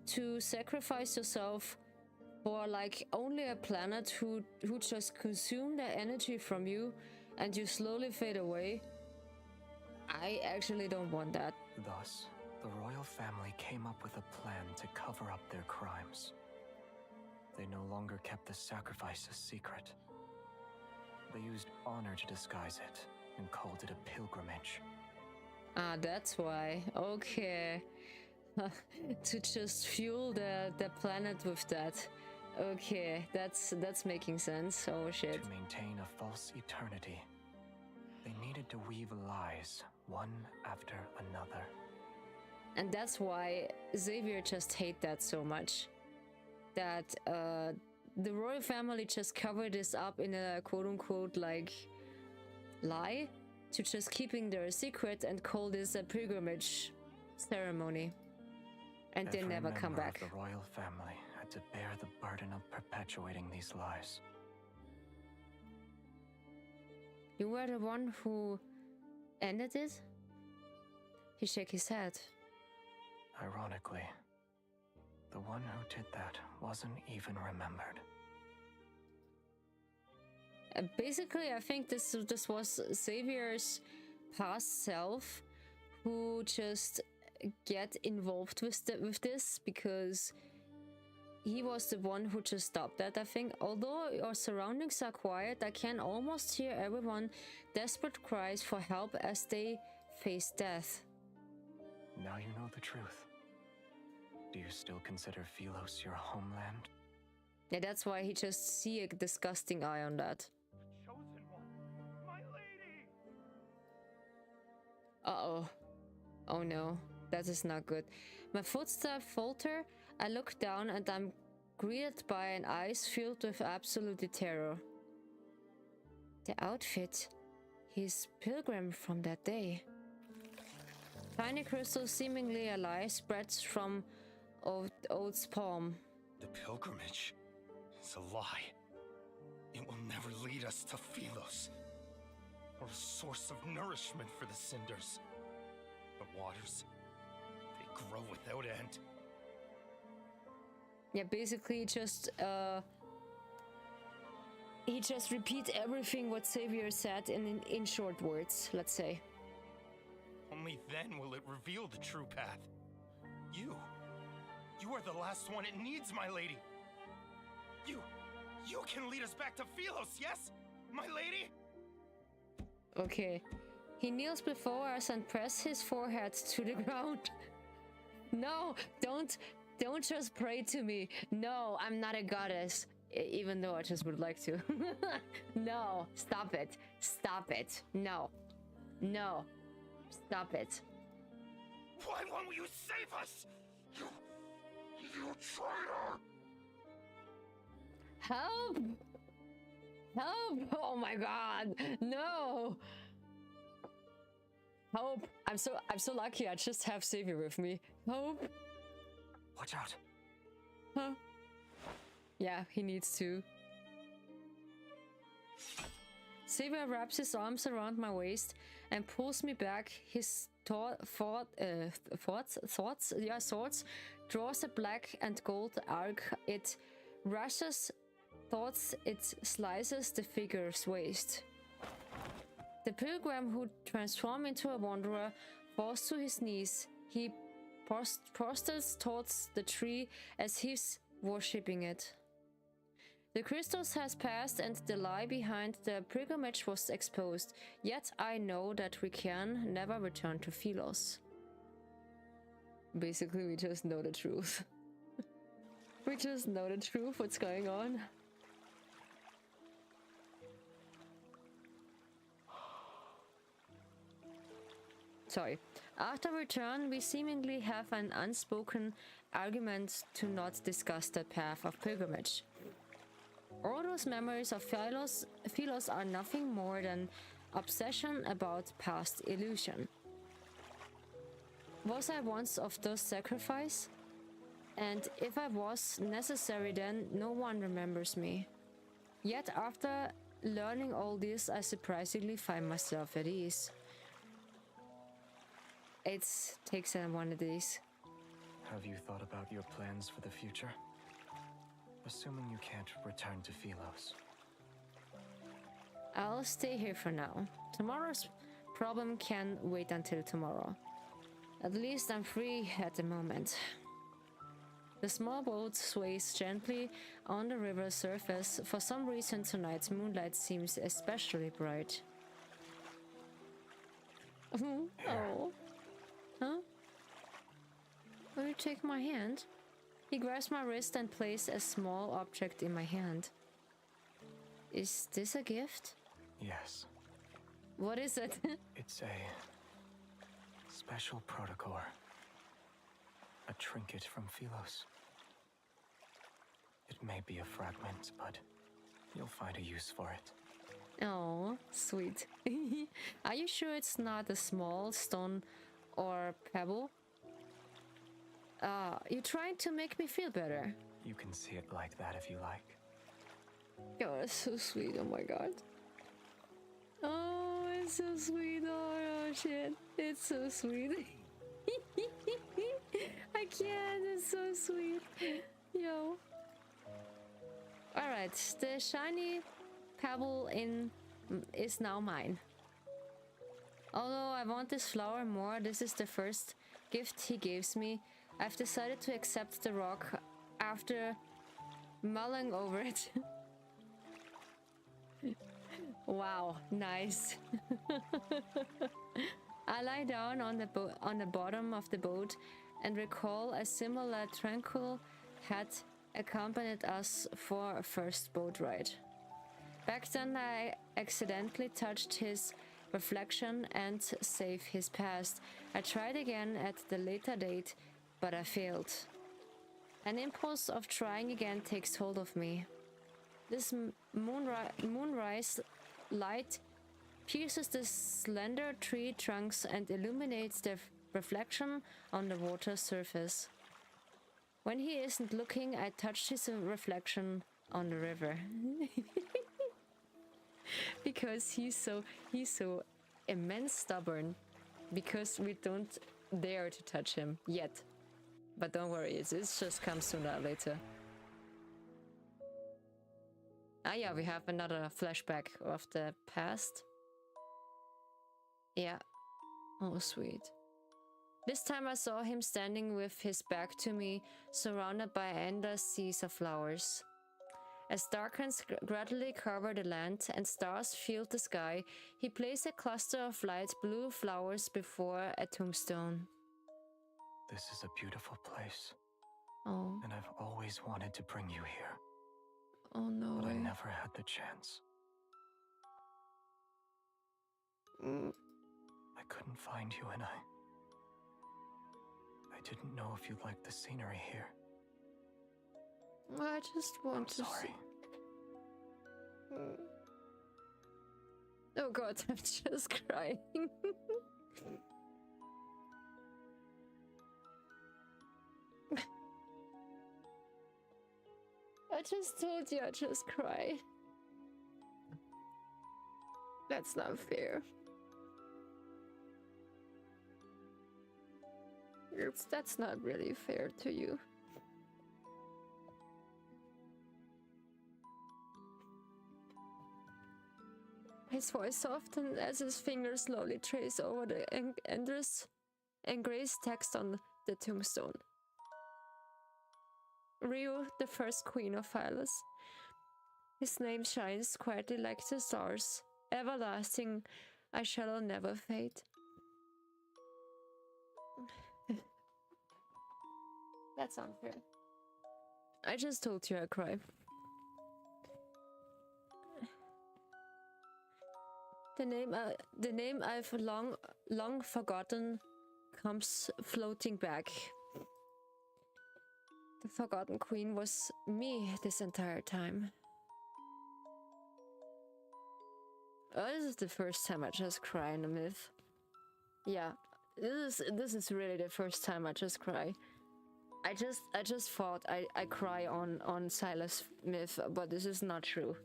to sacrifice yourself for like only a planet who just consume their energy from you and you slowly fade away, I actually don't want that. Thus, the royal family came up with a plan to cover up their crimes. They no longer kept the sacrifices secret. They used honor to disguise it and called it a pilgrimage. Ah, that's why. Okay. To just fuel the planet with that. Okay, that's making sense. Oh shit. To maintain a false eternity, they needed to weave lies, one after another. And that's why Xavier just hate that so much. That the royal family just covered this up in a quote-unquote like lie to just keeping their secret and call this a pilgrimage ceremony. And they Every never come member back. of the royal family had to bear the burden of perpetuating these lies. You were the one who ended it? He shook his head. Ironically, the one who did that wasn't even remembered. Basically, I think this was Xavier's past self who just get involved with this because he was the one who just stopped that. I think although our surroundings are quiet, I can almost hear everyone desperate cries for help as they face death. Now you know the truth. Do you still consider Philos your homeland? Yeah, that's why he just see a disgusting eye on that. Chosen one, my lady! Uh-oh. Oh no, that is not good. My footsteps falter, I look down and I'm greeted by an eyes filled with absolute terror. The outfit. His pilgrim from that day. Tiny crystal seemingly alive spreads from Oath's palm. The pilgrimage is a lie. It will never lead us to Philos, or a source of nourishment for the cinders. The waters, they grow without end. Yeah, basically he just repeats everything what Xavier said in short words, let's say. Only then will it reveal the true path. You are the last one it needs, my lady. You can lead us back to Philos, yes, my lady? Okay. He kneels before us and presses his forehead to the ground. No, don't just pray to me. No, I'm not a goddess. Even though I just would like to. No, stop it. Stop it. No. No. Stop it. Why won't you save us? You traitor! Help! Help! Oh my god! No! Hope! I'm so lucky I just have Xavier with me. Hope! Watch out! Huh? Yeah, he needs to. Xavier wraps his arms around my waist and pulls me back. His thoughts, draws a black and gold arc. It rushes thoughts, it slices the figure's waist. The pilgrim who transformed into a wanderer falls to his knees. He prostrates towards the tree as he's worshipping it. The crystals has passed and the lie behind the pilgrimage was exposed, yet I know that we can never return to Philos. Basically, we just know the truth. We just know the truth, what's going on. Sorry. After return, we seemingly have an unspoken argument to not discuss the path of pilgrimage. All those memories of Philos are nothing more than obsession about past illusion. Was I once of those sacrifice? And if I was necessary, then no one remembers me. Yet after learning all this, I surprisingly find myself at ease. It takes one of these. Have you thought about your plans for the future? Assuming you can't return to Philos. I'll stay here for now. Tomorrow's problem can wait until tomorrow. At least I'm free at the moment. The small boat sways gently on the river's surface. For some reason tonight's moonlight seems especially bright. Oh. Huh? Will you take my hand? He grabs my wrist and places a small object in my hand. Is this a gift? Yes. What is it? It's a special protocol. A trinket from Philos. It may be a fragment, but you'll find a use for it. Oh, sweet. Are you sure it's not a small stone or pebble? You're trying to make me feel better. You can see it like that if you like. Oh, it's so sweet. Oh my god. Oh, it's so sweet. Oh shit. It's so sweet. I can't. It's so sweet. Yo. Alright, the shiny pebble is now mine. Although I want this flower more, this is the first gift he gives me. I've decided to accept the rock after mulling over it. Wow, nice. I lie down on the bottom of the boat and recall a similar tranquil had accompanied us for our first boat ride. Back then I accidentally touched his reflection and saved his past. I tried again at the later date, but I failed. An impulse of trying again takes hold of me. This moonrise light pierces the slender tree trunks and illuminates the reflection on the water surface. When he isn't looking, I touch his reflection on the river. Because he's so immense stubborn. Because we don't dare to touch him yet. But don't worry, it just comes sooner or later. Ah yeah, we have another flashback of the past. Yeah. Oh, sweet. This time I saw him standing with his back to me, surrounded by endless seas of flowers. As darkness gradually covered the land and stars filled the sky, he placed a cluster of light blue flowers before a tombstone. This is a beautiful place. Oh. And I've always wanted to bring you here. Oh no. But I never had the chance. I couldn't find you, and I didn't know if you'd like the scenery here. I just want to sorry. See. Oh god, I'm just crying. I just told you I just cry. That's not fair. That's not really fair to you. His voice softened as his fingers slowly traced over the endless engraved text on the tombstone. Ryu, the first queen of Phyllis. His name shines quietly like the stars. Everlasting, I shall never fade. That's unfair. I just told you I cry. The name I've long forgotten comes floating back. The forgotten queen was me this entire time. Oh, this is the first time I just cry in a myth. Yeah, this is really the first time I just cry. I just thought I cry on Silas myth, but this is not true.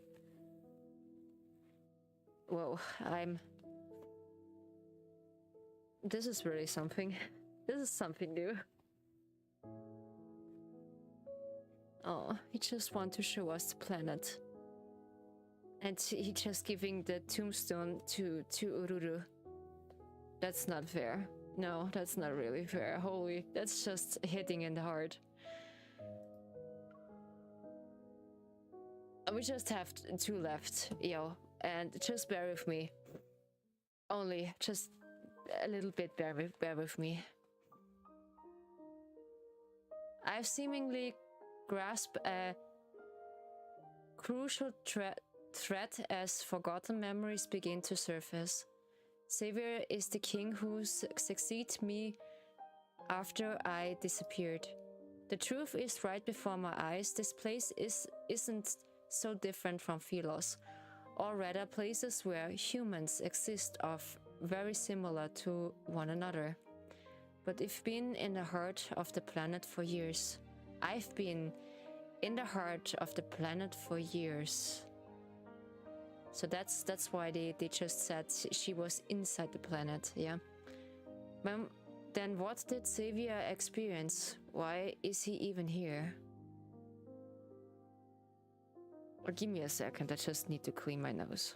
Whoa, this is really something. This is something new. Oh, he just wants to show us the planet. And he just giving the tombstone to Ururu. That's not fair. No, that's not really fair. Holy, that's just hitting in the heart. We just have two left, yo. And just bear with me. Only just a little bit bear with me. I've seemingly grasped a crucial threat as forgotten memories begin to surface. Xavier is the king who succeeded me after I disappeared. The truth is right before my eyes. This place isn't so different from Philos, or rather places where humans exist are very similar to one another. But I've been in the heart of the planet for years. I've been in the heart of the planet for years. So that's why they just said she was inside the planet, yeah? Then what did Xavier experience? Why is he even here? Or give me a second, I just need to clean my nose.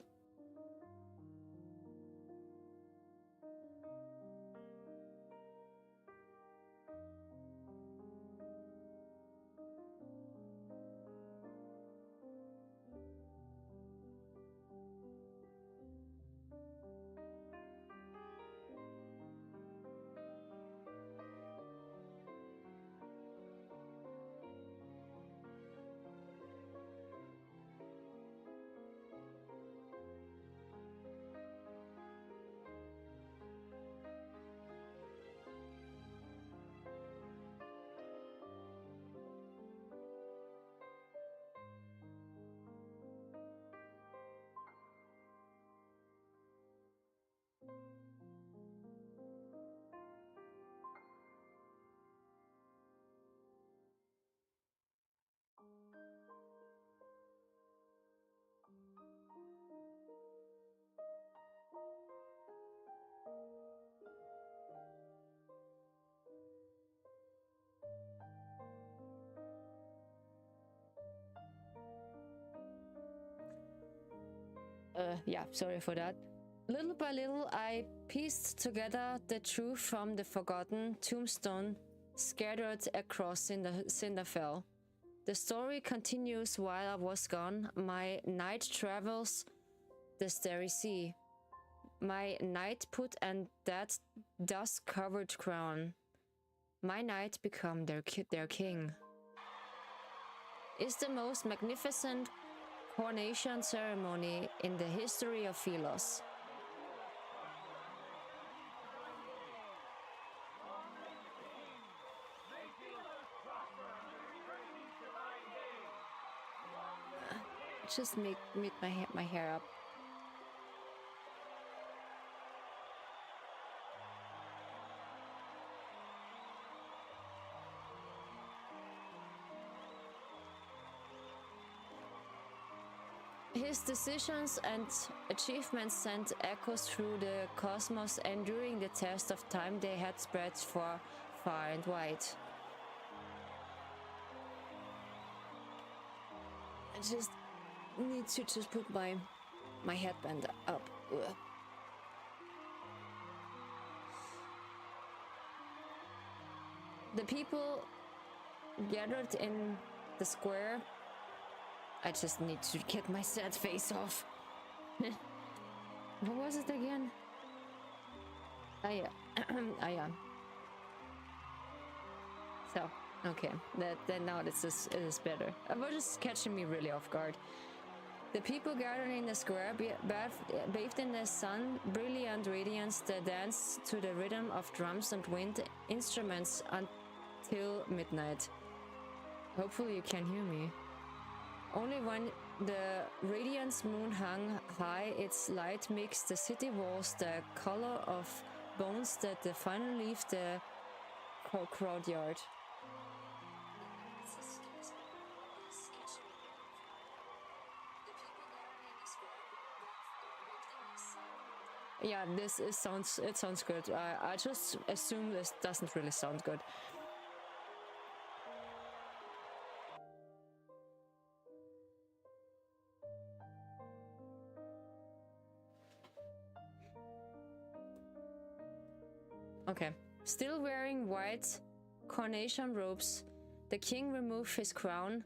Yeah, sorry for that. Little by little, I pieced together the truth from the forgotten tombstone scattered across Cinderfell. The story continues while I was gone. My knight travels the starry sea. My knight put and that dust-covered crown. My knight become their king. Is the most magnificent coronation ceremony in the history of Philos. Just make my hair up. His decisions and achievements sent echoes through the cosmos, and during the test of time they had spread far and wide. I just need to put my headband up. Ugh. The people gathered in the square. I just need to get my sad face off. What was it again? Ah yeah. Ah yeah. So, okay. That now it is better. It was just catching me really off guard. The people gathered in the square, bathed in the sun, brilliant radiance, they danced to the rhythm of drums and wind instruments until midnight. Hopefully you can hear me. Only when the radiant moon hung high, its light mixed the city walls, the color of bones that they finally left the courtyard. Yeah, it sounds good. I just assume this doesn't really sound good. Okay. Still wearing white coronation robes, the king removed his crown,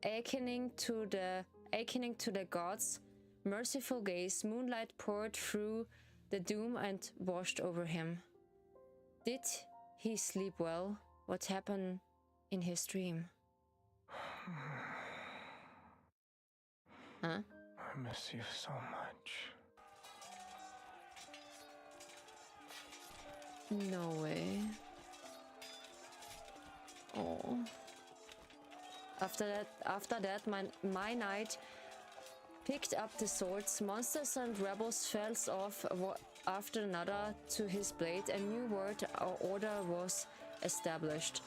awakening to the gods' merciful gaze. Moonlight poured through the dome and washed over him. Did he sleep well? What happened in his dream. Huh? I miss you so much. No way. Oh. After that, my knight picked up the swords. Monsters and rebels fell off after another to his blade. A new world order was established.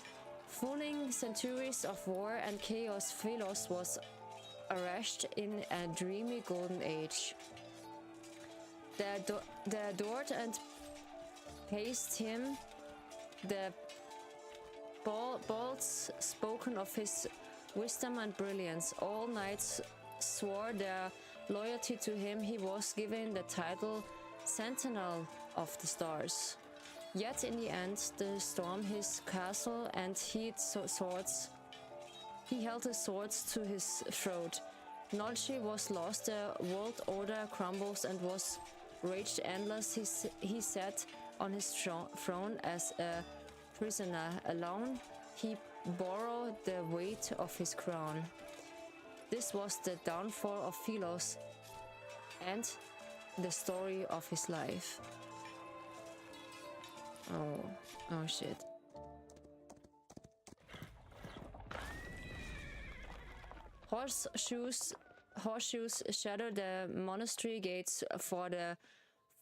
Following centuries of war and chaos, Philos was arrested in a dreamy golden age. They adored and praised him. The bolts spoken of his wisdom and brilliance. All knights swore their loyalty to him. He was given the title Sentinel of the Stars. Yet in the end, they stormed his castle and he held his swords to his throat. Knowledge was lost, the world order crumbles and was raged endless. He sat on his throne as a prisoner. Alone, he bore the weight of his crown. This was the downfall of Philos and the story of his life. Oh shit. Horseshoes shattered the monastery gates for the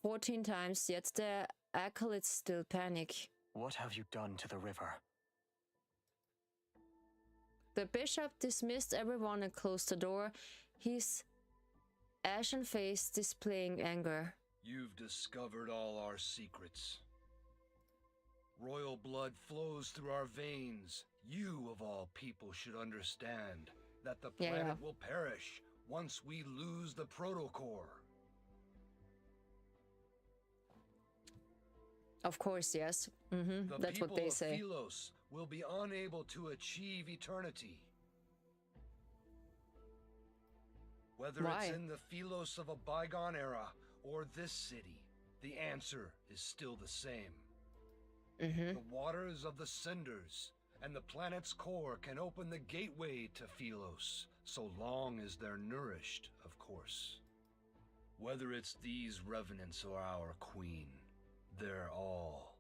14 times, yet the acolytes still panic. What have you done to the river? The bishop dismissed everyone and closed the door, his ashen face displaying anger. You've discovered all our secrets. Royal blood flows through our veins. You, of all people, should understand that the planet will perish once we lose the protocore. Of course, yes. That's what they say. The people of Philos will be unable to achieve eternity. Whether it's in the Philos of a bygone era or this city, the answer is still the same. The waters of the cinders and the planet's core can open the gateway to Philos, so long as they're nourished, of course. Whether it's these revenants or our queen, they're all.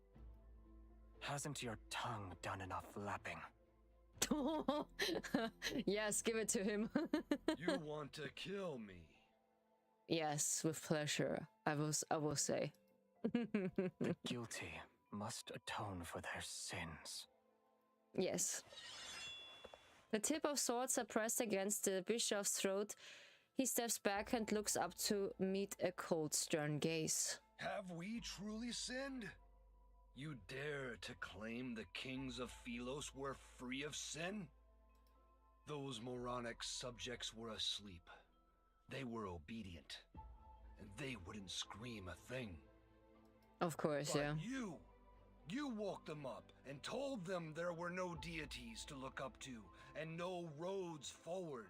Hasn't your tongue done enough lapping? Yes, give it to him. You want to kill me? Yes, with pleasure, I will say. The guilty must atone for their sins. Yes. The tip of swords are pressed against the bishop's throat. He steps back and looks up to meet a cold, stern gaze. Have we truly sinned? You dare to claim the kings of Philos were free of sin? Those moronic subjects were asleep. They were obedient, and they wouldn't scream a thing. Of course, but you woke them up and told them there were no deities to look up to and no roads forward.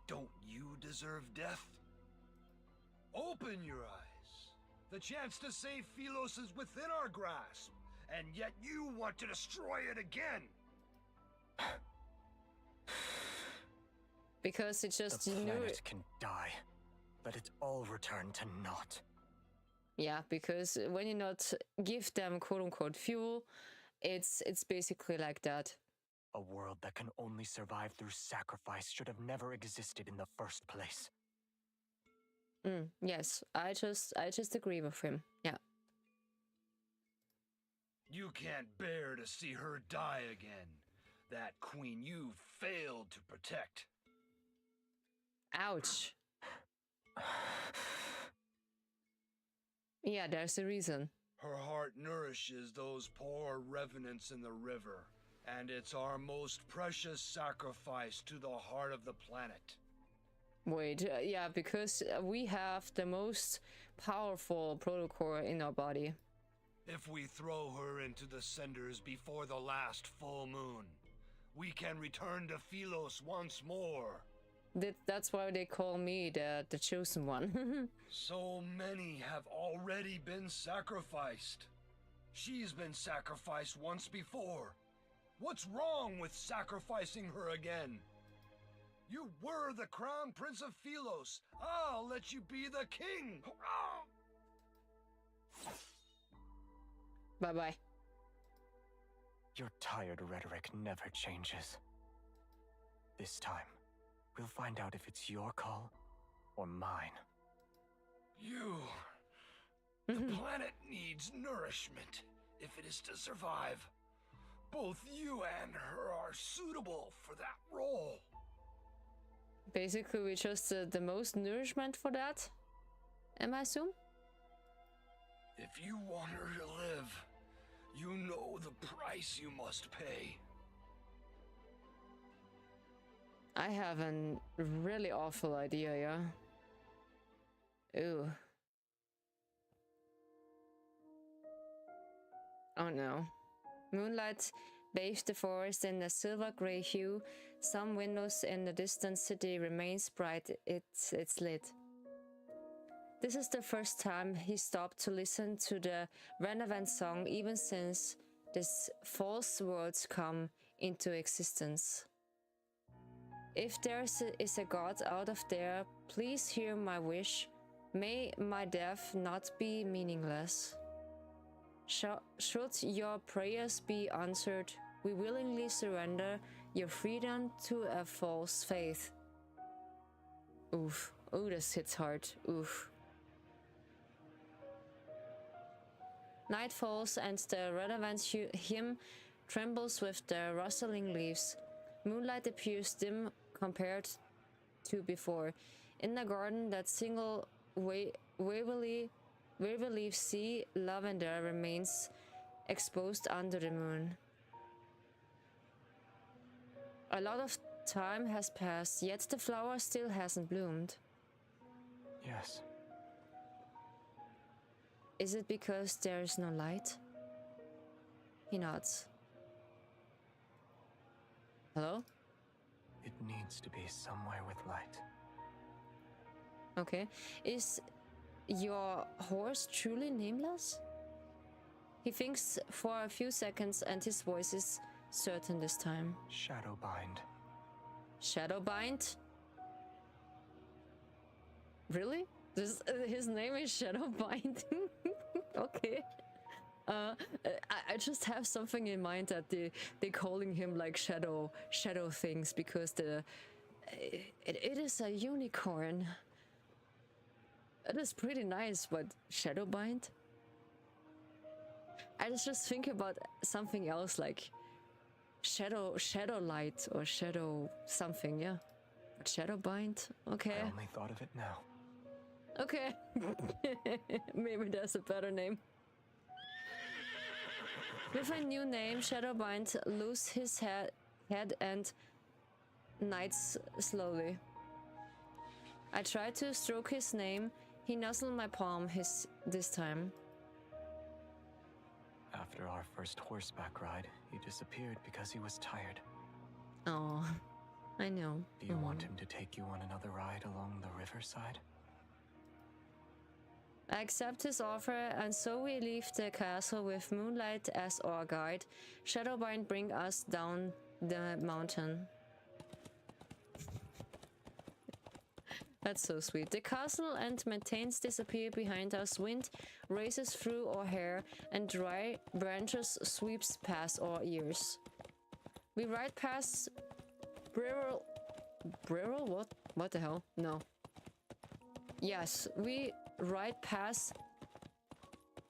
Don't you deserve death? Open your eyes. The chance to save Philos is within our grasp, and yet you want to destroy it again. Because it's just the planet can die. Let it all return to naught. Yeah, because when you not give them quote-unquote fuel, it's basically like that. A world that can only survive through sacrifice should have never existed in the first place. Yes, I just agree with him. Yeah. You can't bear to see her die again. That queen you failed to protect. Ouch. Yeah, there's a reason. Her heart nourishes those poor revenants in the river, and it's our most precious sacrifice to the heart of the planet. Wait, yeah, because we have the most powerful protocore in our body. If we throw her into the cinders before the last full moon, we can return to Philos once more. That's why they call me the chosen one. So many have already been sacrificed. She's been sacrificed once before. What's wrong with sacrificing her again? You were the crown prince of Philos. I'll let you be the king. Bye-bye. Your tired rhetoric never changes. This time, we'll find out if it's your call or mine. The planet needs nourishment if it is to survive. Both you and her are suitable for that role. Basically, we chose the most nourishment for that, am I assume? If you want her to live, you know the price you must pay. I have a really awful idea, yeah? Ooh. Oh no. Moonlight bathed the forest in a silver-gray hue. Some windows in the distant city remains bright. It's lit. This is the first time he stopped to listen to the relevant song, even since this false words come into existence. If there is a God out of there, please hear my wish. May my death not be meaningless. Should your prayers be answered, we willingly surrender your freedom to a false faith. Oof. Oh, this hits hard. Oof. Night falls and the relevant hymn trembles with the rustling leaves. Moonlight appears dim compared to before. In the garden, that single wavy leaf sea lavender remains exposed under the moon. A lot of time has passed, yet the flower still hasn't bloomed. Yes. Is it because there is no light? He nods. Hello? It needs to be somewhere with light. Okay. Is your horse truly nameless? He thinks for a few seconds and his voice is certain this time. Shadowbind. Shadowbind? Really? His name is Shadowbind? Okay. I just have something in mind that they're calling him like shadow things because it is a unicorn. It is pretty nice, but Shadowbind? I just think about something else like shadow light or shadow something, yeah. But Shadowbind? Okay. I only thought of it now. Okay. Maybe there's a better name. With a new name, Shadowbind loses his head and knights slowly. I try to stroke his name. He nuzzled my palm this time. After our first horseback ride, he disappeared because he was tired. Oh, I know. Do you want him to take you on another ride along the riverside? I accept his offer, and so we leave the castle with Moonlight as our guide. Shadowbind bring us down the mountain. That's so sweet. The castle and mountains disappear behind us. Wind races through our hair, and dry branches sweeps past our ears. We ride past Burial? What the hell? No. Yes, we ride past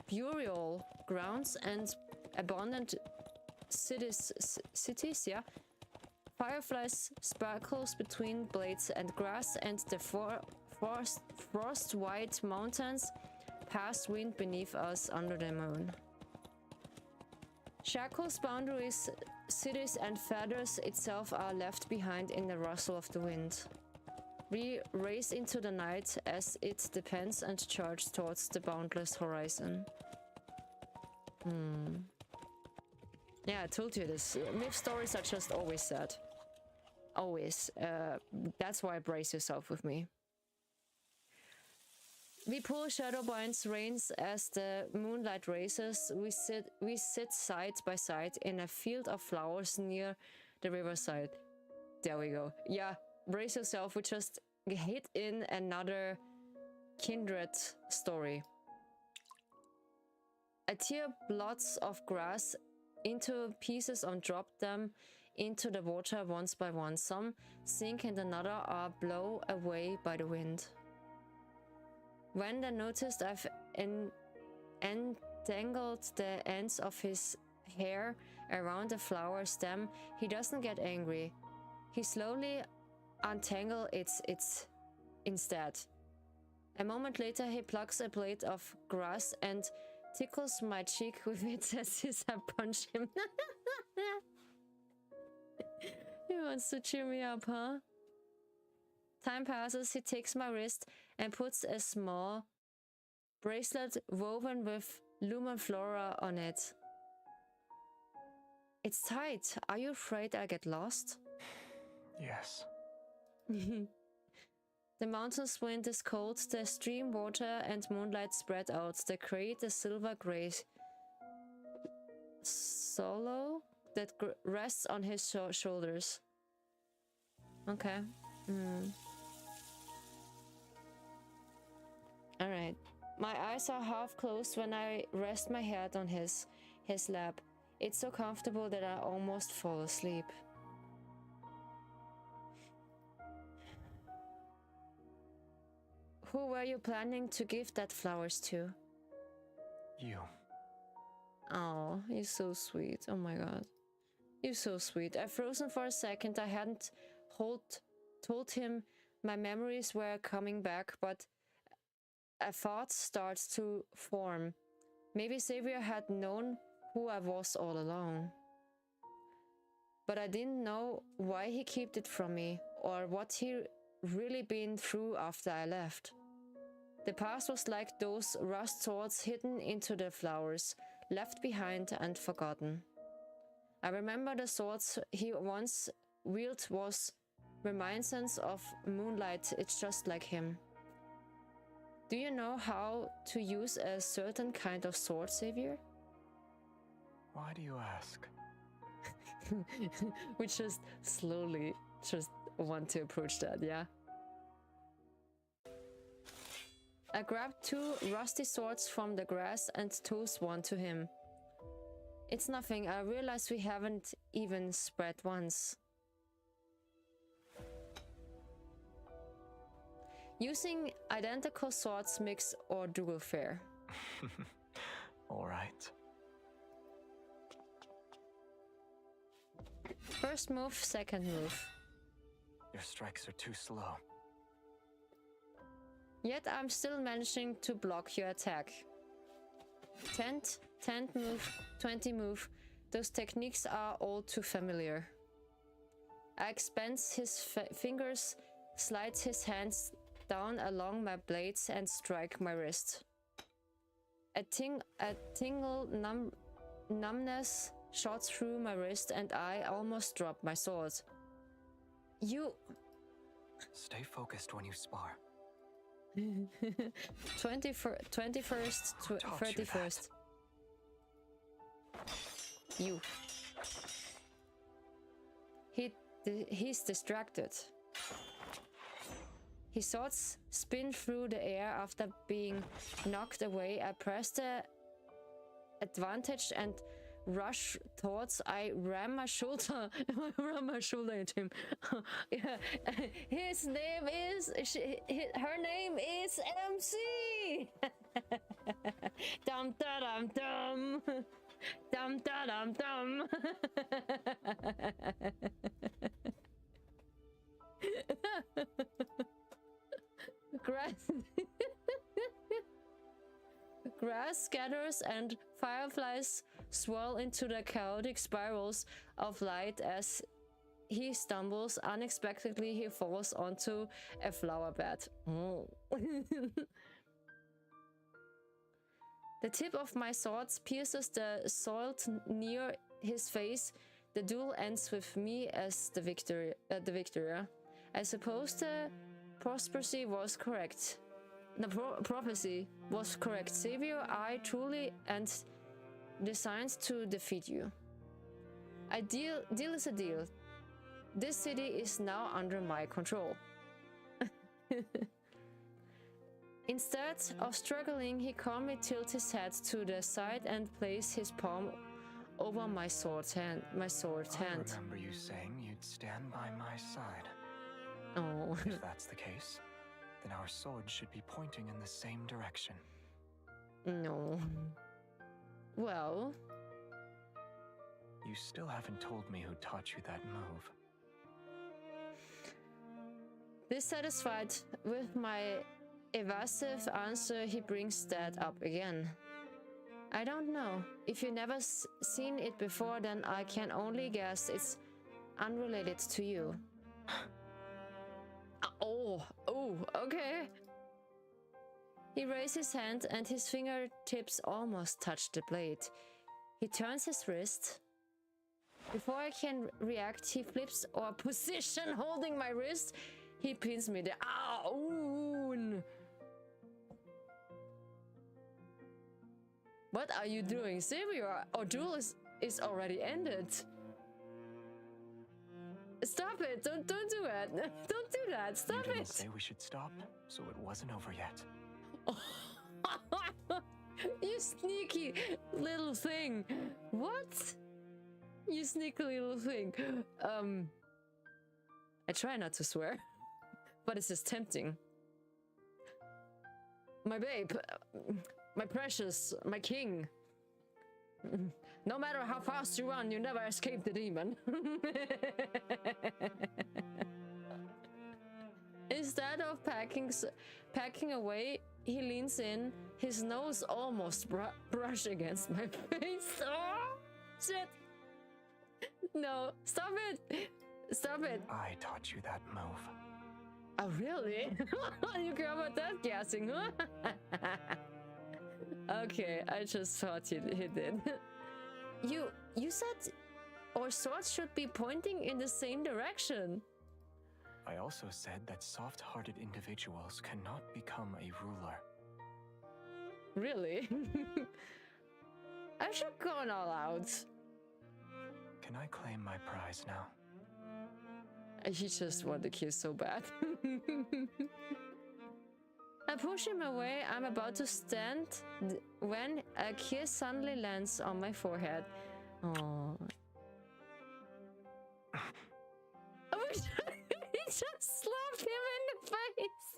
burial grounds and abandoned cities, yeah. Fireflies sparkles between blades and grass, and the frost-white mountains past wind beneath us under the moon. Shackles, boundaries, cities, and feathers itself are left behind in the rustle of the wind. We race into the night as it depends and charge towards the boundless horizon. Yeah, I told you this. Myth stories are just always sad. Always. That's why brace yourself with me. We pull Shadowbine's reins as the moonlight races. We sit side by side in a field of flowers near the riverside. There we go. Yeah, brace yourself. We just hit in another kindred story. I tear blots of grass into pieces and drop them into the water once by one. Some sink and another are blown away by the wind. When I noticed I've entangled the ends of his hair around the flower stem, he doesn't get angry. He slowly untangles it instead. A moment later, he plucks a blade of grass and tickles my cheek with it as I punch him. He wants to cheer me up, huh? Time passes, he takes my wrist and puts a small bracelet woven with Lumiflora on it. It's tight. Are you afraid I'll get lost? Yes. The mountain's wind is cold, the stream water and moonlight spread out. They create a silver-gray solo that rests on his shoulders. Okay. Alright. My eyes are half closed when I rest my head on his lap. It's so comfortable that I almost fall asleep. Who were you planning to give that flowers to? You. Oh, you're so sweet. Oh my god. You're so sweet. I've frozen for a second. I hadn't told him my memories were coming back, but a thought starts to form. Maybe Xavier had known who I was all along. But I didn't know why he kept it from me, or what he really been through after I left. The past was like those rust swords hidden into the flowers, left behind and forgotten. I remember the swords he once wielded was reminiscence of moonlight. It's just like him. Do you know how to use a certain kind of sword, Xavier? Why do you ask? We just slowly want to approach that, yeah? I grabbed 2 rusty swords from the grass and tossed one to him. It's nothing. I realize we haven't even spread once. Using identical swords makes our duel fair. All right. First move, second move. Your strikes are too slow. Yet I'm still managing to block your attack. 10th move, 20 move. Those techniques are all too familiar. I expand his fingers, slide his hands down along my blades and strike my wrist. A tingle numbness shot through my wrist and I almost dropped my sword. You... Stay focused when you spar. 21st, 31st. You. He's distracted. His swords spin through the air after being knocked away. I press the advantage and rush towards. I ram my shoulder. I ram my shoulder into him. Yeah. His name is. Her name is MC. Dum da dum dum. Dum da dum dum. Grass scatters and fireflies swirl into the chaotic spirals of light as he stumbles. Unexpectedly, he falls onto a flower bed. The tip of my sword pierces the soil near his face. The duel ends with me as the victor. I suppose the prosperity was correct. the prophecy was correct. Savior, I truly and designed to defeat you. A deal is a deal. This city is now under my control. Instead of struggling, he calmly tilted his head to the side and placed his palm over my sword hand. I remember you saying you'd stand by my side. Oh. If that's the case, then our swords should be pointing in the same direction. No. Well... You still haven't told me who taught you that move. Dissatisfied with my evasive answer, he brings that up again. I don't know. If you've never seen it before, then I can only guess it's unrelated to you. Oh, okay. He raised his hand and his fingertips almost touched the blade. He turns his wrist. Before I can react, he flips our position holding my wrist. He pins me there. Ow! What are you doing, Savior? Our duel is already ended. Stop it! Don't do that! Don't do that! Stop it! You didn't say we should stop, so it wasn't over yet. You sneaky little thing! What? You sneaky little thing. I try not to swear, but it's just tempting. My babe, my precious, my king. No matter how fast you run, you never escape the demon. Instead of packing away, he leans in, his nose almost brush against my face. Oh, shit. No, stop it. Stop it. I taught you that move. Oh, really? You care about that gassing, huh? Okay, I just thought he did. You said our swords should be pointing in the same direction. I also said that soft-hearted individuals cannot become a ruler. Really? I should go all out. Can I claim my prize now? He just wanted to kiss so bad. I push him away. I'm about to stand when a kiss suddenly lands on my forehead. Oh. He just slapped him in the face.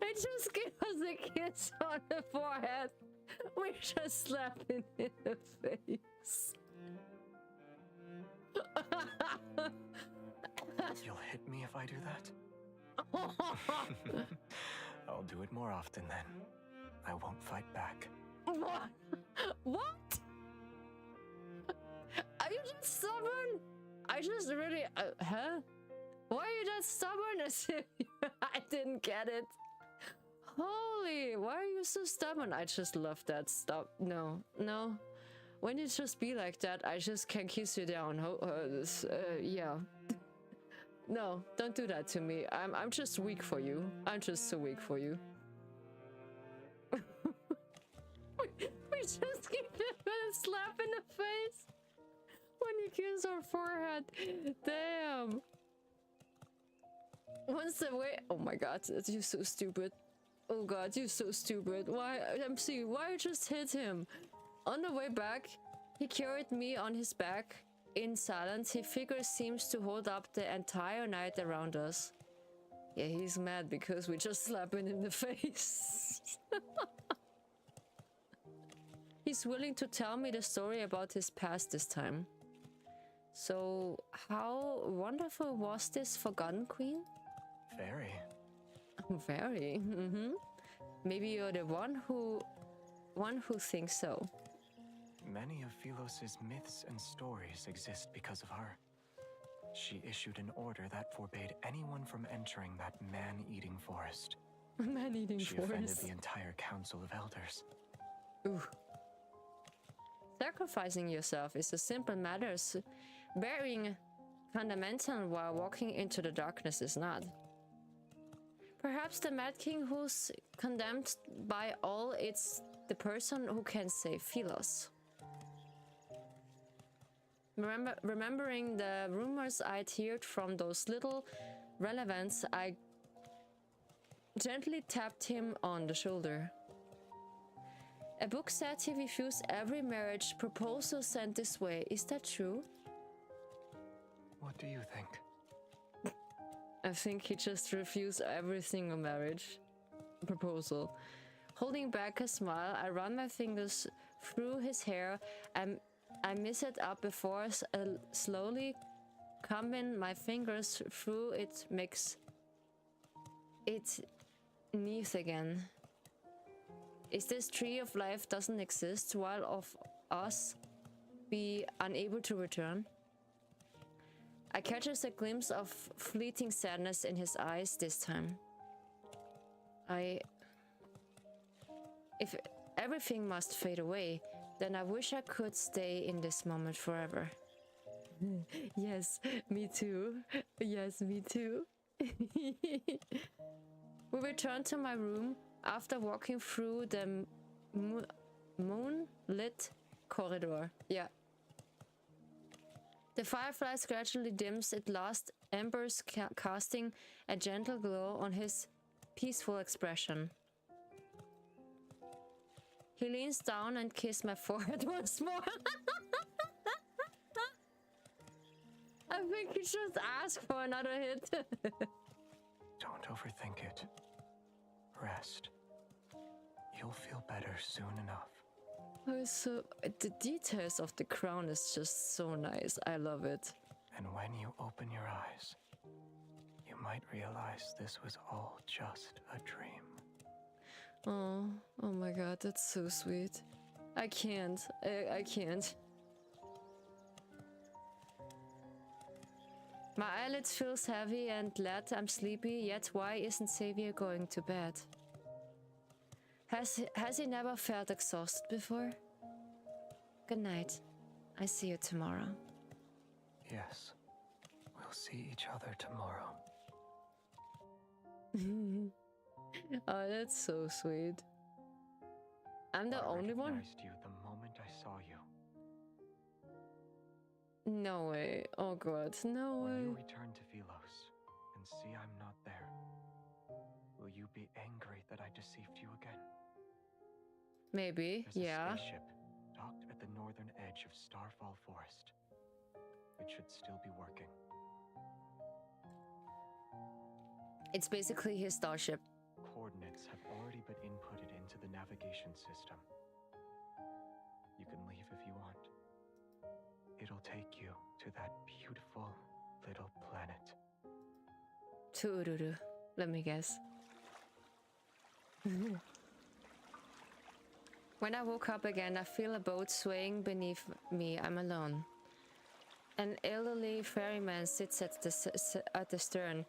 I just gave us a kiss on the forehead. We just slapped him in the face. You'll hit me if I do that? I'll do it more often then. I won't fight back. What? What? Are you just stubborn? I just really... huh? Why are you that stubborn? I didn't get it. Holy, why are you so stubborn? I just love that stuff. No. When you just be like that, I just can kiss you down. Yeah. No, don't do that to me. I'm just weak for you. I'm just so weak for you. we just give him a slap in the face when you kiss our forehead. Damn. Once the way... Oh my god, you're so stupid. Oh god, you're so stupid. Why, MC, why you just hit him? On the way back, he carried me on his back. In silence, his figure seems to hold up the entire night around us. Yeah, he's mad because we just slapped him in the face. He's willing to tell me the story about his past this time. So, how wonderful was this Forgotten Queen? Very. Very. Maybe you're the one who thinks so. Many of Philos's myths and stories exist because of her. She issued an order that forbade anyone from entering that man-eating forest. Man-eating forest? She offended the entire Council of Elders. Ooh. Sacrificing yourself is a simple matter bearing fundamental while walking into the darkness is not. Perhaps the Mad King who's condemned by all, it's the person who can save Philos. Remembering the rumors I'd heard from those little relevants, I gently tapped him on the shoulder. A book said he refused every marriage proposal sent this way. Is that true? What do you think? I think he just refused every single marriage proposal. Holding back a smile, I run my fingers through his hair and I miss it up before slowly combing my fingers through it makes it neath again. Is this tree of life doesn't exist while of us be unable to return? I catches a glimpse of fleeting sadness in his eyes this time. If everything must fade away, then I wish I could stay in this moment forever. Yes, me too. Yes, me too. We returned to my room after walking through the moonlit corridor. Yeah. The fireflies gradually dims its last embers, casting a gentle glow on his peaceful expression. He leans down and kisses my forehead once more. I think he just asked for another hit. Don't overthink it. Rest. You'll feel better soon enough. Oh, so the details of the crown is just so nice. I love it. And when you open your eyes, you might realize this was all just a dream. Oh my god, that's so sweet. I can't. I can't. My eyelids feels heavy and glad I'm sleepy, yet why isn't Xavier going to bed? Has he never felt exhausted before? Good night. I see you tomorrow. Yes. We'll see each other tomorrow. Oh, that's so sweet. I'm the only one? I recognized you the moment I saw you. No way. Oh god, no way. When you return to Philos and see I'm not there, will you be angry that I deceived you again? Maybe, There's yeah. a spaceship docked at the northern edge of Starfall Forest. It should still be working. It's basically his starship. Coordinates have already been inputted into the navigation system. You can leave if you want. It'll take you to that beautiful little planet. To Ururu, let me guess. When I woke up again, I feel a boat swaying beneath me. I'm alone. An elderly ferryman sits at the stern.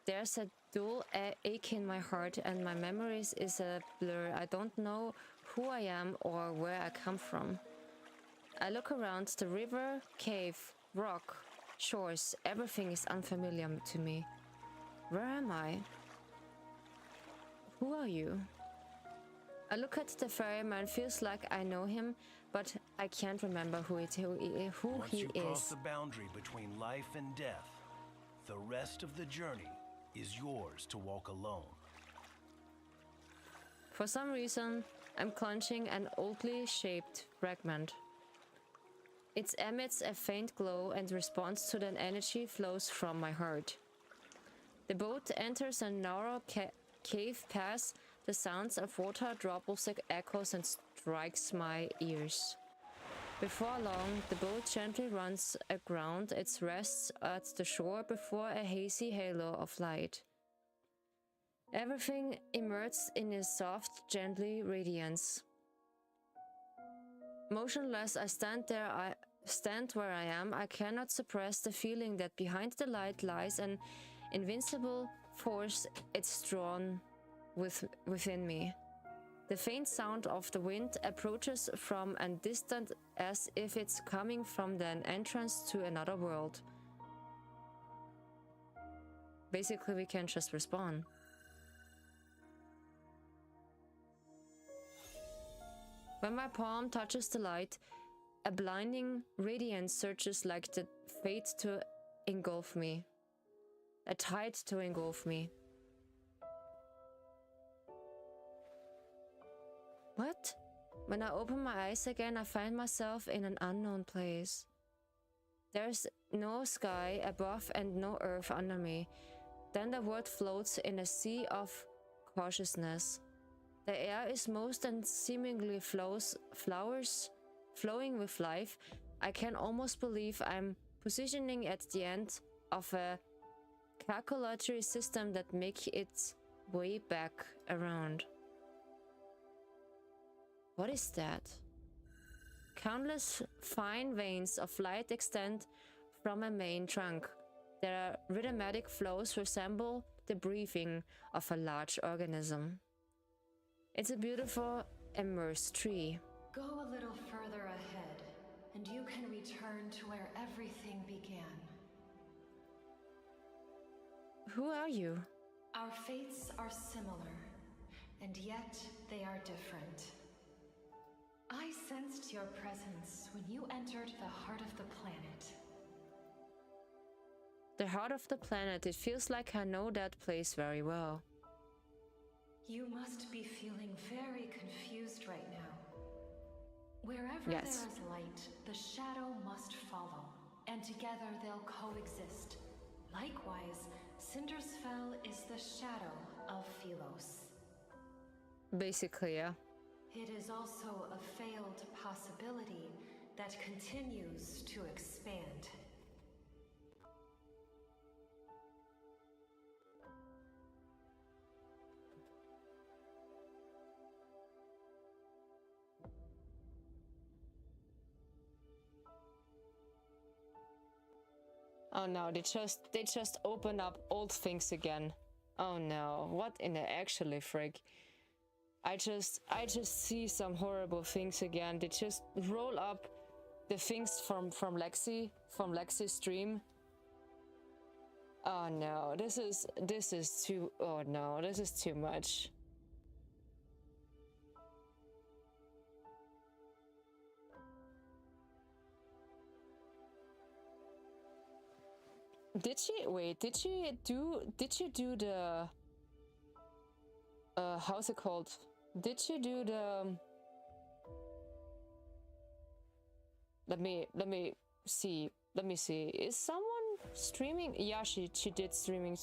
There's a dull ache in my heart and my memories is a blur. I don't know who I am or where I come from. I look around the river, cave, rock, shores. Everything is unfamiliar to me. Where am I? Who are you? I look at the ferryman, feels like I know him, but I can't remember who he Once you cross the boundary between life and death, the rest of the journey is yours to walk alone. For some reason, I'm clutching an oddly shaped fragment. It emits a faint glow and responds to the energy flows from my heart. The boat enters a narrow cave pass. The sounds of water dribbles echoes and strikes my ears. Before long, the boat gently runs aground. It rests at the shore before a hazy halo of light. Everything immersed in a soft, gently radiance. Motionless, I stand where I am. I cannot suppress the feeling that behind the light lies an invincible force. It's drawn within me. The faint sound of the wind approaches from a distance as if it's coming from the entrance to another world. Basically, we can just respawn. When my palm touches the light, a blinding radiance surges like the fate to engulf me. A tide to engulf me. What? When I open my eyes again, I find myself in an unknown place. There's no sky above and no earth under me. Then the world floats in a sea of consciousness. The air is moist and seemingly flowing with life. I can almost believe I'm positioning at the end of a calculatory system that makes its way back around. What is that? Countless fine veins of light extend from a main trunk. Their rhythmic flows resemble the breathing of a large organism. It's a beautiful, immersed tree. Go a little further ahead, and you can return to where everything began. Who are you? Our fates are similar, and yet they are different. I sensed your presence when you entered the heart of the planet. The heart of the planet. It feels like I know that place very well. You must be feeling very confused right now. Wherever Yes. there is light, the shadow must follow, and together they'll coexist. Likewise, Cinder's Fell is the shadow of Philos. Basically, yeah. It is also a failed possibility that continues to expand. Oh no, they just open up old things again. Oh no, what in the actually frig? I just see some horrible things again. They just roll up the things from Lexi's stream. Oh no, this is too, oh no, this is too much. Did she do the how's it called? Did she do the let me see. Is someone streaming? Yeah, she did streaming.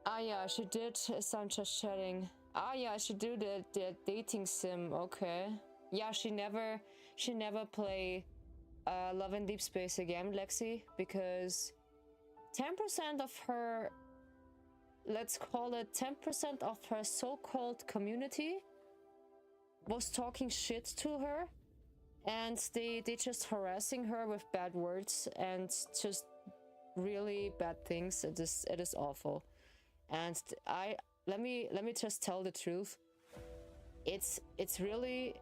Ah yeah, she did some just chatting. Ah yeah, she do the dating sim, okay. Yeah, she never play Love and Deepspace again, Lexi, because 10% of her, let's call it 10% of her so-called community was talking shit to her, and they just harassing her with bad words and just really bad things. It is awful. And let me just tell the truth. It's really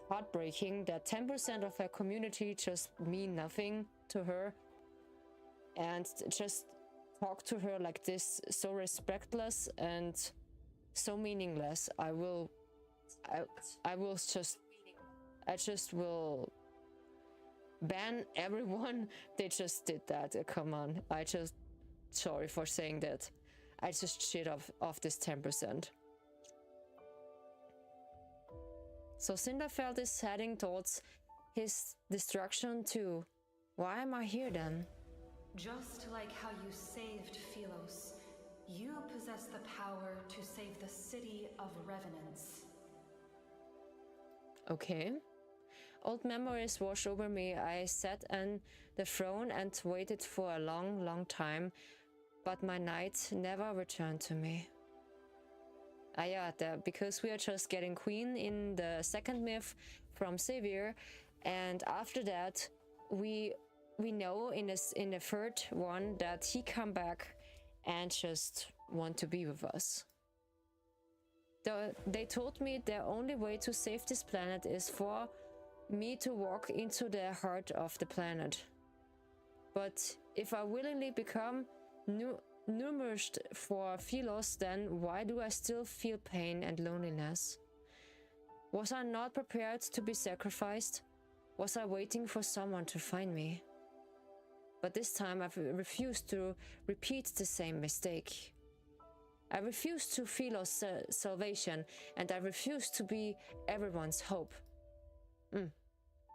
heartbreaking that 10% of her community just mean nothing to her and just talk to her like this, so respectless and so meaningless. I just will ban everyone. They just did that. Come on. Sorry for saying that. I just shit off this 10%. So Cinderfeld is heading towards his destruction too. Why am I here then? Just like how you saved Philos, you possess the power to save the city of Revenants. Okay. Old memories wash over me. I sat on the throne and waited for a long time, but my knight never returned to me. Ah yeah, because we are just getting queen in the second myth from Xavier, and after that we know in the third one that he come back and just want to be with us. They told me the only way to save this planet is for me to walk into the heart of the planet. But if I willingly become nourished for Philos, then why do I still feel pain and loneliness? Was I not prepared to be sacrificed? Was I waiting for someone to find me? But this time I've refused to repeat the same mistake. I refuse to Philos' salvation, and I refuse to be everyone's hope.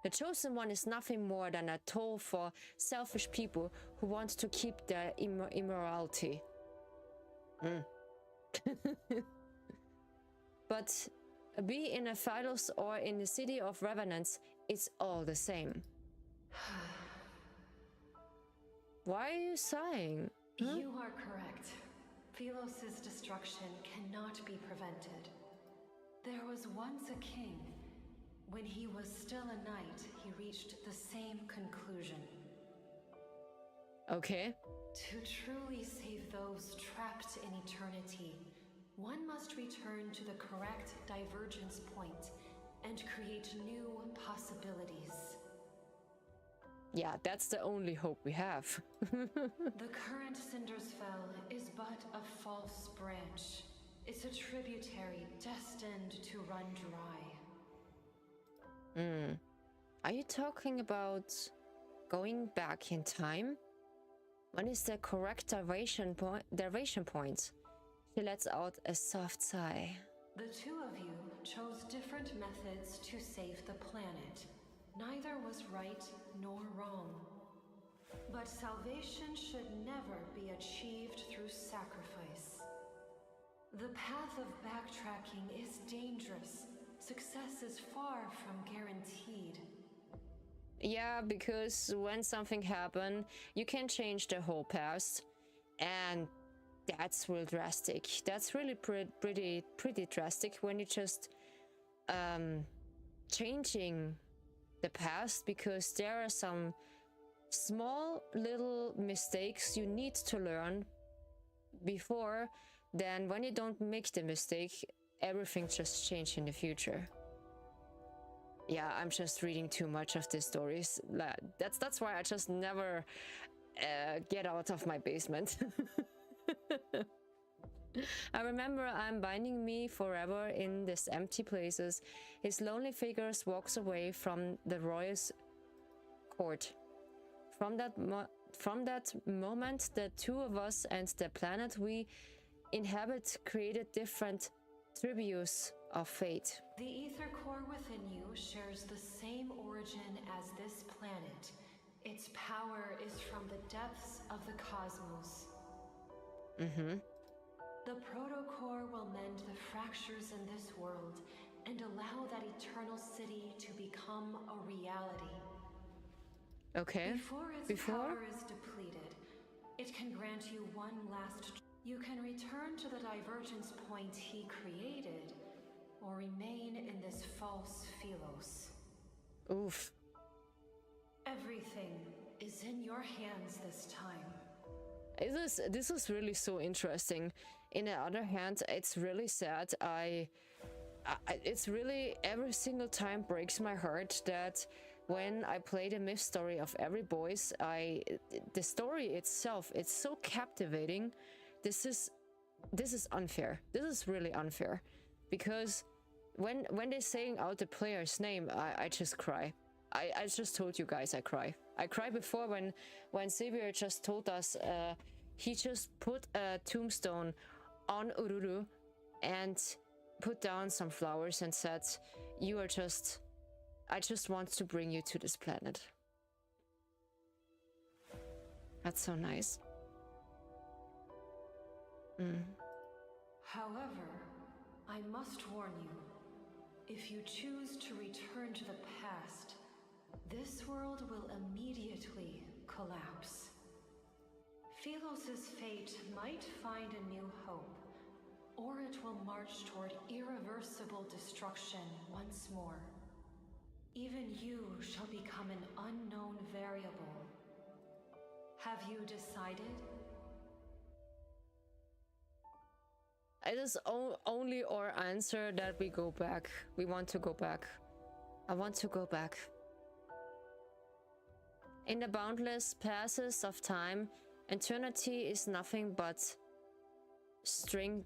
The Chosen One is nothing more than a tool for selfish people who want to keep their immorality. But be in a Philos or in the city of Revenants, it's all the same. Why are you sighing? You are correct. Philos' destruction cannot be prevented. There was once a king. When he was still a knight, he reached the same conclusion. Okay. To truly save those trapped in eternity, one must return to the correct divergence point and create new possibilities. Yeah, that's the only hope we have. The current Cindersfell is but a false branch. It's a tributary destined to run dry. Are you talking about going back in time? When is the correct derivation point? She lets out a soft sigh. The two of you chose different methods to save the planet. Neither was right nor wrong. But salvation should never be achieved through sacrifice. The path of backtracking is dangerous. Success is far from guaranteed. Yeah, because when something happened, you can change the whole past, and that's real drastic. That's really pretty drastic when you just changing the past, because there are some small little mistakes you need to learn before. Then when you don't make the mistake, everything just changes in the future. Yeah, I'm just reading too much of these stories. That's why I just never get out of my basement. I remember I'm binding me forever in these empty places. His lonely figures walks away from the royal's court. From that moment, the two of us and the planet we inhabit created different tributes of fate. The ether core within you shares the same origin as this planet. Its power is from the depths of the cosmos. The protocore will mend the fractures in this world and allow that eternal city to become a reality. Okay. Before power is depleted, it can grant you one last. You can return to the divergence point he created, or remain in this false Philos. Oof. Everything is in your hands this time. This is really so interesting. In the other hand, it's really sad. It's really every single time breaks my heart that when I play the myth story of Every Voice, the story itself, it's so captivating. This is unfair. This is really unfair, because when they're saying out the player's name, I just cry. I just told you guys I cry. I cried before when Xavier just told us he just put a tombstone on Ururu and put down some flowers and said, I just want to bring you to this planet. That's so nice. However, I must warn you, if you choose to return to the past, this world will immediately collapse. Philos' fate might find a new hope, or it will march toward irreversible destruction once more. Even you shall become an unknown variable. Have you decided? it is only our answer that we go back. We want to go back. I want to go back. In the boundless passes of time, eternity is nothing but the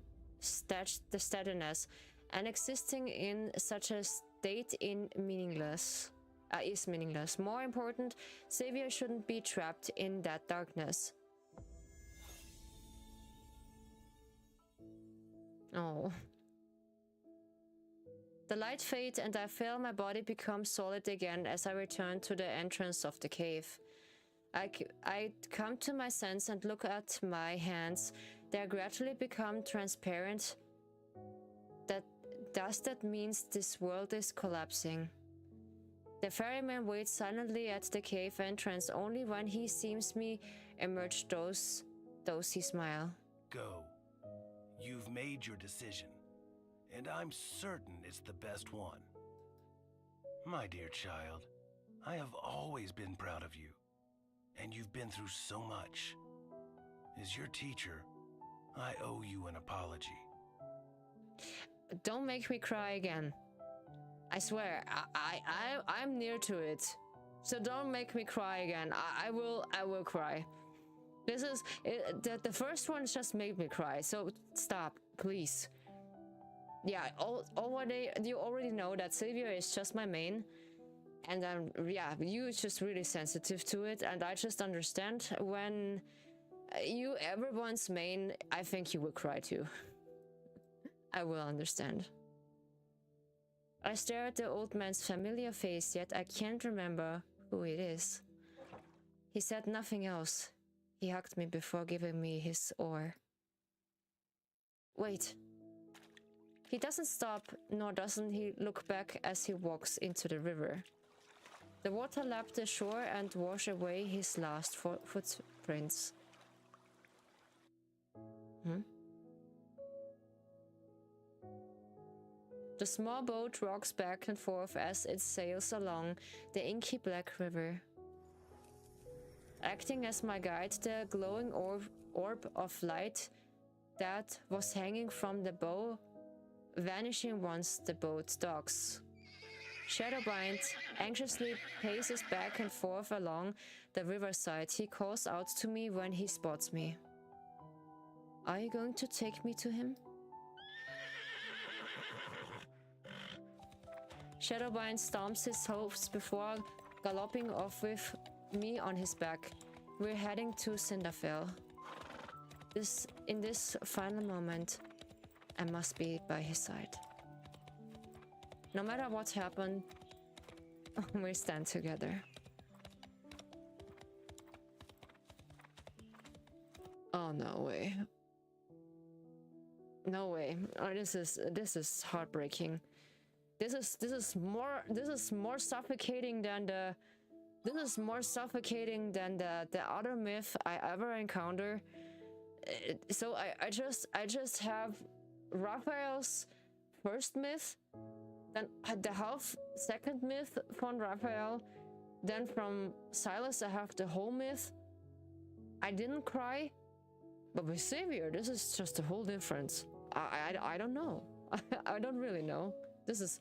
steadiness, and existing in such a state is meaningless. More important, Savior shouldn't be trapped in that darkness. Oh. The light fades and I feel my body become solid again as I return to the entrance of the cave. I come to my sense and look at my hands. They gradually become transparent. That means this world is collapsing. The ferryman waits silently at the cave entrance. Only when he sees me emerge does he smile. Go. You've made your decision, and I'm certain it's the best one. My dear child, I have always been proud of you, and you've been through so much. As your teacher, I owe you an apology. Don't make me cry again. I swear, I'm near to it. So don't make me cry again. I will cry. This is the first one just made me cry. So stop, please. Yeah, you already know that Savior is just my main, and yeah, you is just really sensitive to it, and I just understand when you everyone's main. I think you will cry too. I will understand. I stare at the old man's familiar face, yet I can't remember who it is. He said nothing else. He hugged me before giving me his oar. Wait. He doesn't stop, nor doesn't he look back as he walks into the river. The water lapped the shore and washed away his last footprints. The small boat rocks back and forth as it sails along the inky black river. Acting as my guide, the glowing orb of light that was hanging from the bow, vanishing once the boat docks. Shadowbind anxiously paces back and forth along the riverside. He calls out to me when he spots me. Are you going to take me to him? Shadowbind stomps his hooves before galloping off with me on his back. We're heading to Cinderfell. In this final moment, I must be by his side. No matter what happened, we stand together. Oh, no way. No way. Oh, this is heartbreaking. This is more suffocating than the other myth I ever encountered. So I just have Raphael's first myth, then the second myth from Raphael, then from Silas I have the whole myth. I didn't cry, but with Savior this is just a whole difference. I don't know. I don't really know. This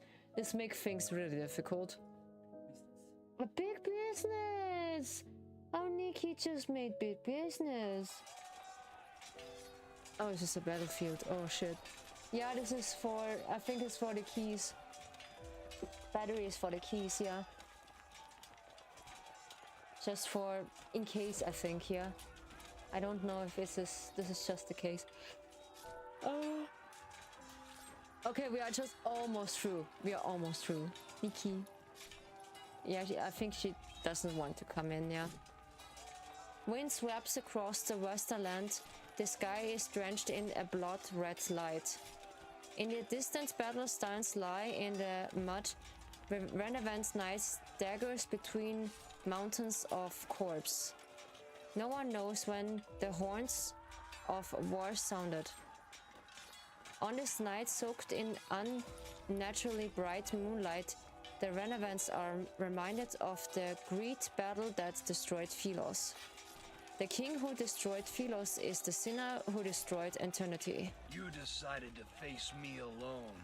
makes things really difficult. A big business! Oh, Nikki just made big business. Oh, it's just a battlefield. Oh shit. Yeah, this is for, I think it's for the keys. Battery is for the keys, yeah. Just for, in case, I think, yeah. I don't know if this is just the case. Okay, we are just almost through. We are almost through. Nikki. Yeah, I think she doesn't want to come in, yeah. Wind sweeps across the western land. The sky is drenched in a blood-red light. In the distance, battle stands lie in the mud. Renavant's knights daggers between mountains of corpse. No one knows when the horns of war sounded. On this night, soaked in unnaturally bright moonlight, the Renavants are reminded of the great battle that destroyed Philos. The king who destroyed Philos is the sinner who destroyed eternity. You decided to face me alone.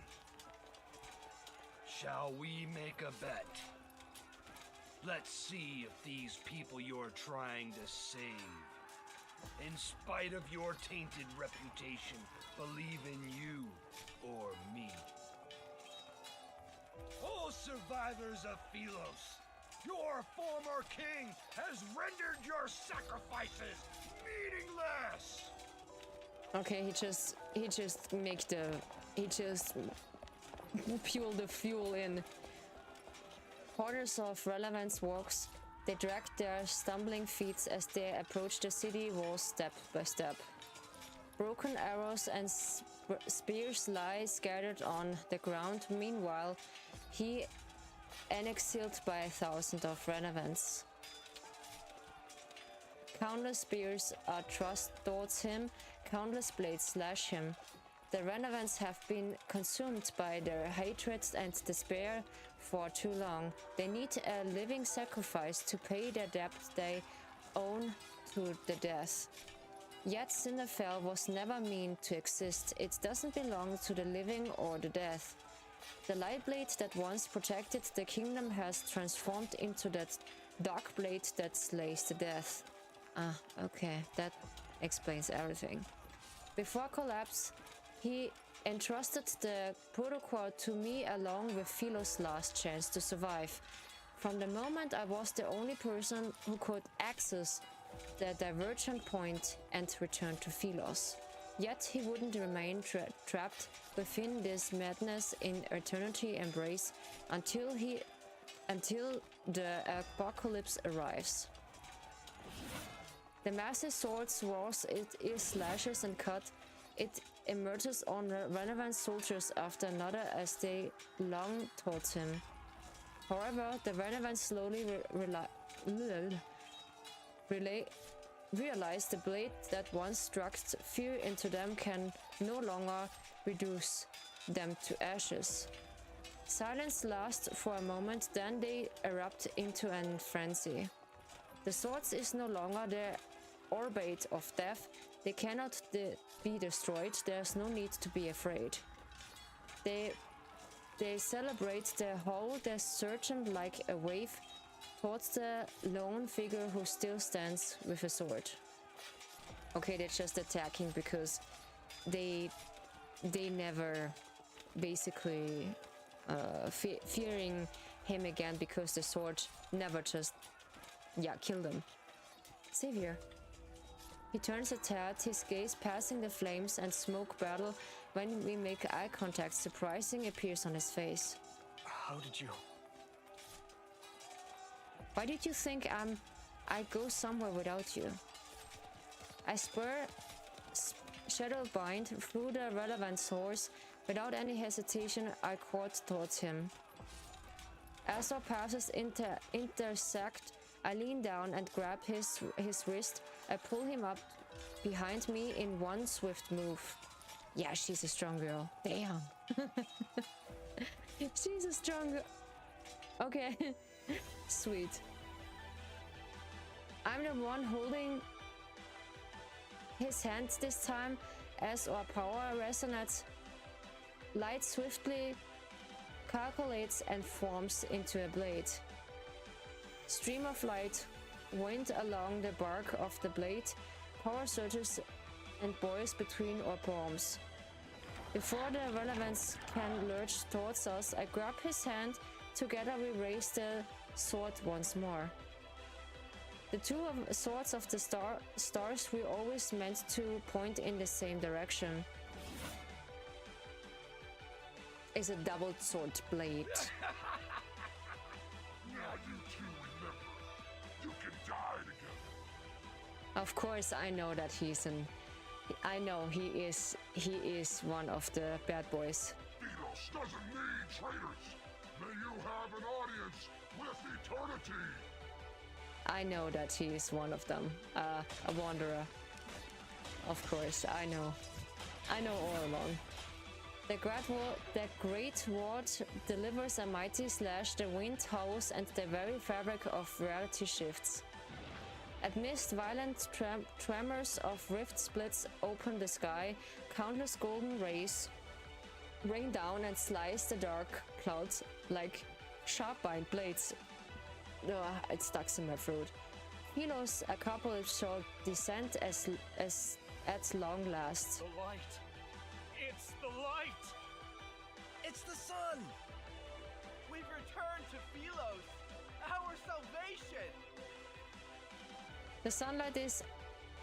Shall we make a bet? Let's see if these people you're trying to save, in spite of your tainted reputation, believe in you or me. All survivors of Philos, your former king has rendered your sacrifices meaningless! Okay, he just fuel the fuel in. Hordes of relevance walks. They drag their stumbling feet as they approach the city walls step by step. Broken arrows and spears lie scattered on the ground. Meanwhile, he exiled by 1,000 of relevance. Countless spears are thrust towards him, countless blades slash him. The relevance have been consumed by their hatred and despair for too long. They need a living sacrifice to pay the debt they own to the death. Yet Cinderfell was never meant to exist. It doesn't belong to the living or the dead. The light blade that once protected the kingdom has transformed into that dark blade that slays the death. Ah, okay, that explains everything. Before collapse, he entrusted the protocol to me along with Philos' last chance to survive. From the moment I was the only person who could access the divergent point and return to Philos. Yet he wouldn't remain trapped within this madness in eternity embrace until the apocalypse arrives. The massive sword's roars, it slashes and cuts. It emerges on relevant soldiers after another as they long towards him. However, the relevant slowly realize the blade that once struck fear into them can no longer reduce them to ashes. Silence lasts for a moment, then they erupt into a frenzy. The sword is no longer the orbit of death. They cannot be destroyed. There's no need to be afraid. They celebrate the whole, they're surging like a wave towards the lone figure who still stands with a sword. Okay, they're just attacking because they never basically fearing him again because the sword never just killed him. Savior. He turns his head, his gaze passing the flames and smoke battle. When we make eye contact, surprising appears on his face. How did you... Why did you think I go somewhere without you? I spur Shadowbind through the relevant source. Without any hesitation, I court towards him. As our passes intersect, I lean down and grab his wrist. I pull him up behind me in one swift move. Yeah, she's a strong girl. Damn. She's a strong girl. Okay. Sweet. I'm the one holding his hand this time as our power resonates. Light swiftly calculates and forms into a blade. Stream of light wind along the bark of the blade. Power surges and boils between our palms. Before the relevance can lurch towards us, I grab his hand. Together we raise the sword once more. The two swords of the stars we always meant to point in the same direction. Is a double sword blade. Now you two remember, you can die together. Of course, I know that I know he is one of the bad boys. Philos doesn't need traitors. May you have an audience with eternity. I know that he is one of them. A wanderer. Of course, I know. I know all along. The great ward delivers a mighty slash. The wind howls and the very fabric of reality shifts. Amidst violent tremors of rift splits open the sky, countless golden rays rain down and slice the dark clouds like sharp-bite blades. Ugh, it stuck in my throat. Philos, a couple shall descend as at long last. The light! It's the light! It's the sun! We've returned to Philos, our salvation! The sunlight is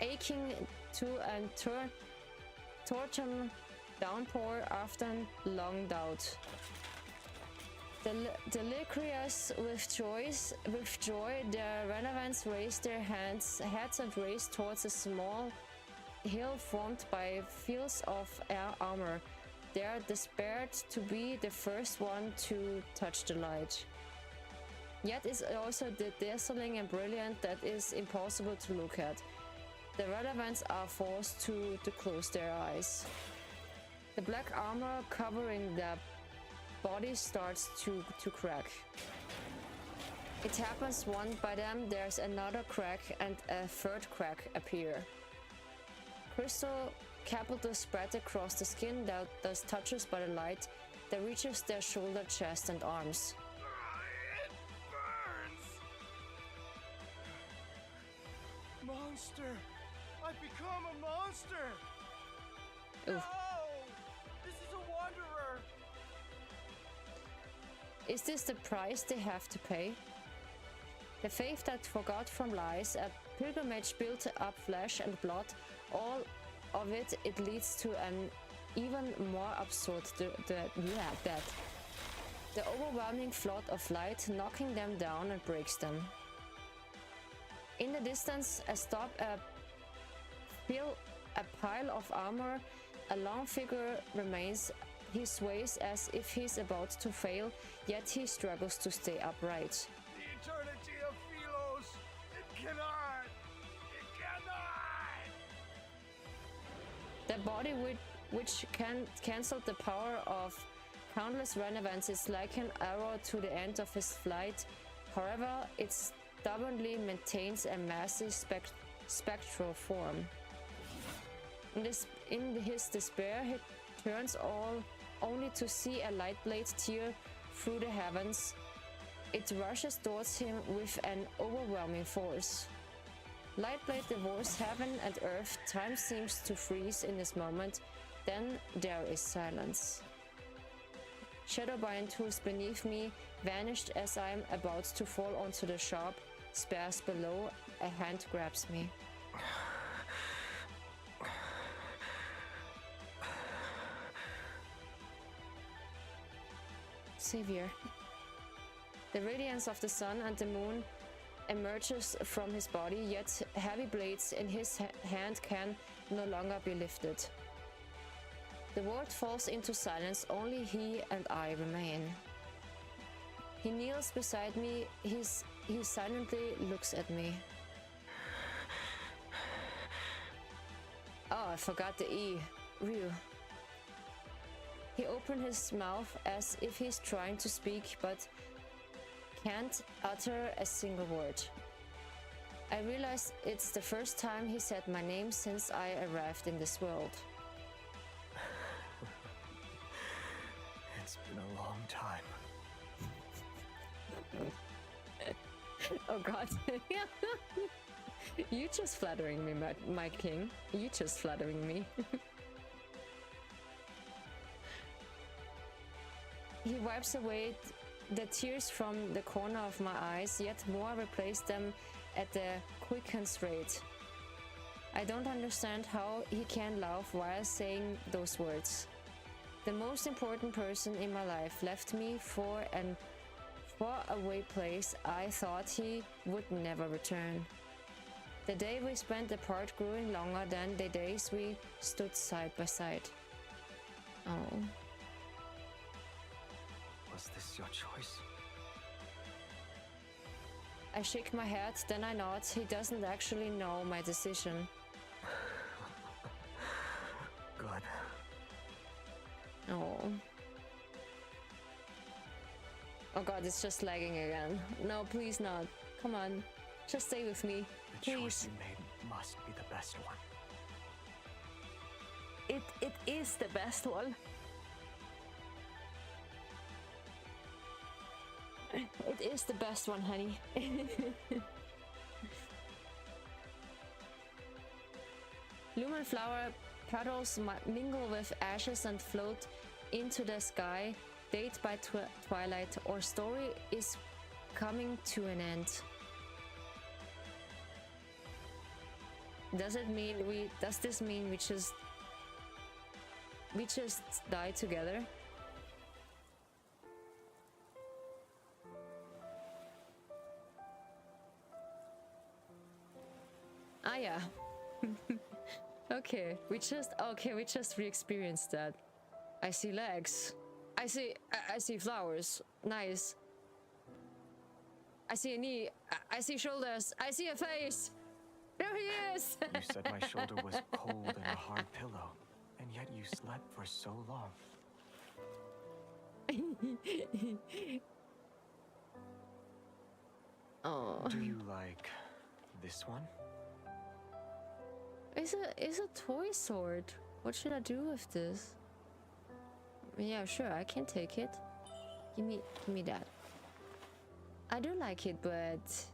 aching to and tortured downpour after long doubt. Delirious with joy, the Renavans raised their heads and raced towards a small hill formed by fields of air armor. They are despaired to be the first one to touch the light. Yet it's also the dazzling and brilliant that is impossible to look at. The Renavans are forced to close their eyes. The black armor covering their body starts to crack. It happens one by them, there's another crack and a third crack appear. Crystal capitals spread across the skin that thus touches by the light that reaches their shoulder, chest and arms. It burns! Monster! I've become a monster! Oof. No! This is a wanderer! Is this the price they have to pay? The faith that forgot from lies, a pilgrimage built up flesh and blood, all of it leads to an even more absurd death. The overwhelming flood of light knocking them down and breaks them. In the distance, a pile of armor, a long figure remains. He sways as if he's about to fail, yet he struggles to stay upright. The eternity of Philos! It cannot! It cannot! The body which can cancel the power of countless Renavans is like an arrow to the end of his flight. However, it stubbornly maintains a massive spectral form. In his despair, he turns only to see a light blade tear through the heavens. It rushes towards him with an overwhelming force. Lightblade devours heaven and earth. Time seems to freeze in this moment. Then there is silence. Shadowbind, who is beneath me, vanished as I am about to fall onto the sharp spears below. A hand grabs me. Savior. The radiance of the sun and the moon emerges from his body, yet heavy blades in his hand can no longer be lifted. The world falls into silence, only he and I remain. He kneels beside me, he silently looks at me. Oh, I forgot the E. Ryu. He opened his mouth as if he's trying to speak, but can't utter a single word. I realize it's the first time he said my name since I arrived in this world. It's been a long time. Oh god. You just flattering me, my king. You just flattering me. He wipes away the tears from the corner of my eyes, yet more replace them at a quickened rate. I don't understand how he can laugh while saying those words. The most important person in my life left me for an faraway place I thought he would never return. The day we spent apart growing longer than the days we stood side by side. Oh. Was this your choice? I shake my head, then I nod. He doesn't actually know my decision. Good. Oh. Oh god, it's just lagging again. No, please not. Come on. Just stay with me. The choice you made must be the best one. It is the best one. It is the best one, honey. Lumen flower petals mingle with ashes and float into the sky. Date by twilight, or story is coming to an end. Does this mean we just die together? Ah, yeah. Okay, we just re-experienced that. I see legs. I see flowers. Nice. I see a knee. I see shoulders. I see a face. There he is. You said my shoulder was cold and a hard pillow, and yet you slept for so long. Oh. Do you like this one? It's a toy sword. What should I do with this? Yeah, sure, I can take it. Give me that. I do like it, but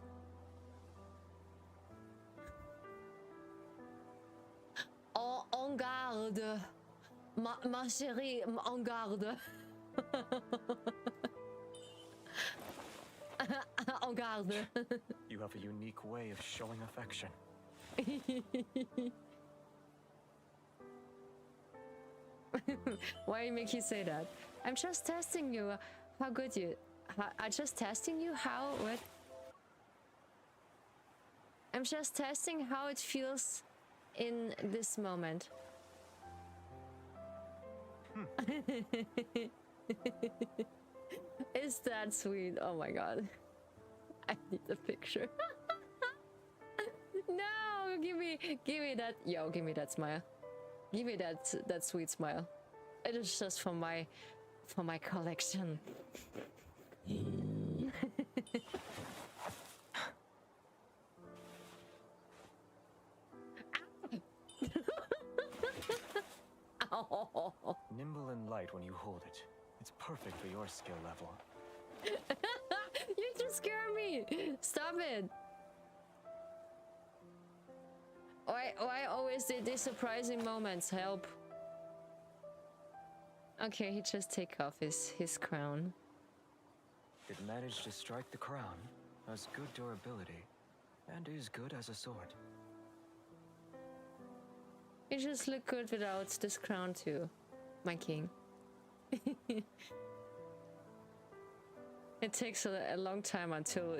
en garde. Ma chérie, en garde. En garde. You have a unique way of showing affection. Why make you say that? I'm just testing you. How good you? I'm just testing you how what? I'm just testing how it feels in this moment. Is that sweet? Oh my god. I need a picture. No, give me that. Yo, give me that smile. Give me that sweet smile. It is just for my collection. Oh. Nimble and light when you hold it. It's perfect for your skill level. You just scare me. Stop it. Why always these surprising moments? Help. Okay, he just take off his crown. It managed to strike the crown, has good durability, and is good as a sword. You just look good without this crown too, my king. It takes a long time until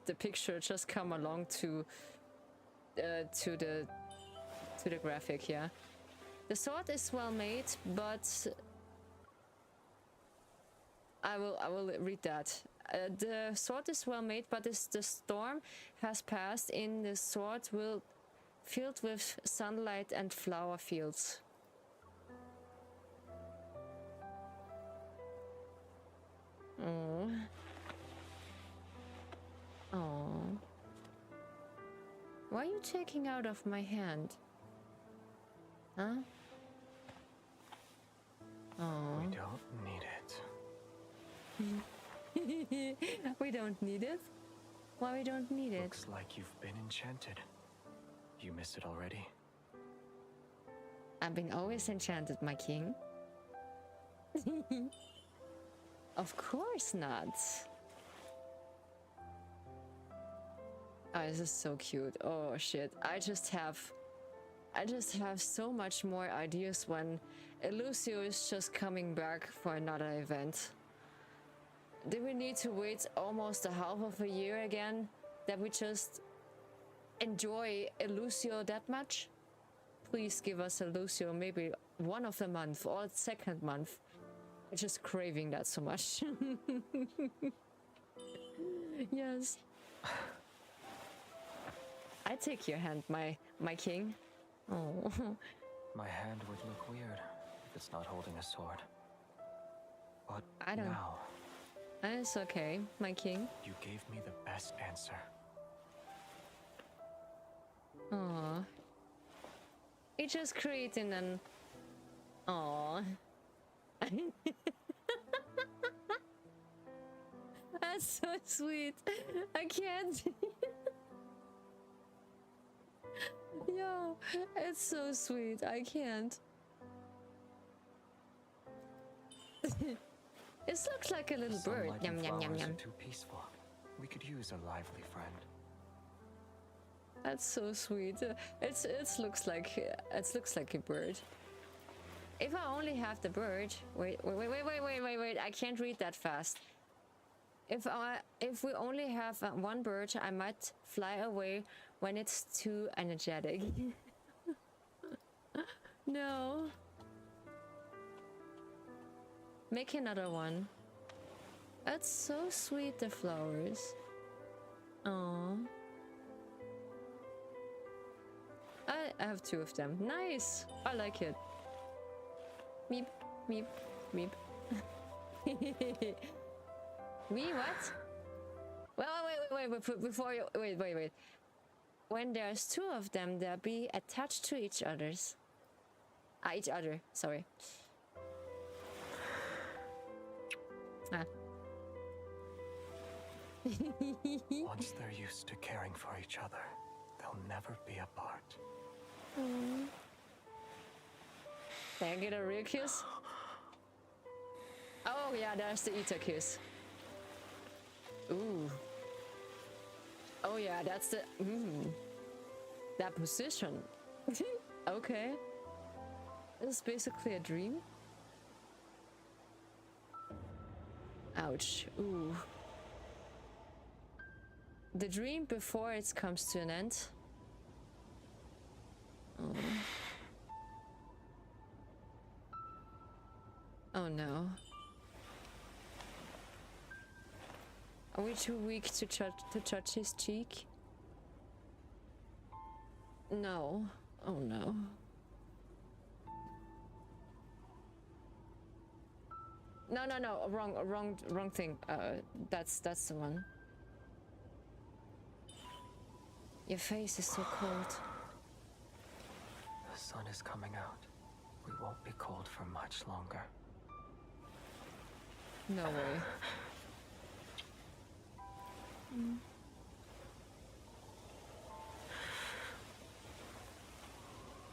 the picture just come along to the graphic. Yeah, the sword is well made, but I will read that. The sword is well made, but the storm has passed. In the sword will filled with sunlight and flower fields. Oh. Oh. Why are you taking out of my hand? Huh? Oh. We don't need it. We don't need it? Why we don't need it? Looks like you've been enchanted. You missed it already? I've been always enchanted, my king. Of course not. Oh, this is so cute. Oh shit. I just have so much more ideas when Elusio is just coming back for another event. Do we need to wait almost a half of a year again that we just enjoy Elusio that much? Please give us Elusio maybe one of the month or second month. I'm just craving that so much. Yes. I take your hand, my king. Oh. My hand would look weird if it's not holding a sword. But I don't. now, it's okay, my king. you gave me the best answer. Aww. It just creating an... Aww. That's so sweet. I can't. Yo, it's so sweet. I can't. This looks like a little bird. Yum yum yum yum. Too peaceful. We could use a lively friend. That's so sweet. It looks like a bird. If I only have the bird, wait! I can't read that fast. If we only have one bird, I might fly away when it's too energetic. No. Make another one. That's so sweet, the flowers. Aww. I have 2 of them. Nice! I like it. Meep, meep, meep. Me, what? Wait, before you... Wait. When there's 2 of them, they'll be attached to each other's. Each other, sorry. Once they're used to caring for each other, they'll never be apart. Can I get a real kiss? Oh yeah, there's the eater kiss. Ooh. Oh yeah, that's the... that position. Okay. This is basically a dream. Ouch. Ooh. The dream before it comes to an end. Oh. Oh no. Are we too weak to touch his cheek? No. Oh no. No. Wrong thing. That's the one. Your face is so cold. The sun is coming out. We won't be cold for much longer. No way.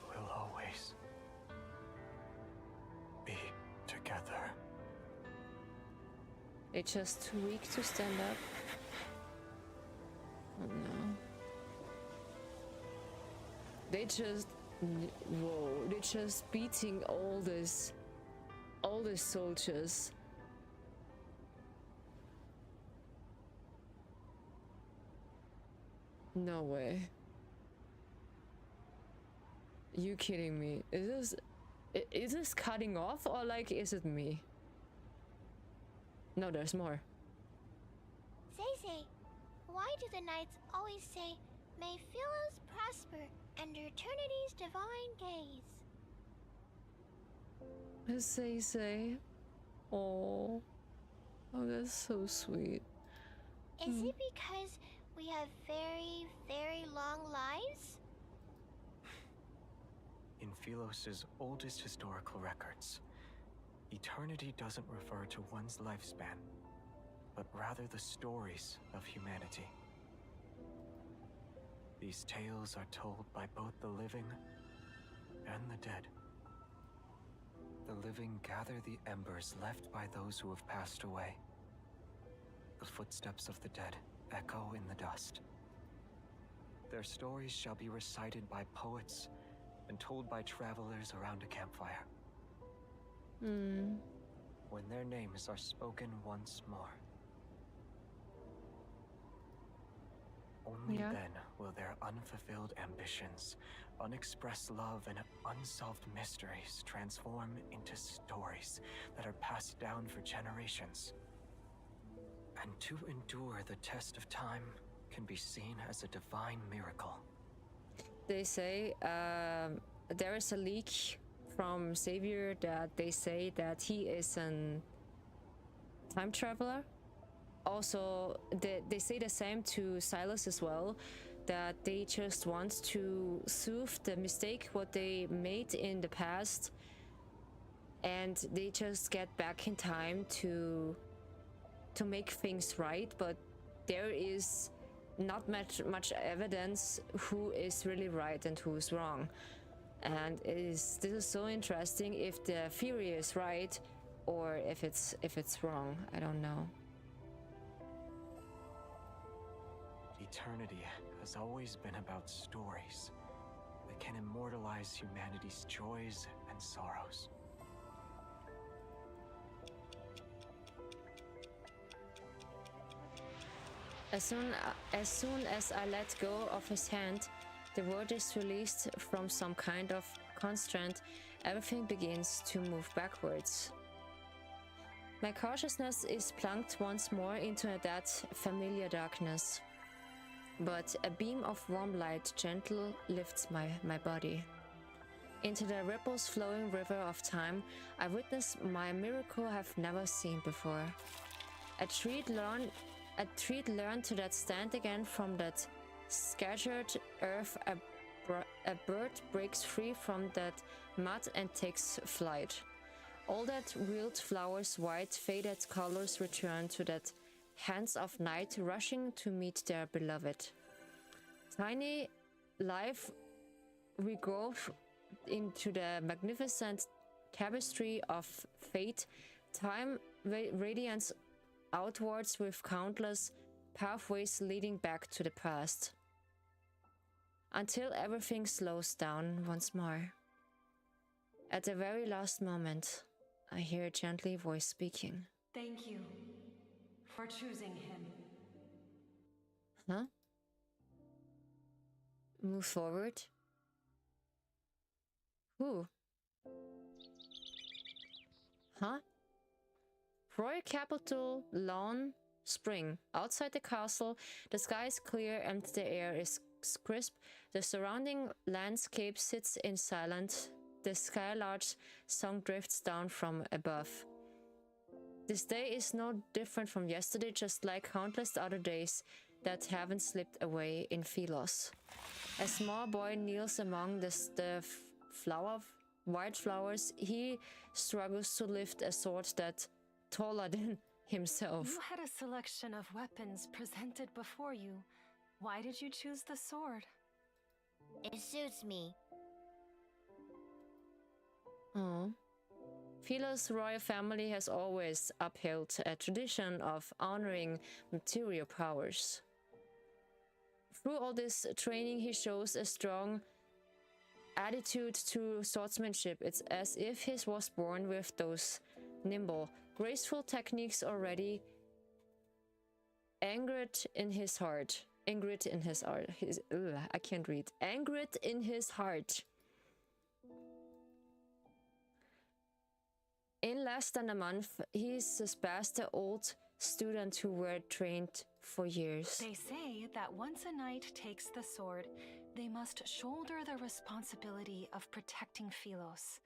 We'll always be together. They're just too weak to stand up. Oh no. They just... Whoa, they're just beating all these soldiers. No way. You kidding me? Is this cutting off, or like is it me? No, there's more. Say, why do the knights always say, "May Philos prosper under eternity's divine gaze"? Say. Oh, that's so sweet. Is it because we have very, very long lives? In Philos' oldest historical records, eternity doesn't refer to one's lifespan, but rather the stories of humanity. These tales are told by both the living and the dead. The living gather the embers left by those who have passed away. The footsteps of the dead echo in the dust. Their stories shall be recited by poets and told by travelers around a campfire. When their names are spoken once more. Only then will their unfulfilled ambitions, unexpressed love, and unsolved mysteries transform into stories that are passed down for generations. And to endure the test of time can be seen as a divine miracle. They say there is a leak from Xavier that they say that he is an time traveler. Also, they say the same to Silas as well, that they just want to soothe the mistake what they made in the past, and they just get back in time to make things right. But there is not much evidence who is really right and who is wrong. And this is so interesting if the theory is right or if it's wrong. I don't know. Eternity has always been about stories that can immortalize humanity's joys and sorrows. As soon as I let go of his hand, the word is released from some kind of constraint. Everything begins to move backwards. My consciousness is plunged once more into that familiar darkness. But a beam of warm light gently lifts my body. Into the ripples flowing river of time, I witness my miracle I've never seen before. A tree learned to that stand again from that scattered earth. A bird breaks free from that mud and takes flight. All that wild flowers, white faded colors return to that hands of night, rushing to meet their beloved. Tiny life regrow into the magnificent tapestry of fate. Time radiance outwards with countless pathways leading back to the past, until everything slows down once more. At the very last moment, I hear a gently voice speaking. Thank you for choosing him. Huh? Move forward. Who? Huh? Royal Capital Lawn Spring. Outside the castle, the sky is clear and the air is crisp. The surrounding landscape sits in silence. The skylark's song drifts down from above. This day is no different from yesterday, just like countless other days that haven't slipped away in Philos. A small boy kneels among the white flowers. He struggles to lift a sword that's taller than himself. You had a selection of weapons presented before you. Why did you choose the sword? It suits me. Oh. Philos' royal family has always upheld a tradition of honoring material powers. Through all this training, he shows a strong attitude to swordsmanship. It's as if he was born with those nimble, graceful techniques already angered in his heart. Angered in his heart. I can't read. Angered in his heart. In less than a month, he surpassed the old students who were trained for years. They say that once a knight takes the sword, they must shoulder the responsibility of protecting Philos.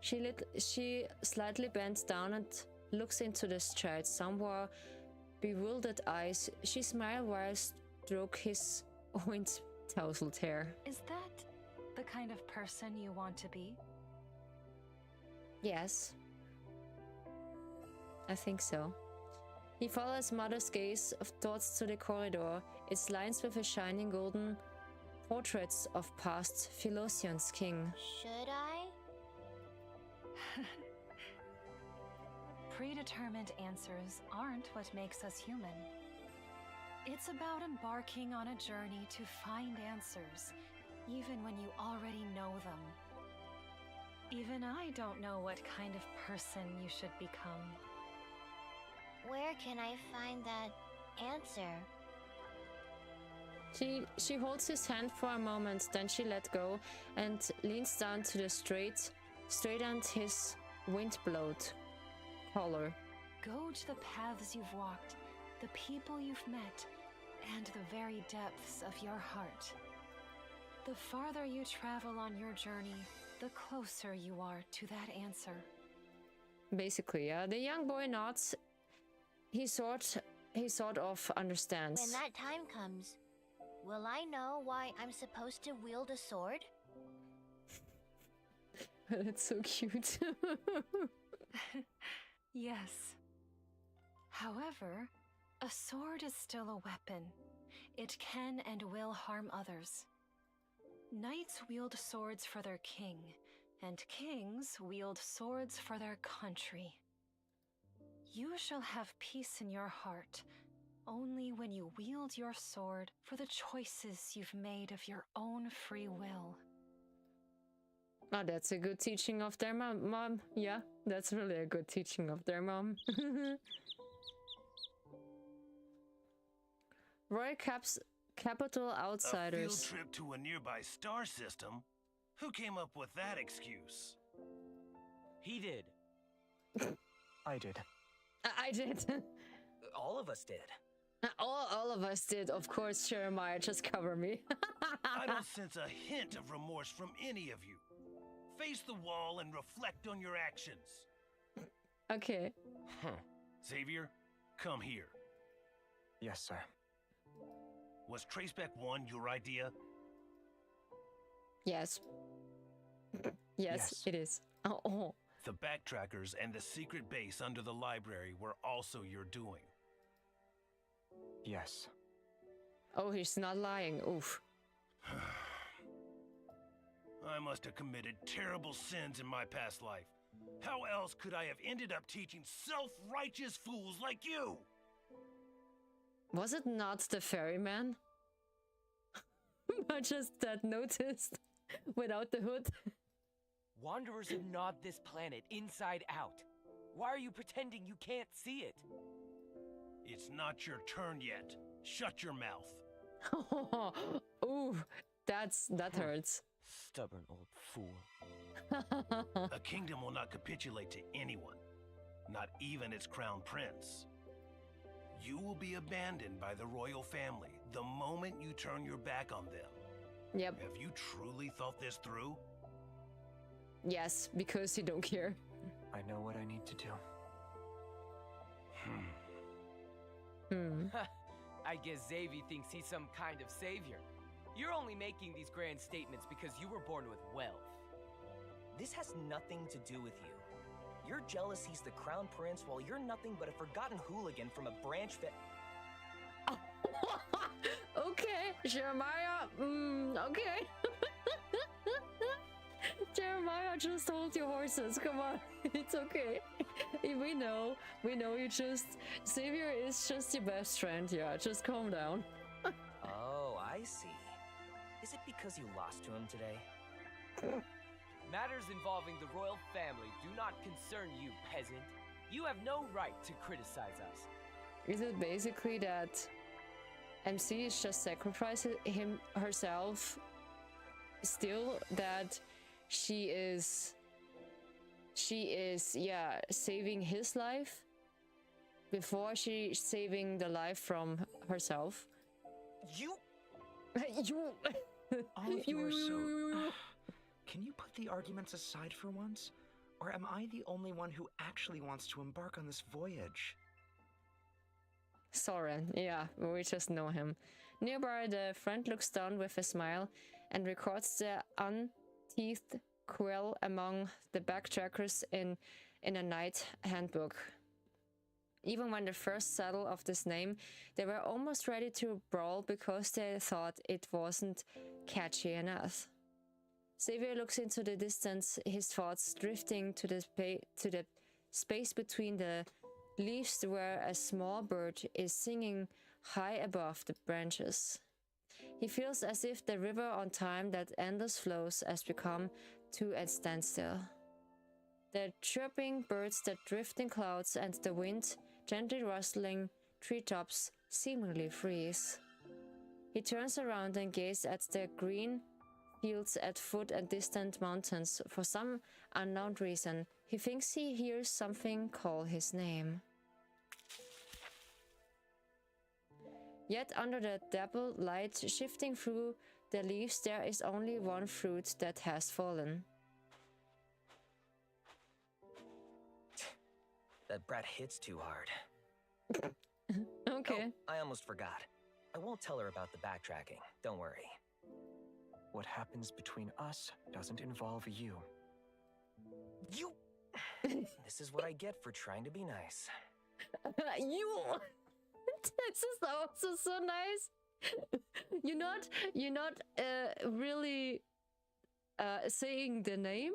She slightly bends down and looks into this child's somewhat bewildered eyes. She smiles while stroke his tousled hair. Is that the kind of person you want to be? Yes. I think so. He follows mother's gaze of thoughts to the corridor. It's lined with a shining golden portraits of past Philosian's king. Should I? Predetermined answers aren't what makes us human. It's about embarking on a journey to find answers, even when you already know them. Even I don't know what kind of person you should become. Where can I find that answer? She holds his hand for a moment, then she let go and leans down to the straightened his wind-blowed collar. Go to the paths you've walked, the people you've met, and the very depths of your heart. The farther you travel on your journey, the closer you are to that answer. Basically, yeah. The young boy nods. His sword he sort of understands. When that time comes, will I know why I'm supposed to wield a sword? That's so cute. Yes. However, a sword is still a weapon. It can and will harm others. Knights wield swords for their king, and kings wield swords for their country. You shall have peace in your heart only when you wield your sword for the choices you've made of your own free will. Oh, that's a good teaching of their mom. Yeah, that's really a good teaching of their mom. Roy Capital Outsiders. A field trip to a nearby star system? Who came up with that excuse? He did. I did. I did. All of us did. All of us did, of course, Jeremiah, just cover me. I don't sense a hint of remorse from any of you. Face the wall and reflect on your actions. Okay. Xavier, come here. Yes, sir. Was Traceback 1 your idea? Yes. Yes, it is. Oh. The backtrackers and the secret base under the library were also your doing. Yes. Oh, he's not lying. Oof. I must have committed terrible sins in my past life. How else could I have ended up teaching self-righteous fools like you? Was it not the ferryman? I just that noticed without the hood. Wanderers have gnawed this planet inside out. Why are you pretending you can't see it? It's not your turn yet. Shut your mouth. Ooh, that hurts. Stubborn old fool. A kingdom will not capitulate to anyone, not even its crown prince. You will be abandoned by the royal family the moment you turn your back on them. Yep. Have you truly thought this through? Yes, because you don't care. I know what I need to do. I guess Xavier thinks he's some kind of savior. You're only making these grand statements because you were born with wealth. This has nothing to do with you. You're jealous he's the crown prince while you're nothing but a forgotten hooligan from a branch Okay, Jeremiah. Okay. Jeremiah, just hold your horses. Come on, it's okay. We know you just. Xavier is just your best friend. Yeah, just calm down. Oh, I see. Is it because you lost to him today? Matters involving the royal family do not concern you, peasant. You have no right to criticize us. Is it basically that MC is just sacrificing herself still, that she is saving his life before she's saving the life from herself? You All of you are so... Can you put the arguments aside for once? Or am I the only one who actually wants to embark on this voyage? Soren, yeah, we just know him. Nearby, the friend looks down with a smile and records the unthieved quill among the backtrackers in a night handbook. Even when they first settled of this name, they were almost ready to brawl because they thought it wasn't catchy enough. Xavier looks into the distance, his thoughts drifting to the space between the leaves where a small bird is singing high above the branches. He feels as if the river on time that endless flows has become to a standstill. The chirping birds, the drifting clouds, and the wind gently rustling treetops seemingly freeze. He turns around and gazes at the green fields at foot and distant mountains. For some unknown reason, he thinks he hears something call his name. Yet under the dappled light shifting through the leaves, there is only one fruit that has fallen. That brat hits too hard. Okay. Oh, I almost forgot. I won't tell her about the backtracking. Don't worry. What happens between us doesn't involve you. You... This is what I get for trying to be nice. You... This is also so nice. You're not really saying the name.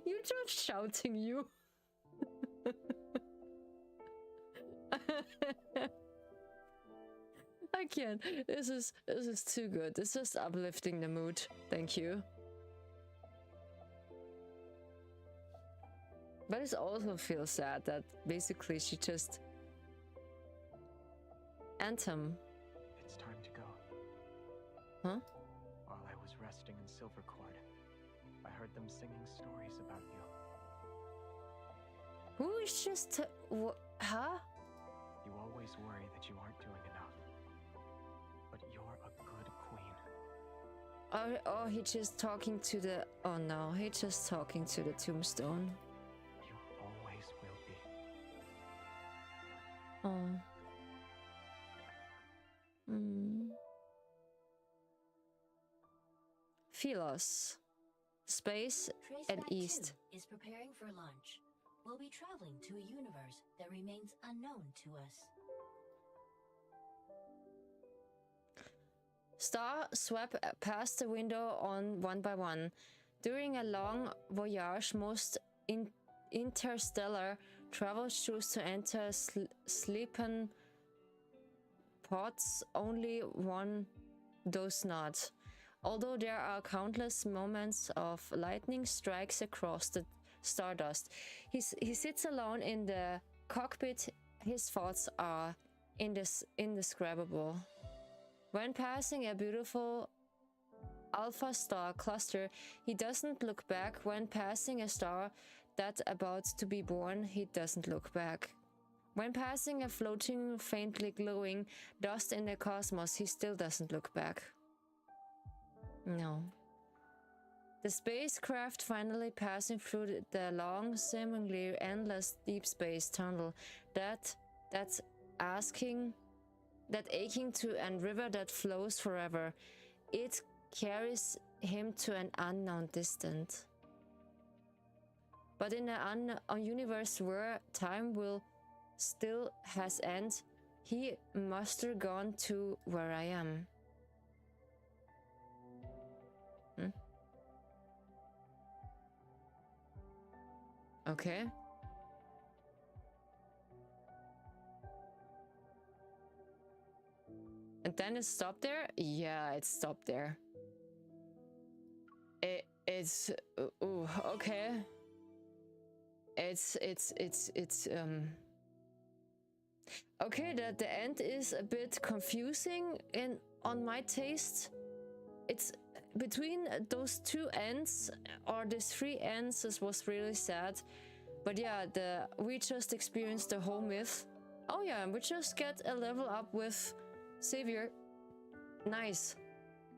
You're just shouting you. I can't. This is too good. This is uplifting the mood. Thank you. But it also feels sad that basically she just... Anthem. It's time to go. Huh? While I was resting in Silvercord, I heard them singing stories about you. Who is just... huh? You always worry that you aren't doing enough. But you're a good queen. Oh, he just talking to the... Oh no, he just talking to the tombstone. You always will be. Oh. Philos. Space and East. Is preparing for launch. We'll be traveling to a universe that remains unknown to us. Star swept past the window on one by one. During a long voyage, most interstellar travelers choose to enter sleeping pods. Only one does not. Although there are countless moments of lightning strikes across the stardust, he sits alone in the cockpit. His thoughts are indescribable. When passing a beautiful alpha star cluster, he doesn't look back. When passing a star that's about to be born, he doesn't look back. When passing a floating, faintly glowing dust in the cosmos, he still doesn't look back. No. The spacecraft finally passing through the long, seemingly endless deep space tunnel that's aching to a river that flows forever. It carries him to an unknown distance. But in a universe where time will still has end, he must have gone to where I am. Okay. And then it stopped there? Yeah, it stopped there. It's ooh, okay. It's okay, the end is a bit confusing on my taste. It's between those two ends, or these three ends, it was really sad. But yeah, we just experienced the whole myth. Oh yeah, and we just get a level up with Savior. Nice.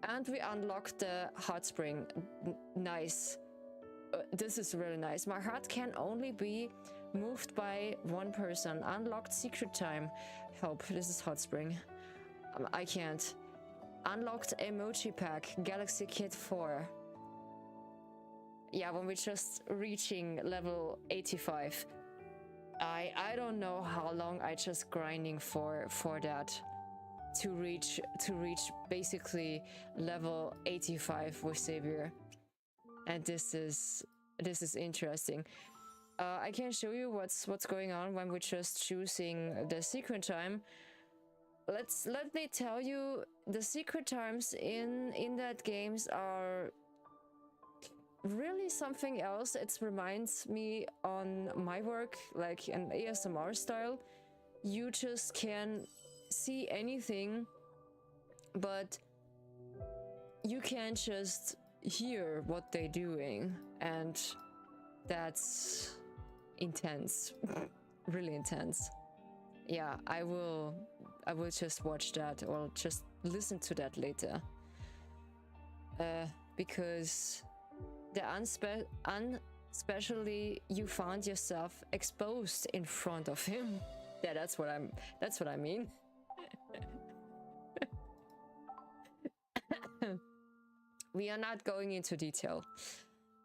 And we unlocked the hot spring. Nice. This is really nice. My heart can only be moved by one person. Unlocked secret time. Help, this is hot spring. I can't. Unlocked emoji pack, Galaxy Kit 4. Yeah, when we're just reaching level 85. I don't know how long I just grinding for that to reach basically level 85 with Savior. And this is interesting. I can show you what's going on when we're just choosing the secret time. Let me tell you, the secret times in that games are really something else. It reminds me on my work, like an ASMR style. You just can see anything, but you can't just hear what they're doing, and that's intense. Really intense. Yeah, I will just watch that or just listen to that later. Because especially you found yourself exposed in front of him. Yeah, that's what I mean. We are not going into detail.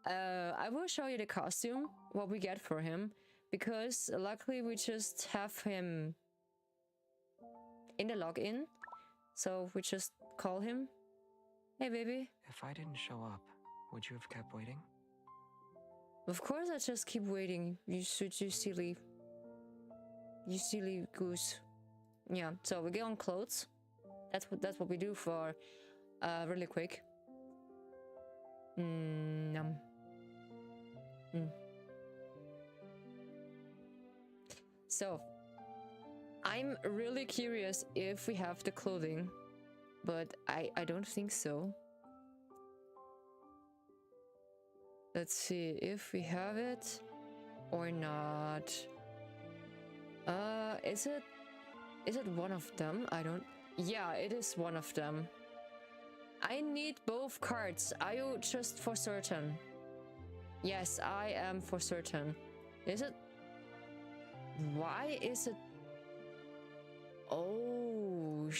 I will show you the costume, what we get for him, because luckily we just have him in the login, so we just call him. Hey, baby. If I didn't show up, would you have kept waiting? Of course I just keep waiting, you silly goose. Yeah, so we get on clothes. That's what we do for really quick. So I'm really curious if we have the clothing, but I don't think so. Let's see if we have it or not. Is it one of them? I don't. Yeah, it is one of them. I need both cards. Are you just for certain? Yes, I am for certain. Is it? Why is it? Oh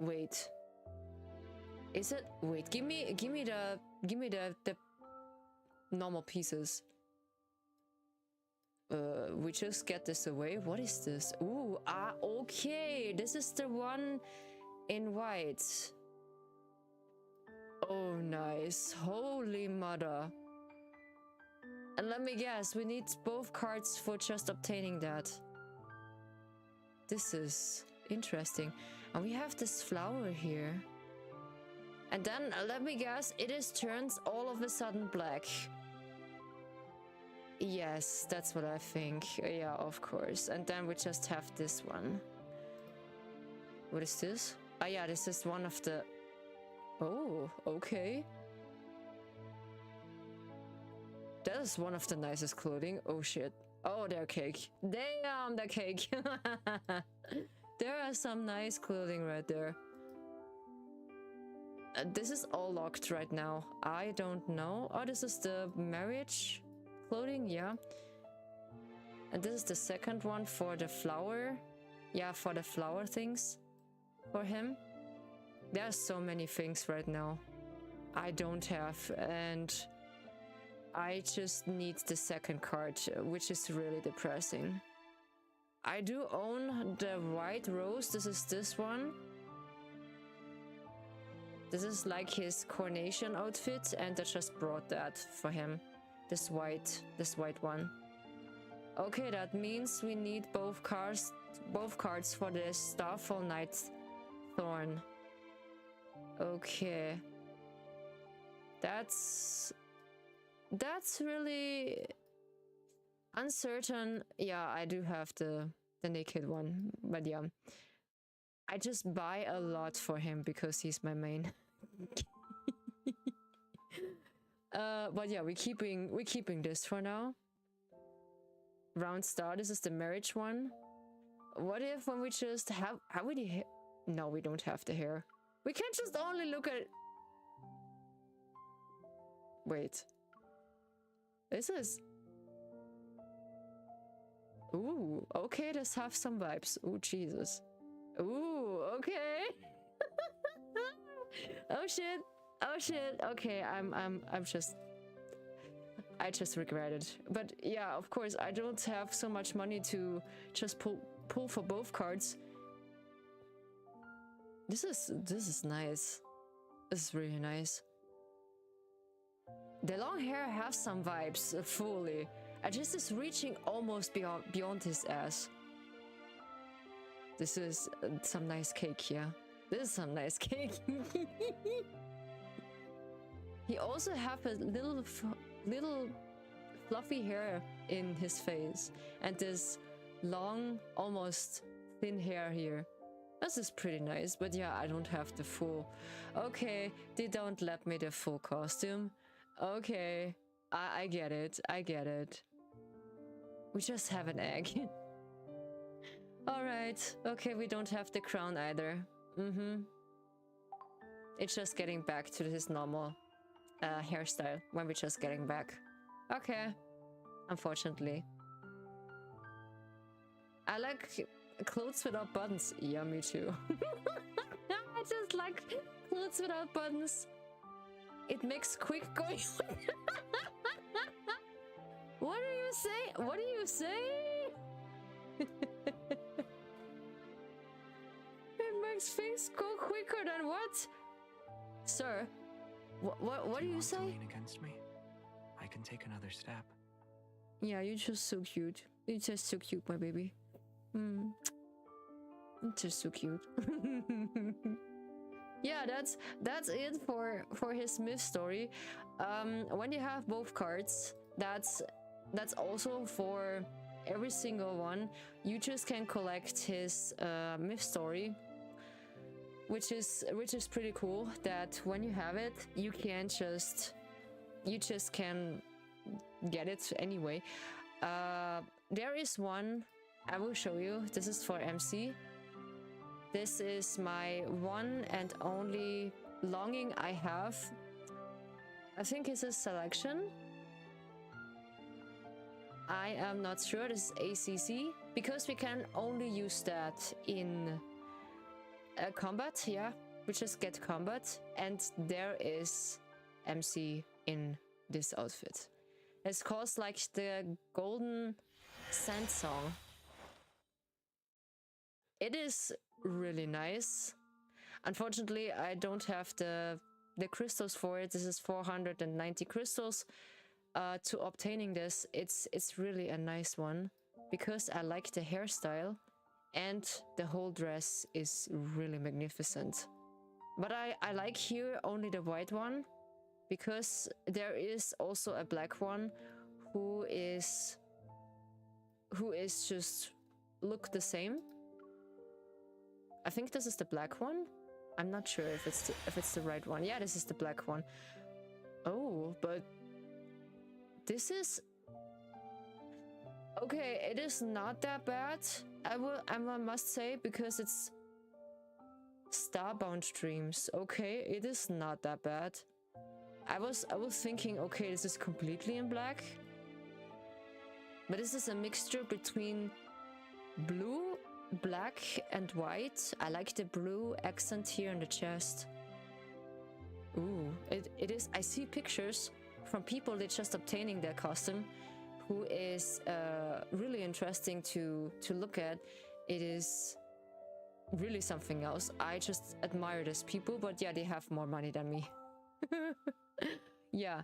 wait. Is it? Wait, give me the normal pieces. We just get this away. What is this? Ooh, okay. This is the one in white. Oh, nice. Holy mother. And let me guess, we need both cards for just obtaining that. This is interesting. And we have this flower here. And then, let me guess, it is turns all of a sudden black. Yes, that's what I think. Yeah, of course. And then we just have this one. What is this? Oh yeah, this is one of the... Oh, okay. That is one of the nicest clothing. Oh shit. Oh, they're cake. Damn, they're cake. There are some nice clothing right there. This is all locked right now. I don't know. Oh, this is the marriage clothing, yeah. And this is the second one for the flower. Yeah, for the flower things for him. There are so many things right now I don't have, and I just need the second card, which is really depressing. I do own the white rose. This is this one. This is like his coronation outfit, and I just brought that for him. This white one. Okay, that means we need both cards for the Starfall Night Thorn. Okay. That's really uncertain. Yeah, I do have the naked one, but yeah. I just buy a lot for him because he's my main. But yeah, we're keeping this for now. Round star, this is the marriage one. What if when we just have we the hair? No, we don't have the hair. We can't just only look at... Wait. This is... Ooh, okay, let's have some vibes. Ooh, Jesus. Ooh, okay. Oh shit. Oh shit. Okay, I just regret it. But yeah, of course, I don't have so much money to just pull for both cards. This is nice. This is really nice. The long hair has some vibes, fully. I just is reaching almost beyond his ass. This is some nice cake, yeah. This is some nice cake. He also have a little fluffy hair in his face, and this long, almost thin hair here. This is pretty nice, but yeah, I don't have the full. Okay, they don't let me the full costume. Okay, I get it. I get it. We just have an egg. Alright, okay, we don't have the crown either. It's just getting back to his normal hairstyle when we're just getting back. Okay, unfortunately. I like clothes without buttons. Yeah, me too. I just like clothes without buttons. It makes quick going. What do you say? What do you say? It makes things go quicker than what? Sir, what do you say? To lean against me? I can take another step. Yeah, you're just so cute. You're just so cute, my baby. You're just so cute. Yeah, that's it for his myth story. When you have both cards, that's also for every single one. You just can collect his myth story, which is pretty cool. That when you have it, you just can get it anyway. There is one I will show you. This is for MC. This is my one and only longing I have. I think it's a selection. I am not sure. This is ACC, because we can only use that in combat. Yeah, we just get combat, and there is MC in this outfit. It's called like the Golden Sand Song. It is really nice. Unfortunately, I don't have the crystals for it. This is 490 crystals. To obtaining this, it's really a nice one, because I like the hairstyle, and the whole dress is really magnificent. But I like here only the white one, because there is also a black one who is just look the same. I think this is the black one. I'm not sure if it's the right one. Yeah, this is the black one. Oh, but this is okay. It is not that bad. I must say, because it's Starbound Dreams. Okay, it is not that bad. I was thinking, okay, this is completely in black, but this is a mixture between blue, black, and white. I like the blue accent here on the chest. Ooh, it is. I see pictures from people that just obtaining their costume, who is really interesting to look at. It is really something else. I just admire these people, but yeah, they have more money than me. Yeah,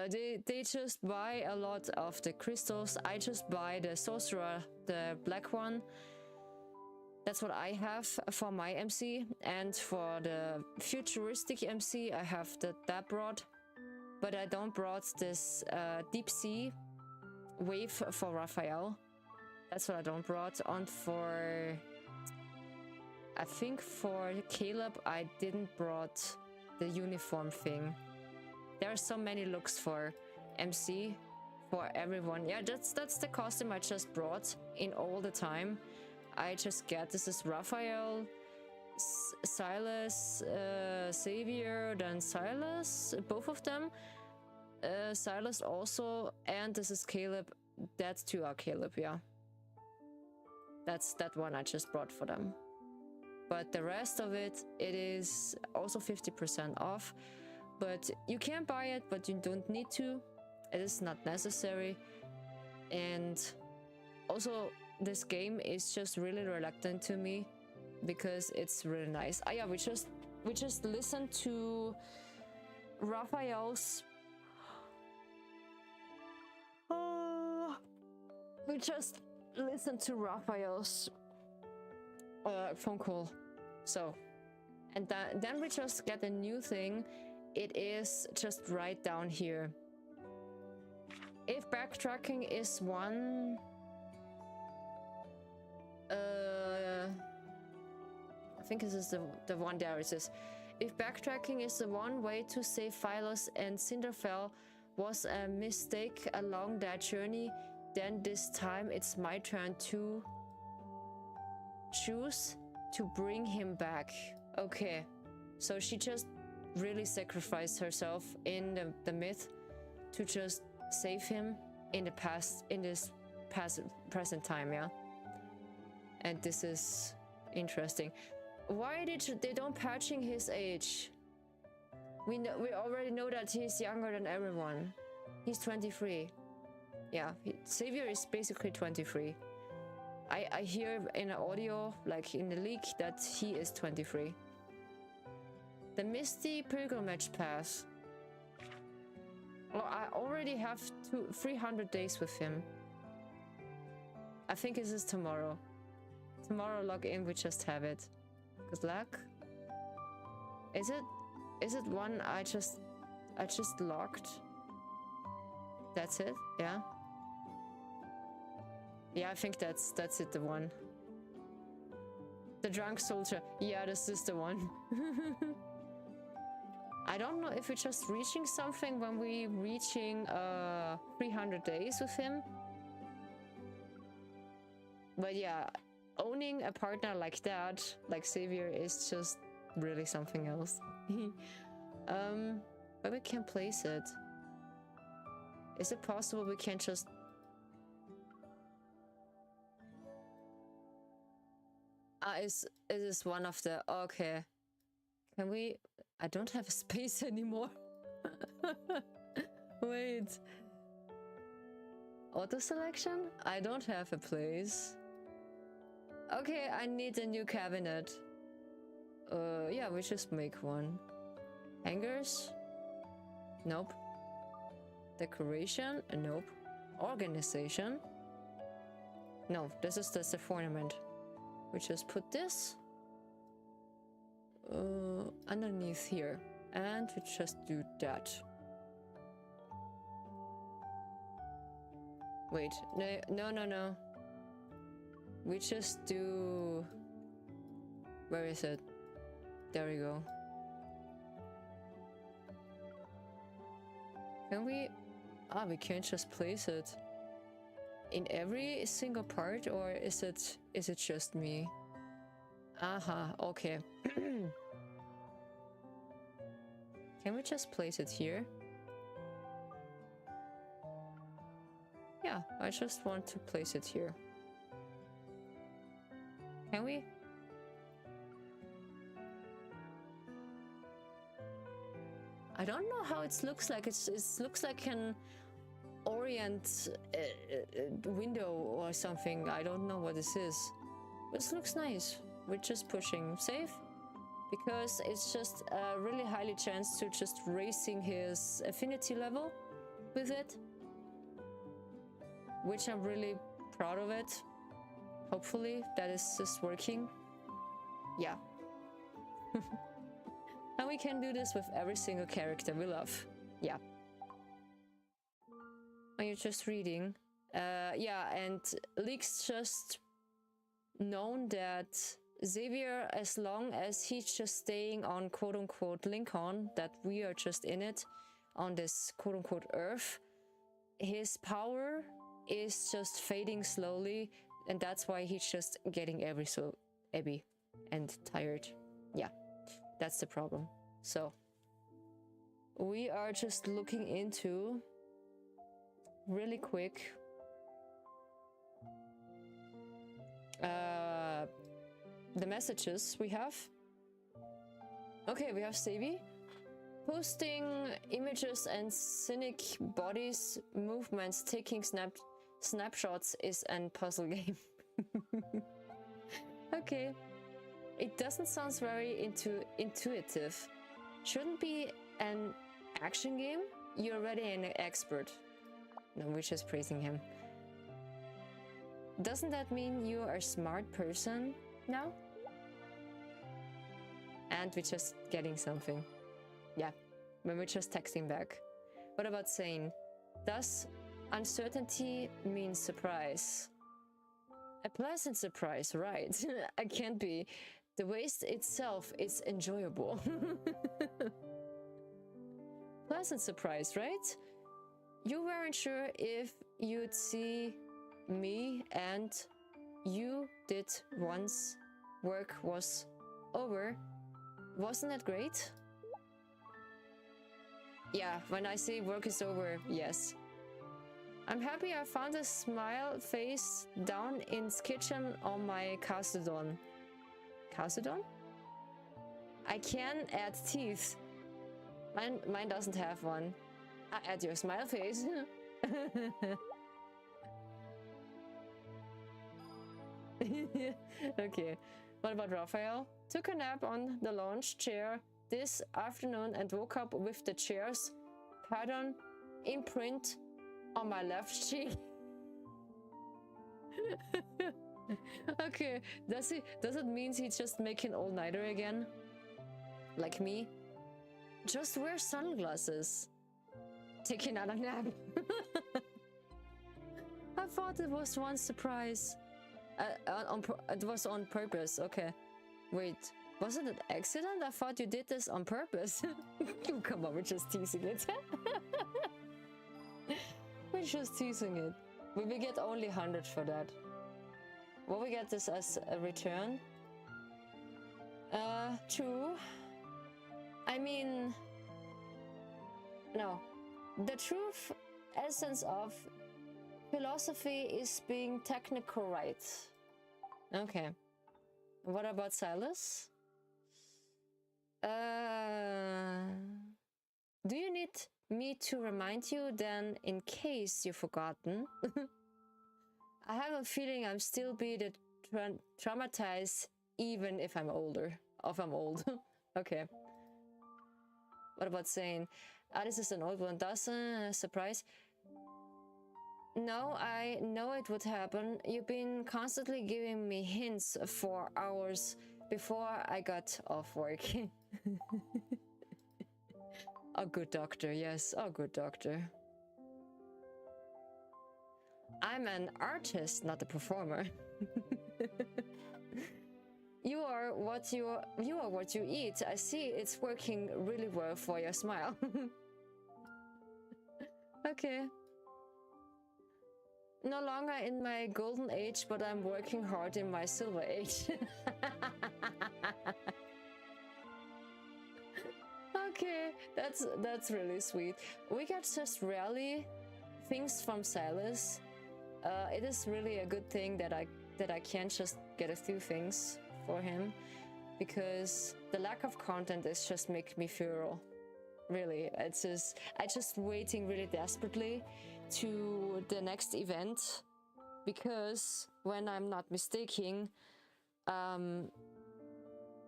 they just buy a lot of the crystals. I just buy the sorcerer, the black one. That's what I have for my MC, and for the futuristic MC, I have that brought, but I don't brought this deep sea wave for Raphael. That's what I don't brought. And for, I think for Caleb, I didn't brought the uniform thing. There are so many looks for MC for everyone. Yeah, that's the costume I just brought in all the time. I just get, this is Raphael, Silas, Xavier, then Silas, both of them. Silas also, and this is Caleb. That two are Caleb, yeah. That's that one I just brought for them. But the rest of it, it is also 50% off. But you can buy it, but you don't need to. It is not necessary. And also, this game is just really reluctant to me, because it's really nice. Ah, yeah, we just listened to Raphael's. We just listened to Raphael's phone call. So, and then we just get a new thing. It is just right down here. If backtracking is one, I think this is the one there. It says, if backtracking is the one way to save Phylos and Cinderfell was a mistake along that journey, then this time it's my turn to choose to bring him back. Okay, so she just really sacrificed herself in the myth to just save him in the past, in this present time, yeah. And this is interesting. Why did they don't patching his age? We already know that he's younger than everyone. He's 23. Yeah, Xavier is basically 23. I hear in an audio, like in the leak, that he is 23. The Misty Pilgrimage Pass. Well, I already have 300 days with him. I think this is tomorrow. Tomorrow log in, we just have it. Good luck. Is it one I just logged? That's it? Yeah. Yeah, I think that's it, the one. The drunk soldier. Yeah, this is the one. I don't know if we're just reaching something when we reaching 300 days with him. But yeah, owning a partner like that, like Xavier, is just really something else. But we can place it. Is it possible we can just... Is this one of the... Okay. Can we... I don't have a space anymore. Wait. Auto selection? I don't have a place. Okay, I need a new cabinet. Yeah, we just make one. Hangers? Nope. Decoration? Nope. Organization? No, this is just a ornament. We just put this underneath here, and we just do that. Wait, no. We just do... Where is it? There we go. Can we... we can't just place it in every single part, or is it just me? Aha, okay. Can we just place it here? Yeah, I just want to place it here. Can we? I don't know how it looks like. It looks like an Orient window or something. I don't know what this is. But it looks nice. We're just pushing save, because it's just a really highly chance to just raising his affinity level with it, which I'm really proud of it. Hopefully that is just working. Yeah. And we can do this with every single character we love. Yeah. Are you just reading? Yeah, and leaks just known that Xavier, as long as he's just staying on quote-unquote Lincoln, that we are just in it, on this quote-unquote Earth, his power is just fading slowly, and that's why he's just getting ebby and tired. Yeah, that's the problem. So, we are just looking into, really quick, the messages we have. Okay, we have Savi. Posting images and scenic bodies, movements, taking snapshots is a puzzle game. Okay. It doesn't sound very intuitive. Shouldn't be an action game? You're already an expert. No, we're just praising him. Doesn't that mean you are a smart person now? And we're just getting something. Yeah, when we're just texting back. What about saying, does uncertainty mean surprise? A pleasant surprise, right? I can't be. The waste itself is enjoyable. Pleasant surprise, right? You weren't sure if you'd see me, and you did once work was over. Wasn't that great? Yeah, when I say work is over, yes. I'm happy I found a smile face down in's kitchen on my Castodon. Castodon? I can add teeth. Mine doesn't have one. I add your smile face. Okay. What about Raphael? Took a nap on the lounge chair this afternoon and woke up with the chair's pattern imprint on my left cheek. Okay, does it mean he's just making all-nighter again? Like me? Just wear sunglasses. Take another nap. I thought it was one surprise. It was on purpose, okay. Wait, was it an accident? I thought you did this on purpose. Come on, we're just teasing it. We're just teasing it. We will get only 100 for that. Will we get this as a return? True. I mean... No. The truth essence of philosophy is being technical right. Okay. What about Silas? Do you need me to remind you then in case you've forgotten? I have a feeling I'm still being traumatized even if I'm older. If I'm old. Okay. What about saying, this is an old one, doesn't surprise? No, I know it would happen. You've been constantly giving me hints for hours before I got off work. A good doctor, yes, a good doctor. I'm an artist, not a performer. You are what you eat. I see it's working really well for your smile. Okay. No longer in my golden age, but I'm working hard in my silver age. Okay, that's really sweet. We get just rarely things from Silas. It is really a good thing that I can't just get a few things for him, because the lack of content is just making me feel really. It's just I just waiting really desperately to the next event, because when I'm not mistaken,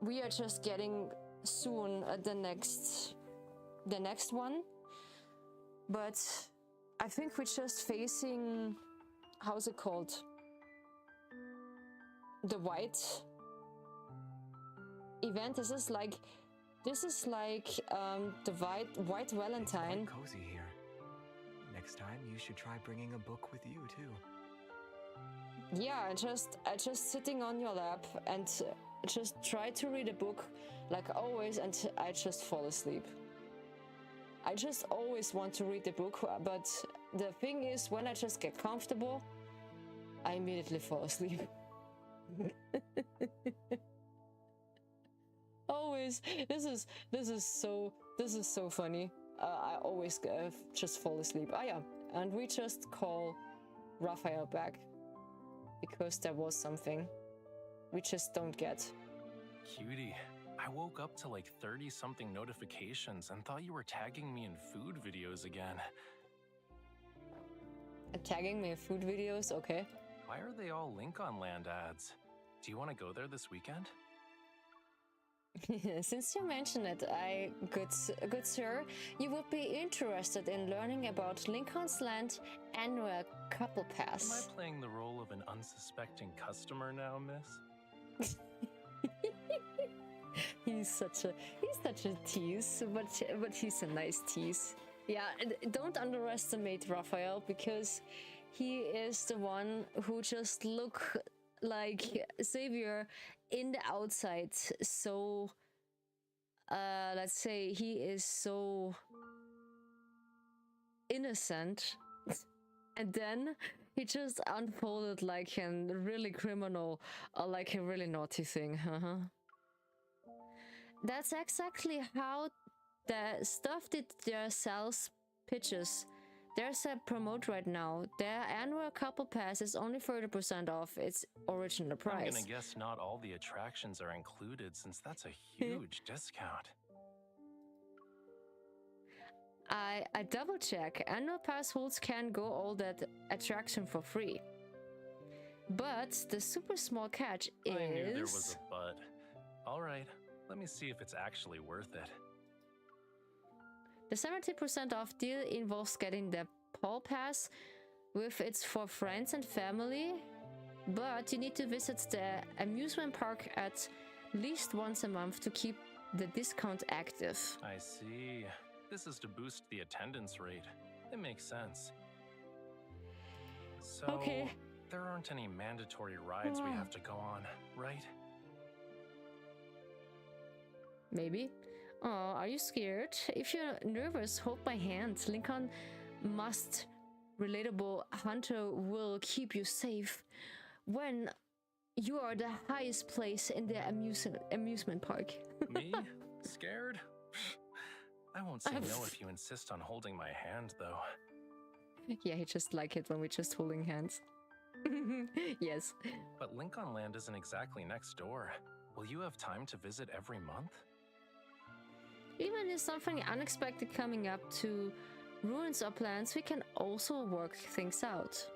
we are just getting soon the next one, but I think we're just facing, how's it called, the white event. This is like the white Valentine. It's quite cozy here. Next time you should try bringing a book with you too. Yeah, I just sitting on your lap and just try to read a book like always, and I just fall asleep. I just always want to read the book, but the thing is, when I just get comfortable, I immediately fall asleep. Always. This is so funny. I always just fall asleep. Ah yeah, and we just call Raphael back because there was something we just don't get. Cutie, I woke up to like 30-something notifications and thought you were tagging me in food videos again. Tagging me in food videos? Okay. Why are they all Link-on-Land ads? Do you want to go there this weekend? Since you mention it, good sir, you would be interested in learning about Lincoln's Land annual couple pass. Am I playing the role of an unsuspecting customer now, miss? He's such a tease, but he's a nice tease. Yeah, don't underestimate Raphael, because he is the one who just look like Xavier in the outside. So let's say he is so innocent, and then he just unfolded like a really criminal or like a really naughty thing. That's exactly how the stuff did their sales pitches there's a promote right now. Their annual couple pass is only 30% off its original price. I'm gonna guess not all the attractions are included since that's a huge discount. I double check. Annual pass holders can go all that attraction for free. But the super small catch is... I knew there was a but. Alright, let me see if it's actually worth it. The 70% off deal involves getting the Paul Pass, with it's for friends and family, but you need to visit the amusement park at least once a month to keep the discount active. I see. This is to boost the attendance rate. It makes sense. So, okay. There aren't any mandatory rides we have to go on, right? Maybe. Oh, are you scared? If you're nervous, hold my hand. Lincoln must relatable hunter will keep you safe when you are the highest place in the amusement park. Me? Scared? I won't say no if you insist on holding my hand, though. Yeah, he just like it when we're just holding hands. Yes. But Lincoln Land isn't exactly next door. Will you have time to visit every month? Even if something unexpected coming up to ruins our plans, we can also work things out.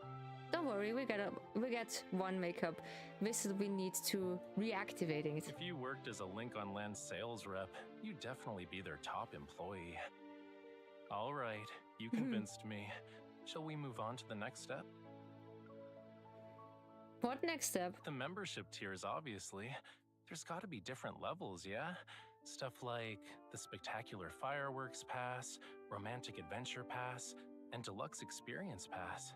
Don't worry, we get one makeup visit we need to reactivating it. If you worked as a Lincoln Land sales rep, you'd definitely be their top employee. All right, you convinced me. Shall we move on to the next step? What next step? The membership tiers, obviously. There's got to be different levels, yeah? Stuff like the Spectacular Fireworks Pass, Romantic Adventure Pass, and Deluxe Experience Pass.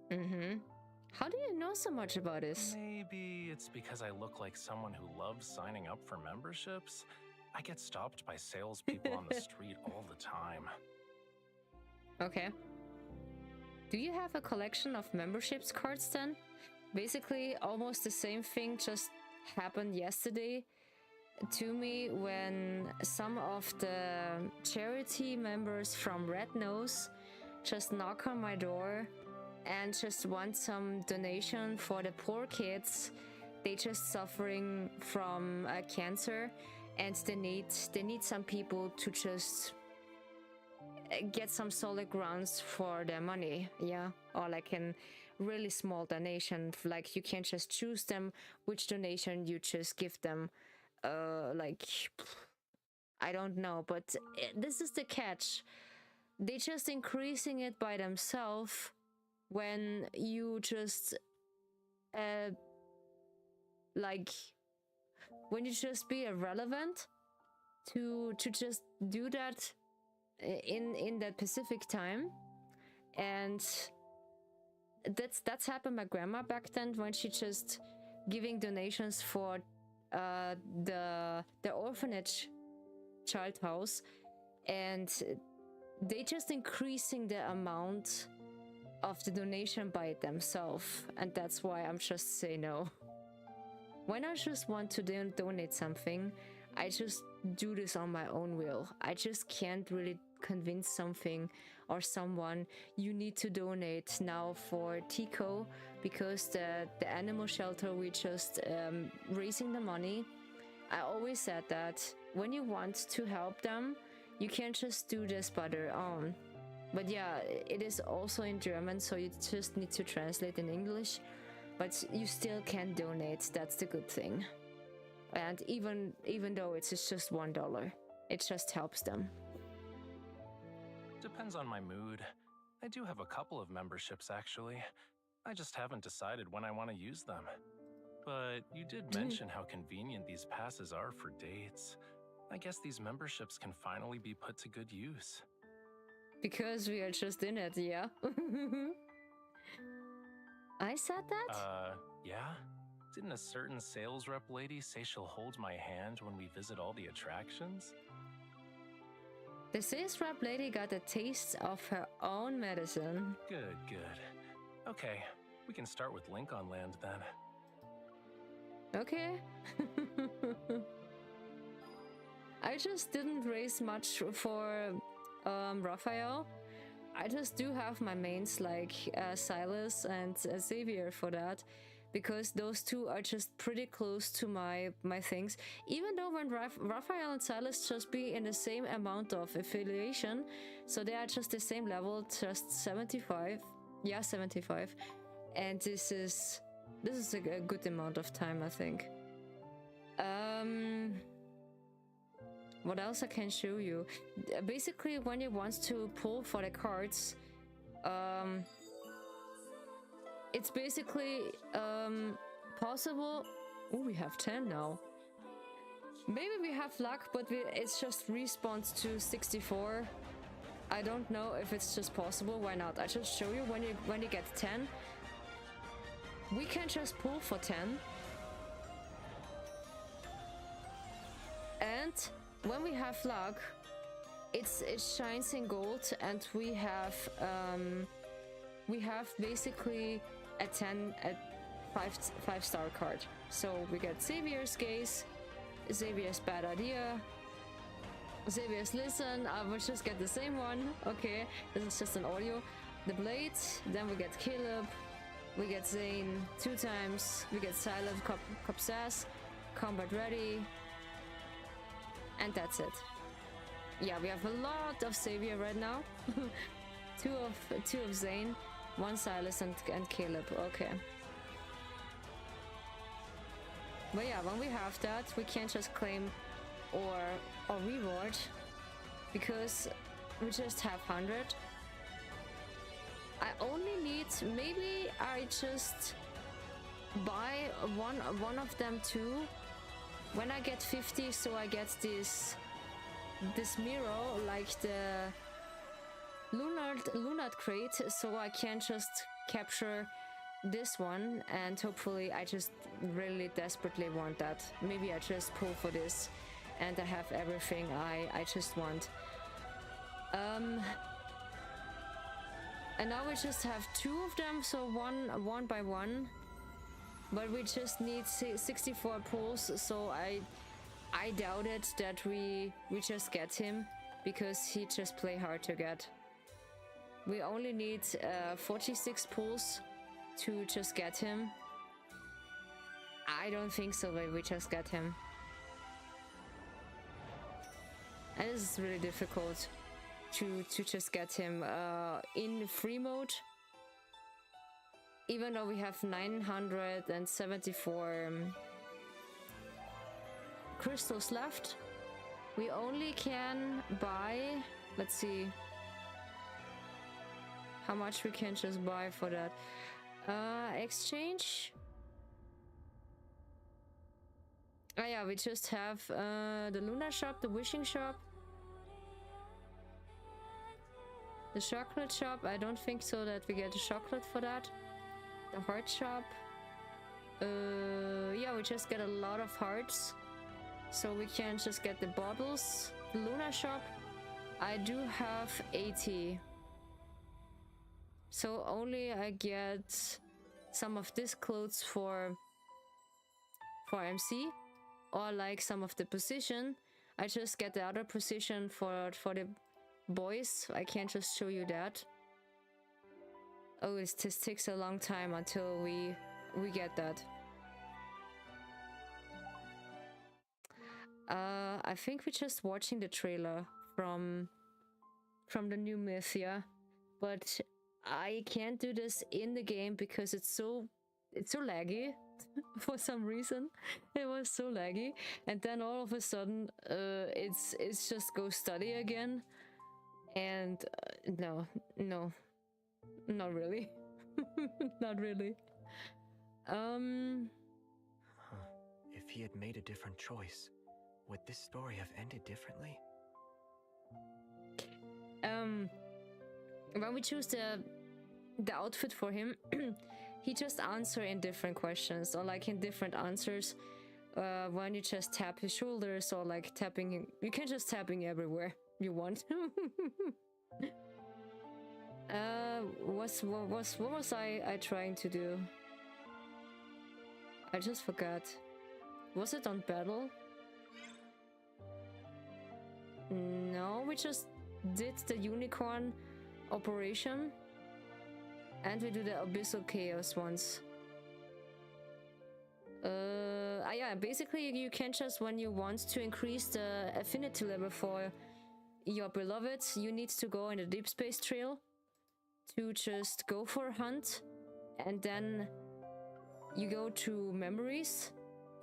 How do you know so much about this? Maybe it's because I look like someone who loves signing up for memberships. I get stopped by salespeople on the street all the time. Okay. Do you have a collection of memberships cards then? Basically, almost the same thing just happened yesterday to me when some of the charity members from Red Nose just knock on my door and just want some donation for the poor kids. They just suffering from cancer, and they need some people to just get some solid grounds for their money, yeah, or like an really small donation. Like you can't just choose them which donation you just give them. Like I don't know, but this is the catch. They just increasing it by themselves when you just like when you just be irrelevant to just do that in that specific time. And that's happened my grandma back then when she just giving donations for the orphanage child house, and they just increasing the amount of the donation by themselves, and that's why I'm just say no. When I just want to donate something, I just do this on my own will. I just can't really convince something or someone you need to donate now for Tico because the animal shelter we just raising the money. I always said that when you want to help them, you can't just do this by their own. But yeah, it is also in German, so you just need to translate in English. But you still can donate. That's the good thing. And even though it's just $1, it just helps them. Depends on my mood. I do have a couple of memberships, actually. I just haven't decided when I want to use them. But you did mention how convenient these passes are for dates. I guess these memberships can finally be put to good use. Because we are just in it, yeah? I said that? Yeah? Didn't a certain sales rep lady say she'll hold my hand when we visit all the attractions? The sales rep lady got a taste of her own medicine. Good, good. Okay, we can start with Lincoln Land then. Okay. I just didn't raise much for Raphael. I just do have my mains like Silas and Xavier for that, because those two are just pretty close to my things. Even though when Raphael and Silas just be in the same amount of affiliation, so they are just the same level, just 75. Yeah, 75. And this is a good amount of time, I think. What else I can show you? Basically, when you want to pull for the cards, it's basically possible. Oh, we have 10 now. Maybe we have luck, but it's just respawns to 64. I don't know if it's just possible. Why not? I just show you when you get 10. We can just pull for 10. And when we have luck, it shines in gold, and we have basically a 5-star card. So we get Xavier's Gaze, Xavier's Bad Idea, Xavier's Listen. I will just get the same one. Okay, this is just an audio. The Blade. Then we get Caleb. We get Zane 2 times. We get Silent Cop Sass, Combat Ready. And that's it. Yeah, we have a lot of Xavier right now. two of Zane, 1 Silas and Caleb. Okay. But yeah, when we have that, we can't just claim or reward, because we just have 100. I only need, maybe I just buy one of them too. When I get 50, so I get this mirror, like the lunar crate, so I can just capture this one, and hopefully I just really desperately want that. Maybe I just pull for this and I have everything I just want. And now we just have 2 of them, so one by one. But we just need 64 pulls, so I doubt it that we just get him, because he just play hard to get. We only need 46 pulls to just get him. I don't think so that we just get him. And this is really difficult to just get him in free mode. Even though we have 974 crystals left, we only can buy, let's see how much we can just buy for that. Exchange. Oh yeah, we just have the Lunar Shop, the Wishing Shop, the Chocolate Shop. I don't think so that we get a chocolate for that. The Heart Shop. Yeah, we just get a lot of hearts, so we can just get the bottles. The Lunar Shop, I do have 80, so only I get some of these clothes for MC, or like some of the position. I just get the other position for the boys. I can't just show you that. Oh, this takes a long time until we get that. I think we're just watching the trailer from the new Mythia, but I can't do this in the game because it's so laggy. For some reason it was so laggy, and then all of a sudden it's just go study again, and no, not really. Not really. If he had made a different choice, would this story have ended differently? When we choose the outfit for him, he just answer in different questions, or like in different answers. When you just tap his shoulders, or like tapping, you can just tapping everywhere you want. What was I trying to do? I just forgot. Was it on battle? No, we just did the unicorn operation. And we do the abyssal chaos once. Yeah, basically you can just, when you want to increase the affinity level for your beloved, you need to go in the Deepspace trail to just go for a hunt, and then you go to memories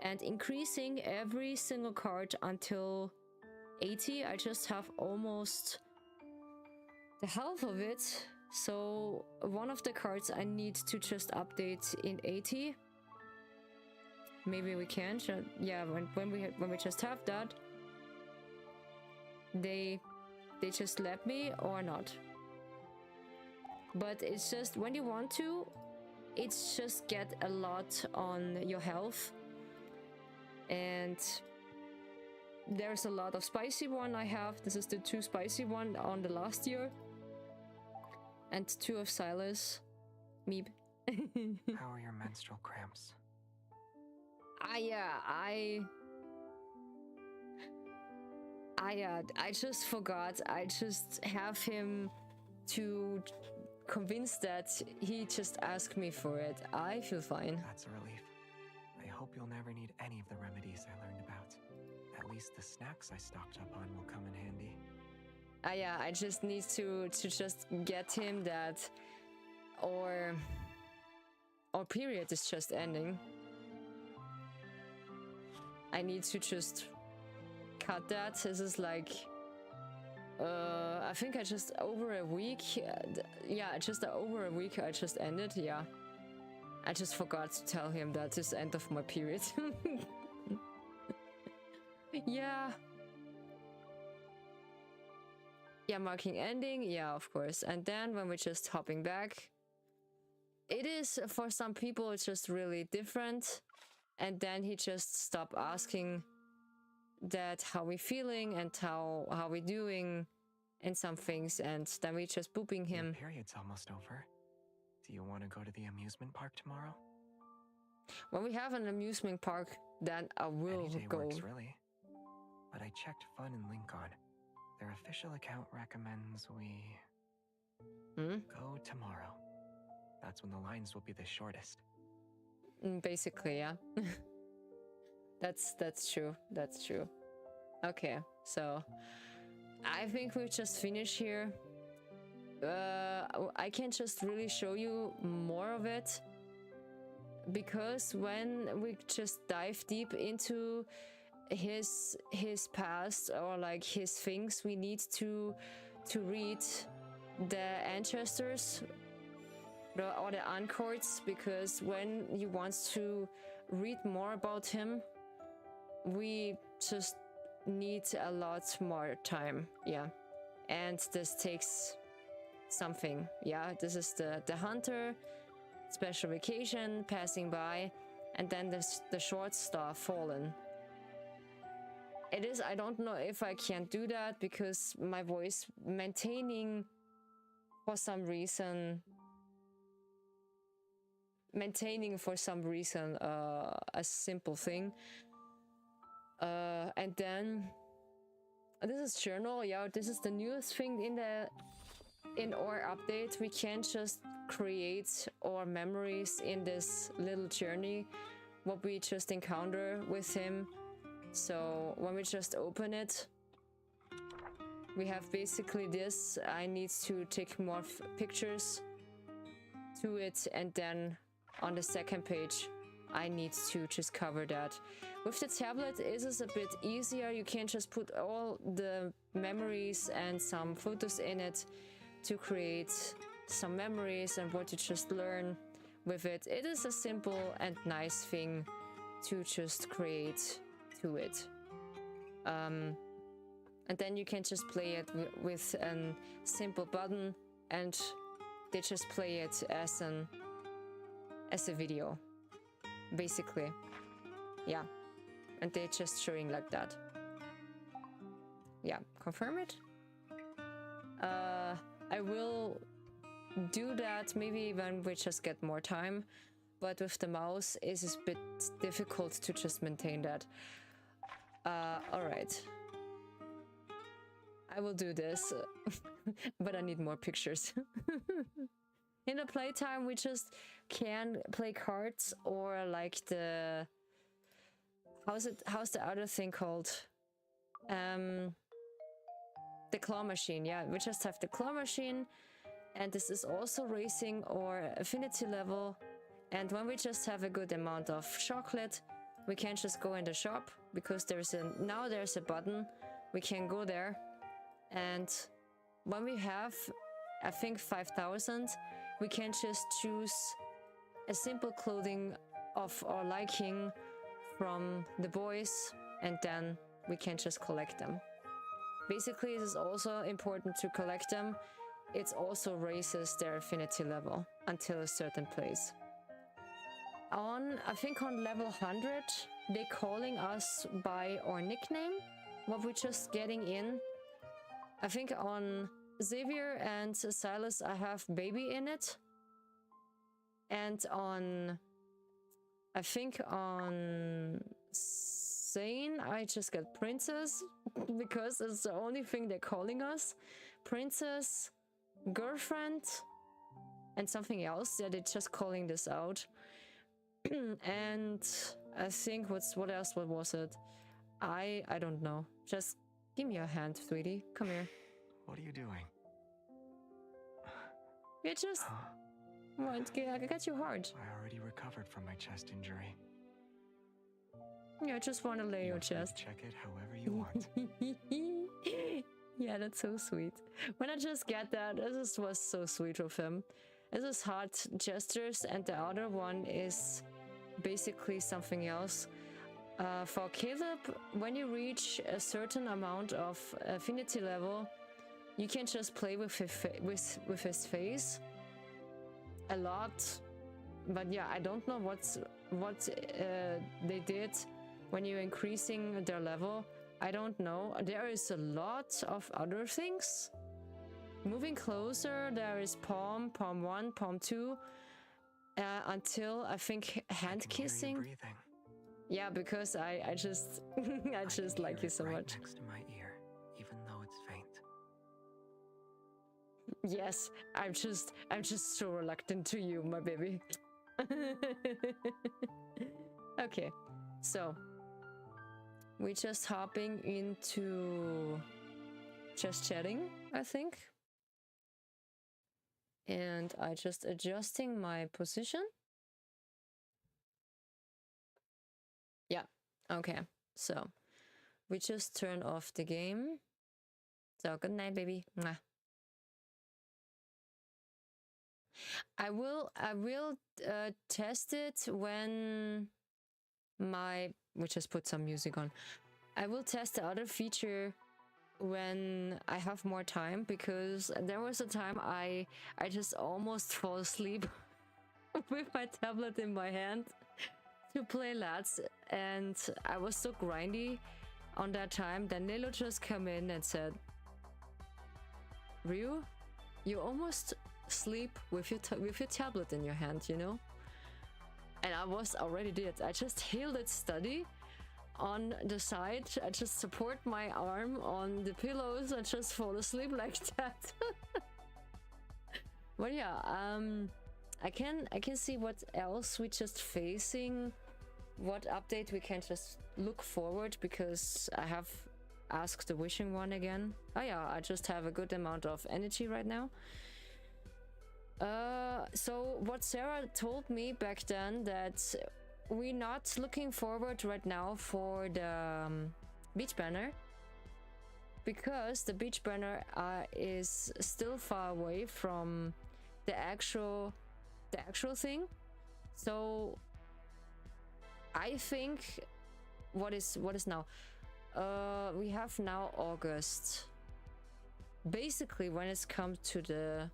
and increasing every single card until 80. I just have almost the half of it, so one of the cards I need to just update in 80. Maybe we can, yeah, when we just have that, they just let me or not. But it's just, when you want to, it's just get a lot on your health. And there's a lot of spicy one I have. This is the 2 spicy one on the last year. And 2 of Silas. Meep. How are your menstrual cramps? Yeah, I just forgot. I just have him to convince that he just asked me for it. I feel fine. That's a relief. I hope you'll never need any of the remedies I learned about. At least the snacks I stocked up on will come in handy. Yeah, I just need to just get him that, or period is just ending. I need to just cut that. This is like, I think I just over a week. Yeah, just over a week I just ended. Yeah, I just forgot to tell him that it's end of my period. Yeah. Yeah, marking ending. Yeah, of course. And then when we're just hopping back, it is, for some people, it's just really different. And then he just stopped asking that how we feeling and how we doing and some things, and then we just booping him. Your period's almost over. Do you want to go to the amusement park tomorrow? When we have an amusement park, then I will Any day go. Works, really. But I checked Fun and Lincoln. Their official account recommends we go tomorrow. That's when the lines will be the shortest. Basically, yeah. That's true. That's true. Okay, so I think we just finish here. I can just really show you more of it, because when we just dive deep into his past, or like his things, we need to read the ancestors or the Ancords, because when you want to read more about him, we just need a lot more time. Yeah, and this takes something. Yeah, this is the hunter, special vacation, passing by, and then the short star, fallen. It is, I don't know if I can do that because my voice maintaining for some reason a simple thing. And then this is journal. Yeah, this is the newest thing in our update. We can just create our memories in this little journey, what we just encounter with him. So when we just open it, we have basically this. I need to take more pictures to it, and then on the second page I need to just cover that. With the tablet it is a bit easier. You can just put all the memories and some photos in it to create some memories and what you just learn with it. It is a simple and nice thing to just create to it. And then you can just play it with a simple button, and they just play it as a video, basically. Yeah, and they're just showing like that. Yeah, confirm it. I will do that maybe when we just get more time, but with the mouse it's a bit difficult to just maintain that. All right. I will do this, but I need more pictures. In the playtime, we just can play cards or like the... How's the other thing called? The claw machine, yeah. We just have the claw machine, and this is also racing or affinity level. And when we just have a good amount of chocolate, we can just go in the shop, because there's a button. We can go there, and when we have, I think, 5,000, we can just choose a simple clothing of our liking from the boys, and then we can just collect them. Basically, it is also important to collect them. It also raises their affinity level until a certain place. I think on level 100, they're calling us by our nickname, what we're just getting in. I think on Xavier and Silas, I have baby in it. And I think on Zane, I just got princess, because it's the only thing they're calling us. Princess, girlfriend, and something else. Yeah, they're just calling this out. And I think what was it? I don't know. Just give me your hand, sweetie. Come here. What are you doing? You just... I got you hard. I already recovered from my chest injury. Yeah, I just want to lay your chest. Check it however you want. Yeah, that's so sweet. When I just get that, this was so sweet of him. This is heart gestures, and the other one is basically something else. For Caleb, when you reach a certain amount of affinity level, you can just play with his face a lot. But yeah, I don't know what they did when you're increasing their level. I don't know. There is a lot of other things. Moving closer, there is palm 1, palm 2, until I think hand kissing. Yeah, because I just I just like you so much. Next to my ear, even though it's faint. Yes, I'm just so reluctant to you, my baby. Okay, so we're just hopping into just chatting, I think. And I just adjusting my position. Yeah, okay. So we just turn off the game. So good night, baby. Mwah. I will test it when we just put some music on. I will test the other feature when I have more time, because there was a time I just almost fall asleep with my tablet in my hand to play LATs, and I was so grindy on that time. Then Nilo just came in and said, Ryu, you almost sleep with your tablet in your hand, you know? And I was already did. I just held it steady on the side. I just support my arm on the pillows and just fall asleep like that. But yeah, I can see what else we just facing, what update we can just look forward, because I have asked the wishing one again. Oh yeah, I just have a good amount of energy right now. So what Sarah told me back then, that we're not looking forward right now for the beach banner, because the beach banner is still far away from the actual thing. So I think what is now? We have now August. Basically, when it comes to the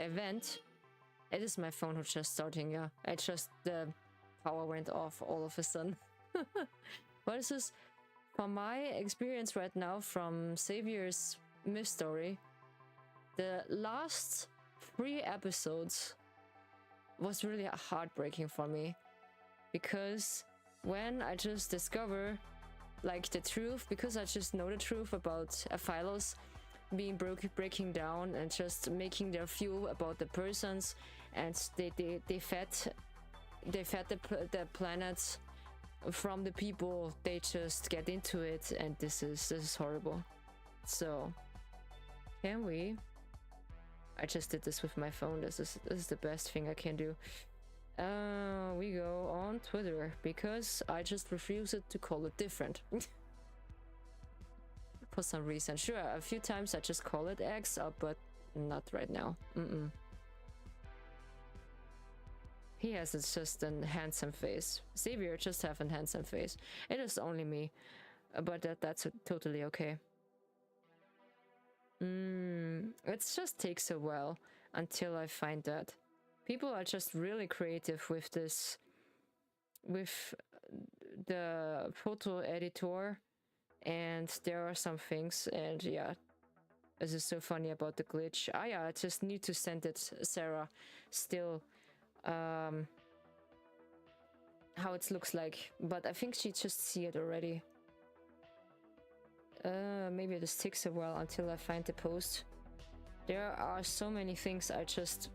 event, it is my phone who's just starting. Yeah, the power went off all of a sudden. But this is from my experience right now from Xavier's myth story. The last 3 episodes was really heartbreaking for me, because when I just discover like the truth, because I just know the truth about Aphilos being breaking down and just making their view about the persons, and they fed the planet from the people. They just get into it, and this is horrible. So can we? I just did this with my phone. This is the best thing I can do. We go on Twitter because I just refuse it to call it different. For some reason. Sure, a few times I just call it X, but not right now. He has just a handsome face. Xavier just have a handsome face. It is only me, but that's totally okay. It just takes a while until I find that. People are just really creative with this, with the photo editor, and there are some things, and yeah, this is so funny about the glitch. Ah yeah, I just need to send it Sarah still how it looks like, but I think she just see it already. Maybe this takes a while until I find the post. There are so many things I just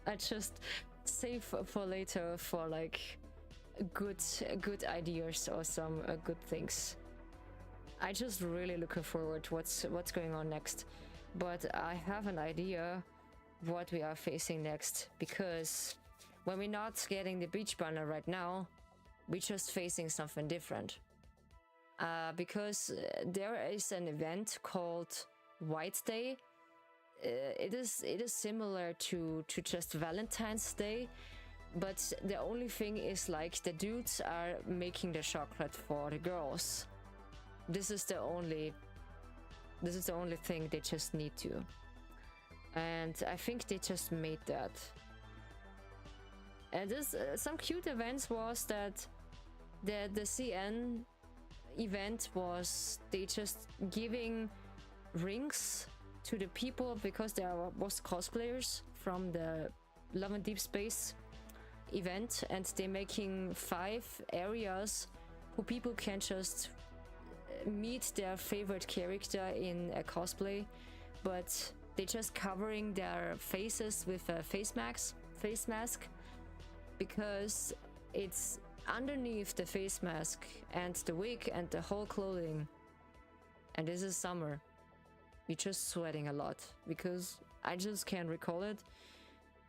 I just save for later for like good ideas or some good things. I just really looking forward to what's going on next, but I have an idea what we are facing next, because when we're not getting the beach banner right now, we're just facing something different. Because there is an event called White Day. It is similar to just Valentine's Day, but the only thing is like the dudes are making the chocolate for the girls. This is the only thing they just need to, and I think they just made that. And this some cute events was that the CN event was they just giving rings to the people, because there was cosplayers from the Love and Deepspace event, and they're making 5 areas who people can just meet their favorite character in a cosplay, but they just covering their faces with a face mask, because it's underneath the face mask and the wig and the whole clothing. And this is summer. We're just sweating a lot, because I just can't recall it,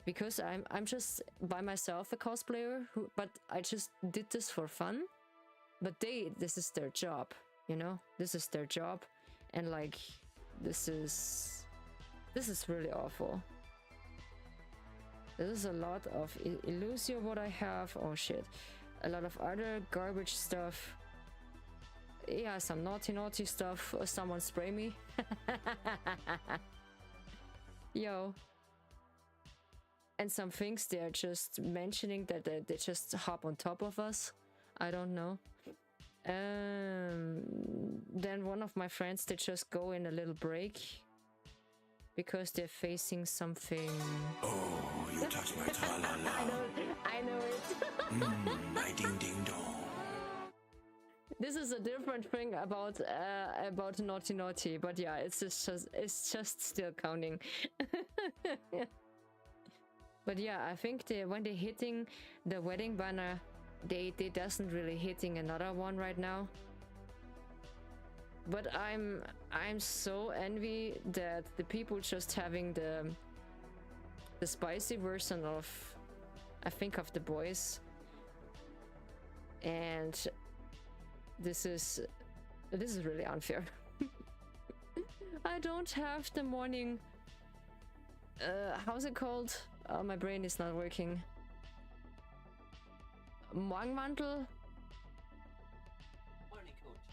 because I'm just by myself a cosplayer but I just did this for fun. But this is their job, you know? This is their job, and like this is really awful. This is a lot of Illusio what I have. Oh shit. A lot of other garbage stuff. Yeah, some naughty stuff. Someone spray me. Yo. And some things they're just mentioning that they just hop on top of us. I don't know. Then one of my friends, they just go in a little break because they're facing something. Oh, you touch my tra-la-la. I know it. My ding-ding-dong. This is a different thing about naughty, but yeah, it's just still counting. But yeah, I think when they're hitting the wedding banner, they doesn't really hitting another one right now. But I'm so envy that the people just having the spicy version of, I think, of the boys. And this is really unfair. I don't have the morning how's it called? Oh, my brain is not working. Morgenmantel?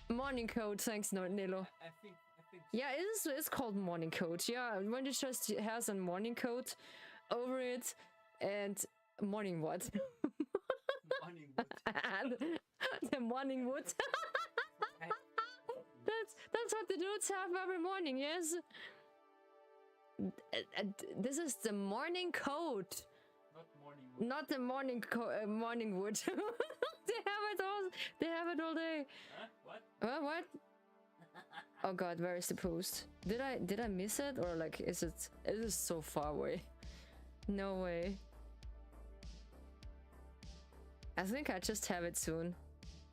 Morning coat, thanks Nilo. I think Yeah, it's called morning coat. Yeah, when it just has a morning coat over it, and morning what? Morning wood. The morning wood. That's what the dudes have every morning, yes? This is the morning coat. Not morning Not the morning wood. They have it all. They have it all day. Huh? What? What? Oh god, where is the post? Did I miss it, or like is it? It is so far away. No way. I think I just have it soon.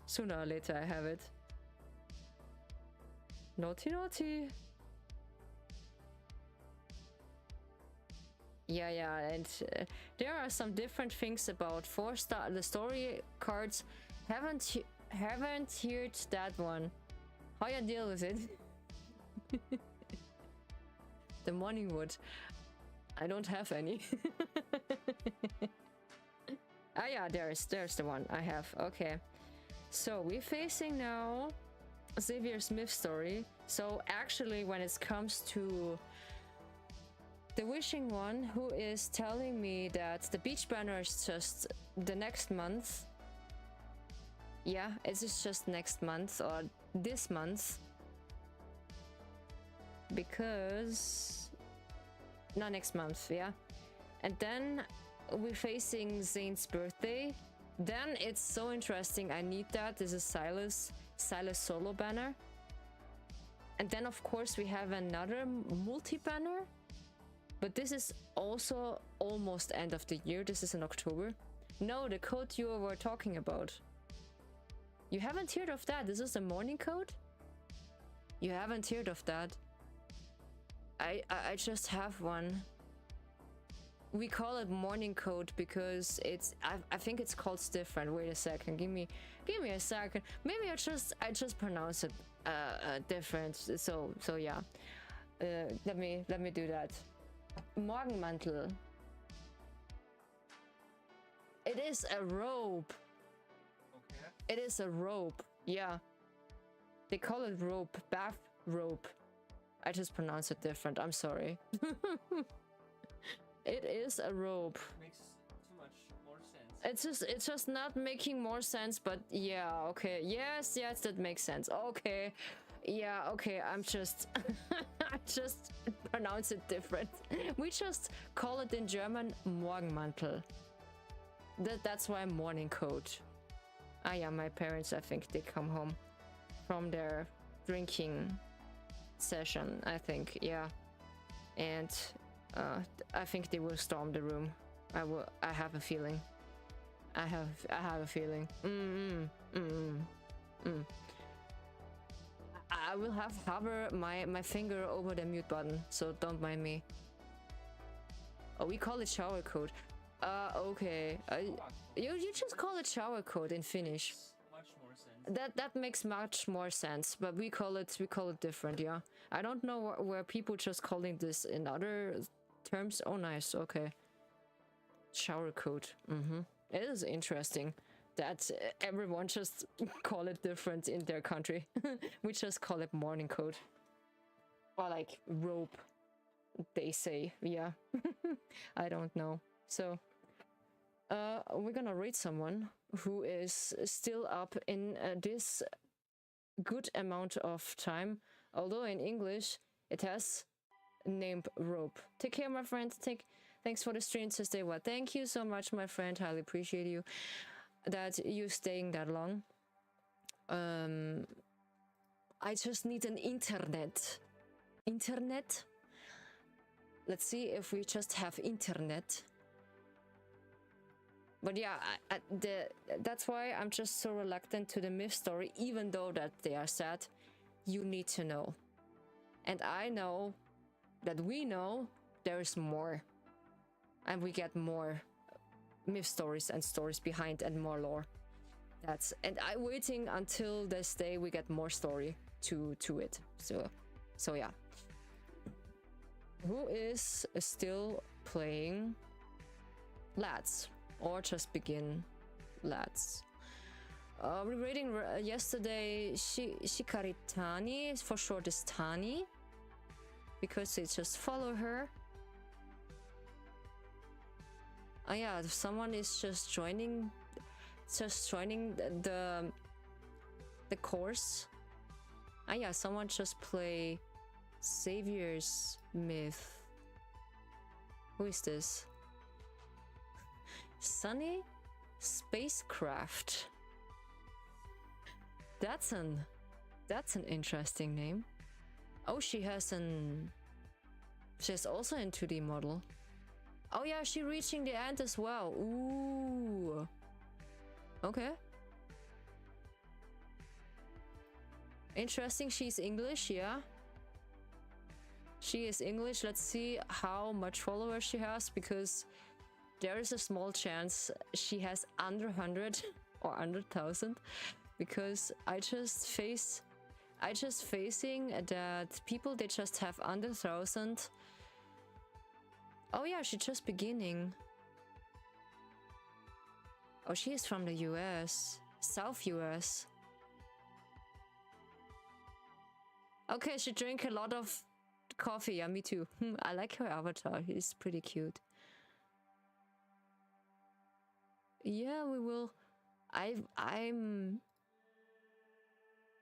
Sooner or later I have it. Naughty, naughty. Yeah, and there are some different things about 4-star. The story cards haven't heard that one. How you deal with it? The morning wood. I don't have any. Ah yeah, there's the one I have. Okay, so we're facing now Xavier Smith story. So actually, when it comes to the wishing one, who is telling me that the beach banner is just the next month. Yeah, it is just next month or this month. Because... not next month, yeah. And then we're facing Zane's birthday. Then it's so interesting. I need that. This is Silas solo banner. And then of course we have another multi-banner. But this is also almost end of the year. This is in October. No, the code you were talking about. You haven't heard of that? This is the morning code? You haven't heard of that? I just have one. We call it morning code because it's I think it's called different. Wait a second. Give me a second. Maybe I just pronounce it different. So yeah. Let me do that. Morgenmantel. It is a robe. Okay. It is a robe. Yeah. They call it robe, bath robe. I just pronounce it different. I'm sorry. It is a robe. Makes too much more sense. It's just not making more sense, but yeah, okay. Yes, that makes sense. Okay. Yeah, okay, I'm just I just pronounce it different. We just call it in German Morgenmantel. That's why morning coat. Ah yeah, my parents, I think they come home from their drinking session, I think, yeah. And I think they will storm the room. I have a feeling. I have a feeling. I will hover my finger over the mute button, so don't mind me. Oh, we call it shower code. Okay. You just call it shower code in Finnish. Much more sense. That makes much more sense, but we call it different, yeah. I don't know where people just calling this in other terms. Oh, nice. Okay. Shower code. It is interesting that everyone just call it different in their country. We just call it morning code. Or like rope, they say. Yeah. I don't know. So, we're gonna read someone who is still up in this good amount of time. Although in English, it has named rope. Take care, my friend. Thanks for the stream to stay. Well, thank you so much, my friend. Highly appreciate you that you staying that long. I just need an internet. Let's see if we just have internet. But yeah, that's why I'm just so reluctant to the myth story, even though that they are sad. You need to know. And I know that we know there is more. And we get more myth stories and stories behind and more lore. And I'm waiting until this day we get more story to it. So yeah. Who is still playing Lads? Or just begin Lads? We're reading yesterday Shikaritani, for short is Tani, because they just follow her. Oh yeah, someone is just joining the course. Ah yeah, someone just play Xavier's Myth. Who is this? Sunny Spacecraft. That's an interesting name. Oh, she has also a 2D model. Oh yeah, she's reaching the end as well. Ooh. Okay. Interesting, she's English, yeah. She is English. Let's see how much followers she has, because there is a small chance she has under 100 or under 1,000, because I just facing that people, they just have under 1,000. Oh yeah, she's just beginning. Oh, she is from the US, South US. Okay, she drink a lot of coffee. Yeah, me too. I like her avatar. He's pretty cute. Yeah, we will. I'm.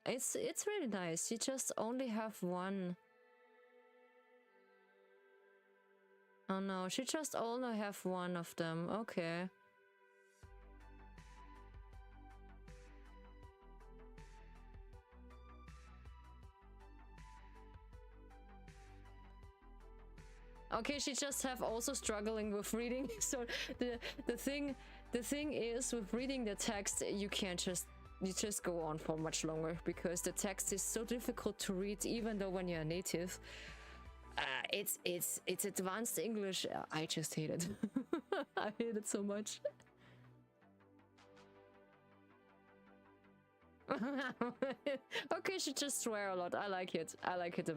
It's really nice. You just only have one. Oh no, she just only have one of them. Okay. Okay, she just have also struggling with reading. So the thing is, with reading the text, you just go on for much longer, because the text is so difficult to read, even though when you're a native. It's advanced English. I just hate it. I hate it so much. Okay, she just swear a lot. I like it. I like it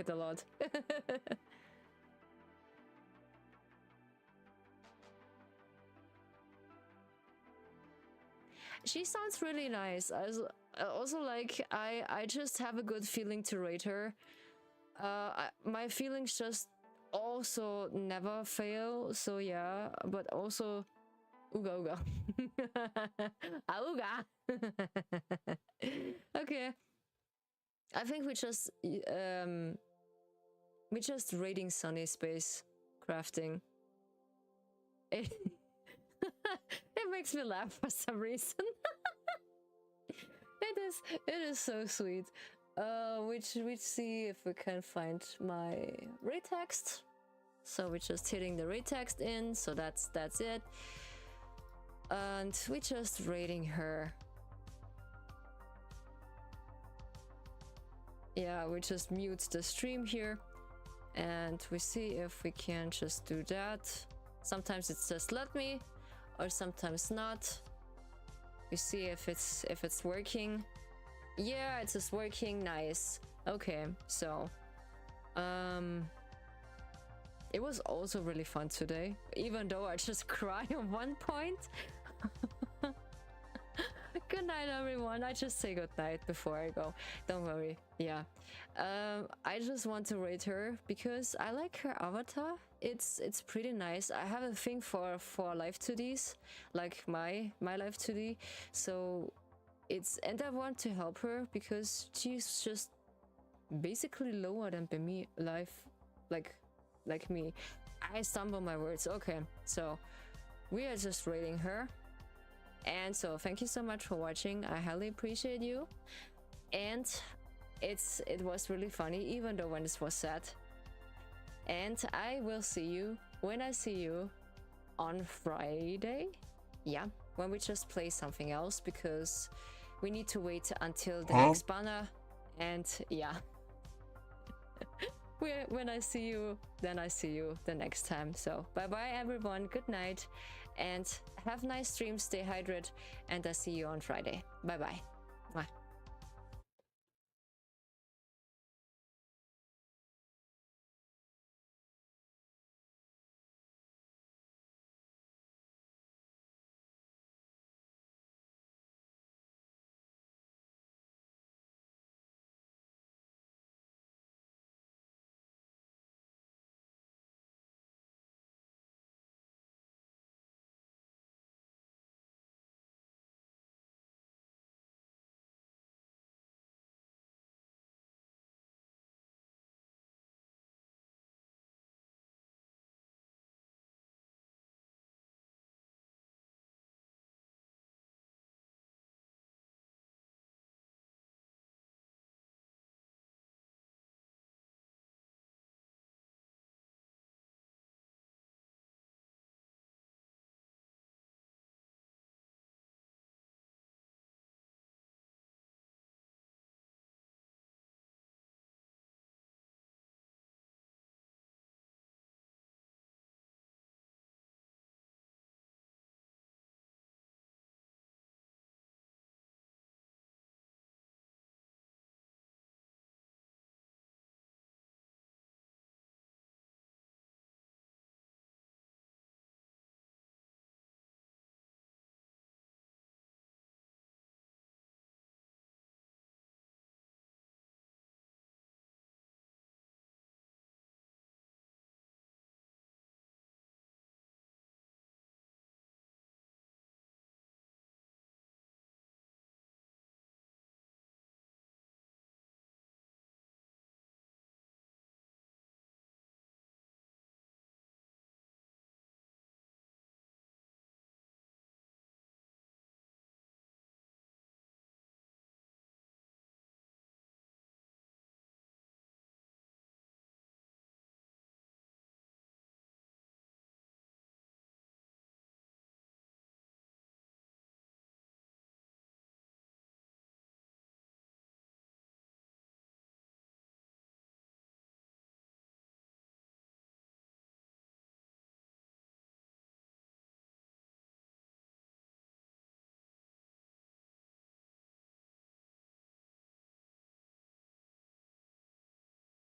a lot. She sounds really nice. Also, like, I just have a good feeling to rate her. My feelings just also never fail. So yeah, but also, ooga ooga, ooga. Okay, I think we just rating Sunny Space crafting. It makes me laugh for some reason. It is so sweet. We see if we can find my rate text. So we're just hitting the rate text in. So that's it. And we're just rating her. Yeah, we just mute the stream here, and we see if we can just do that. Sometimes it says let me, or sometimes not. We see if it's working. Yeah, it's just working. Nice. Okay, so it was also really fun today, even though I just cry on one point. Good night, everyone. I just say good night before I go. Don't worry. Yeah, I just want to rate her because I like her avatar. It's pretty nice. I have a thing for live 2Ds, like my live 2D. So and I want to help her because she's just basically lower than me live, like me. I stumble my words. Okay, so we are just rating her. And so thank you so much for watching. I highly appreciate you. And it was really funny, even though when this was sad. And I will see you when I see you on Friday. Yeah, when we just play something else, because we need to wait until the next banner. And yeah, when I see you, then I see you the next time. So bye bye everyone, good night, and have nice streams, stay hydrated, and I see you on Friday. Bye bye.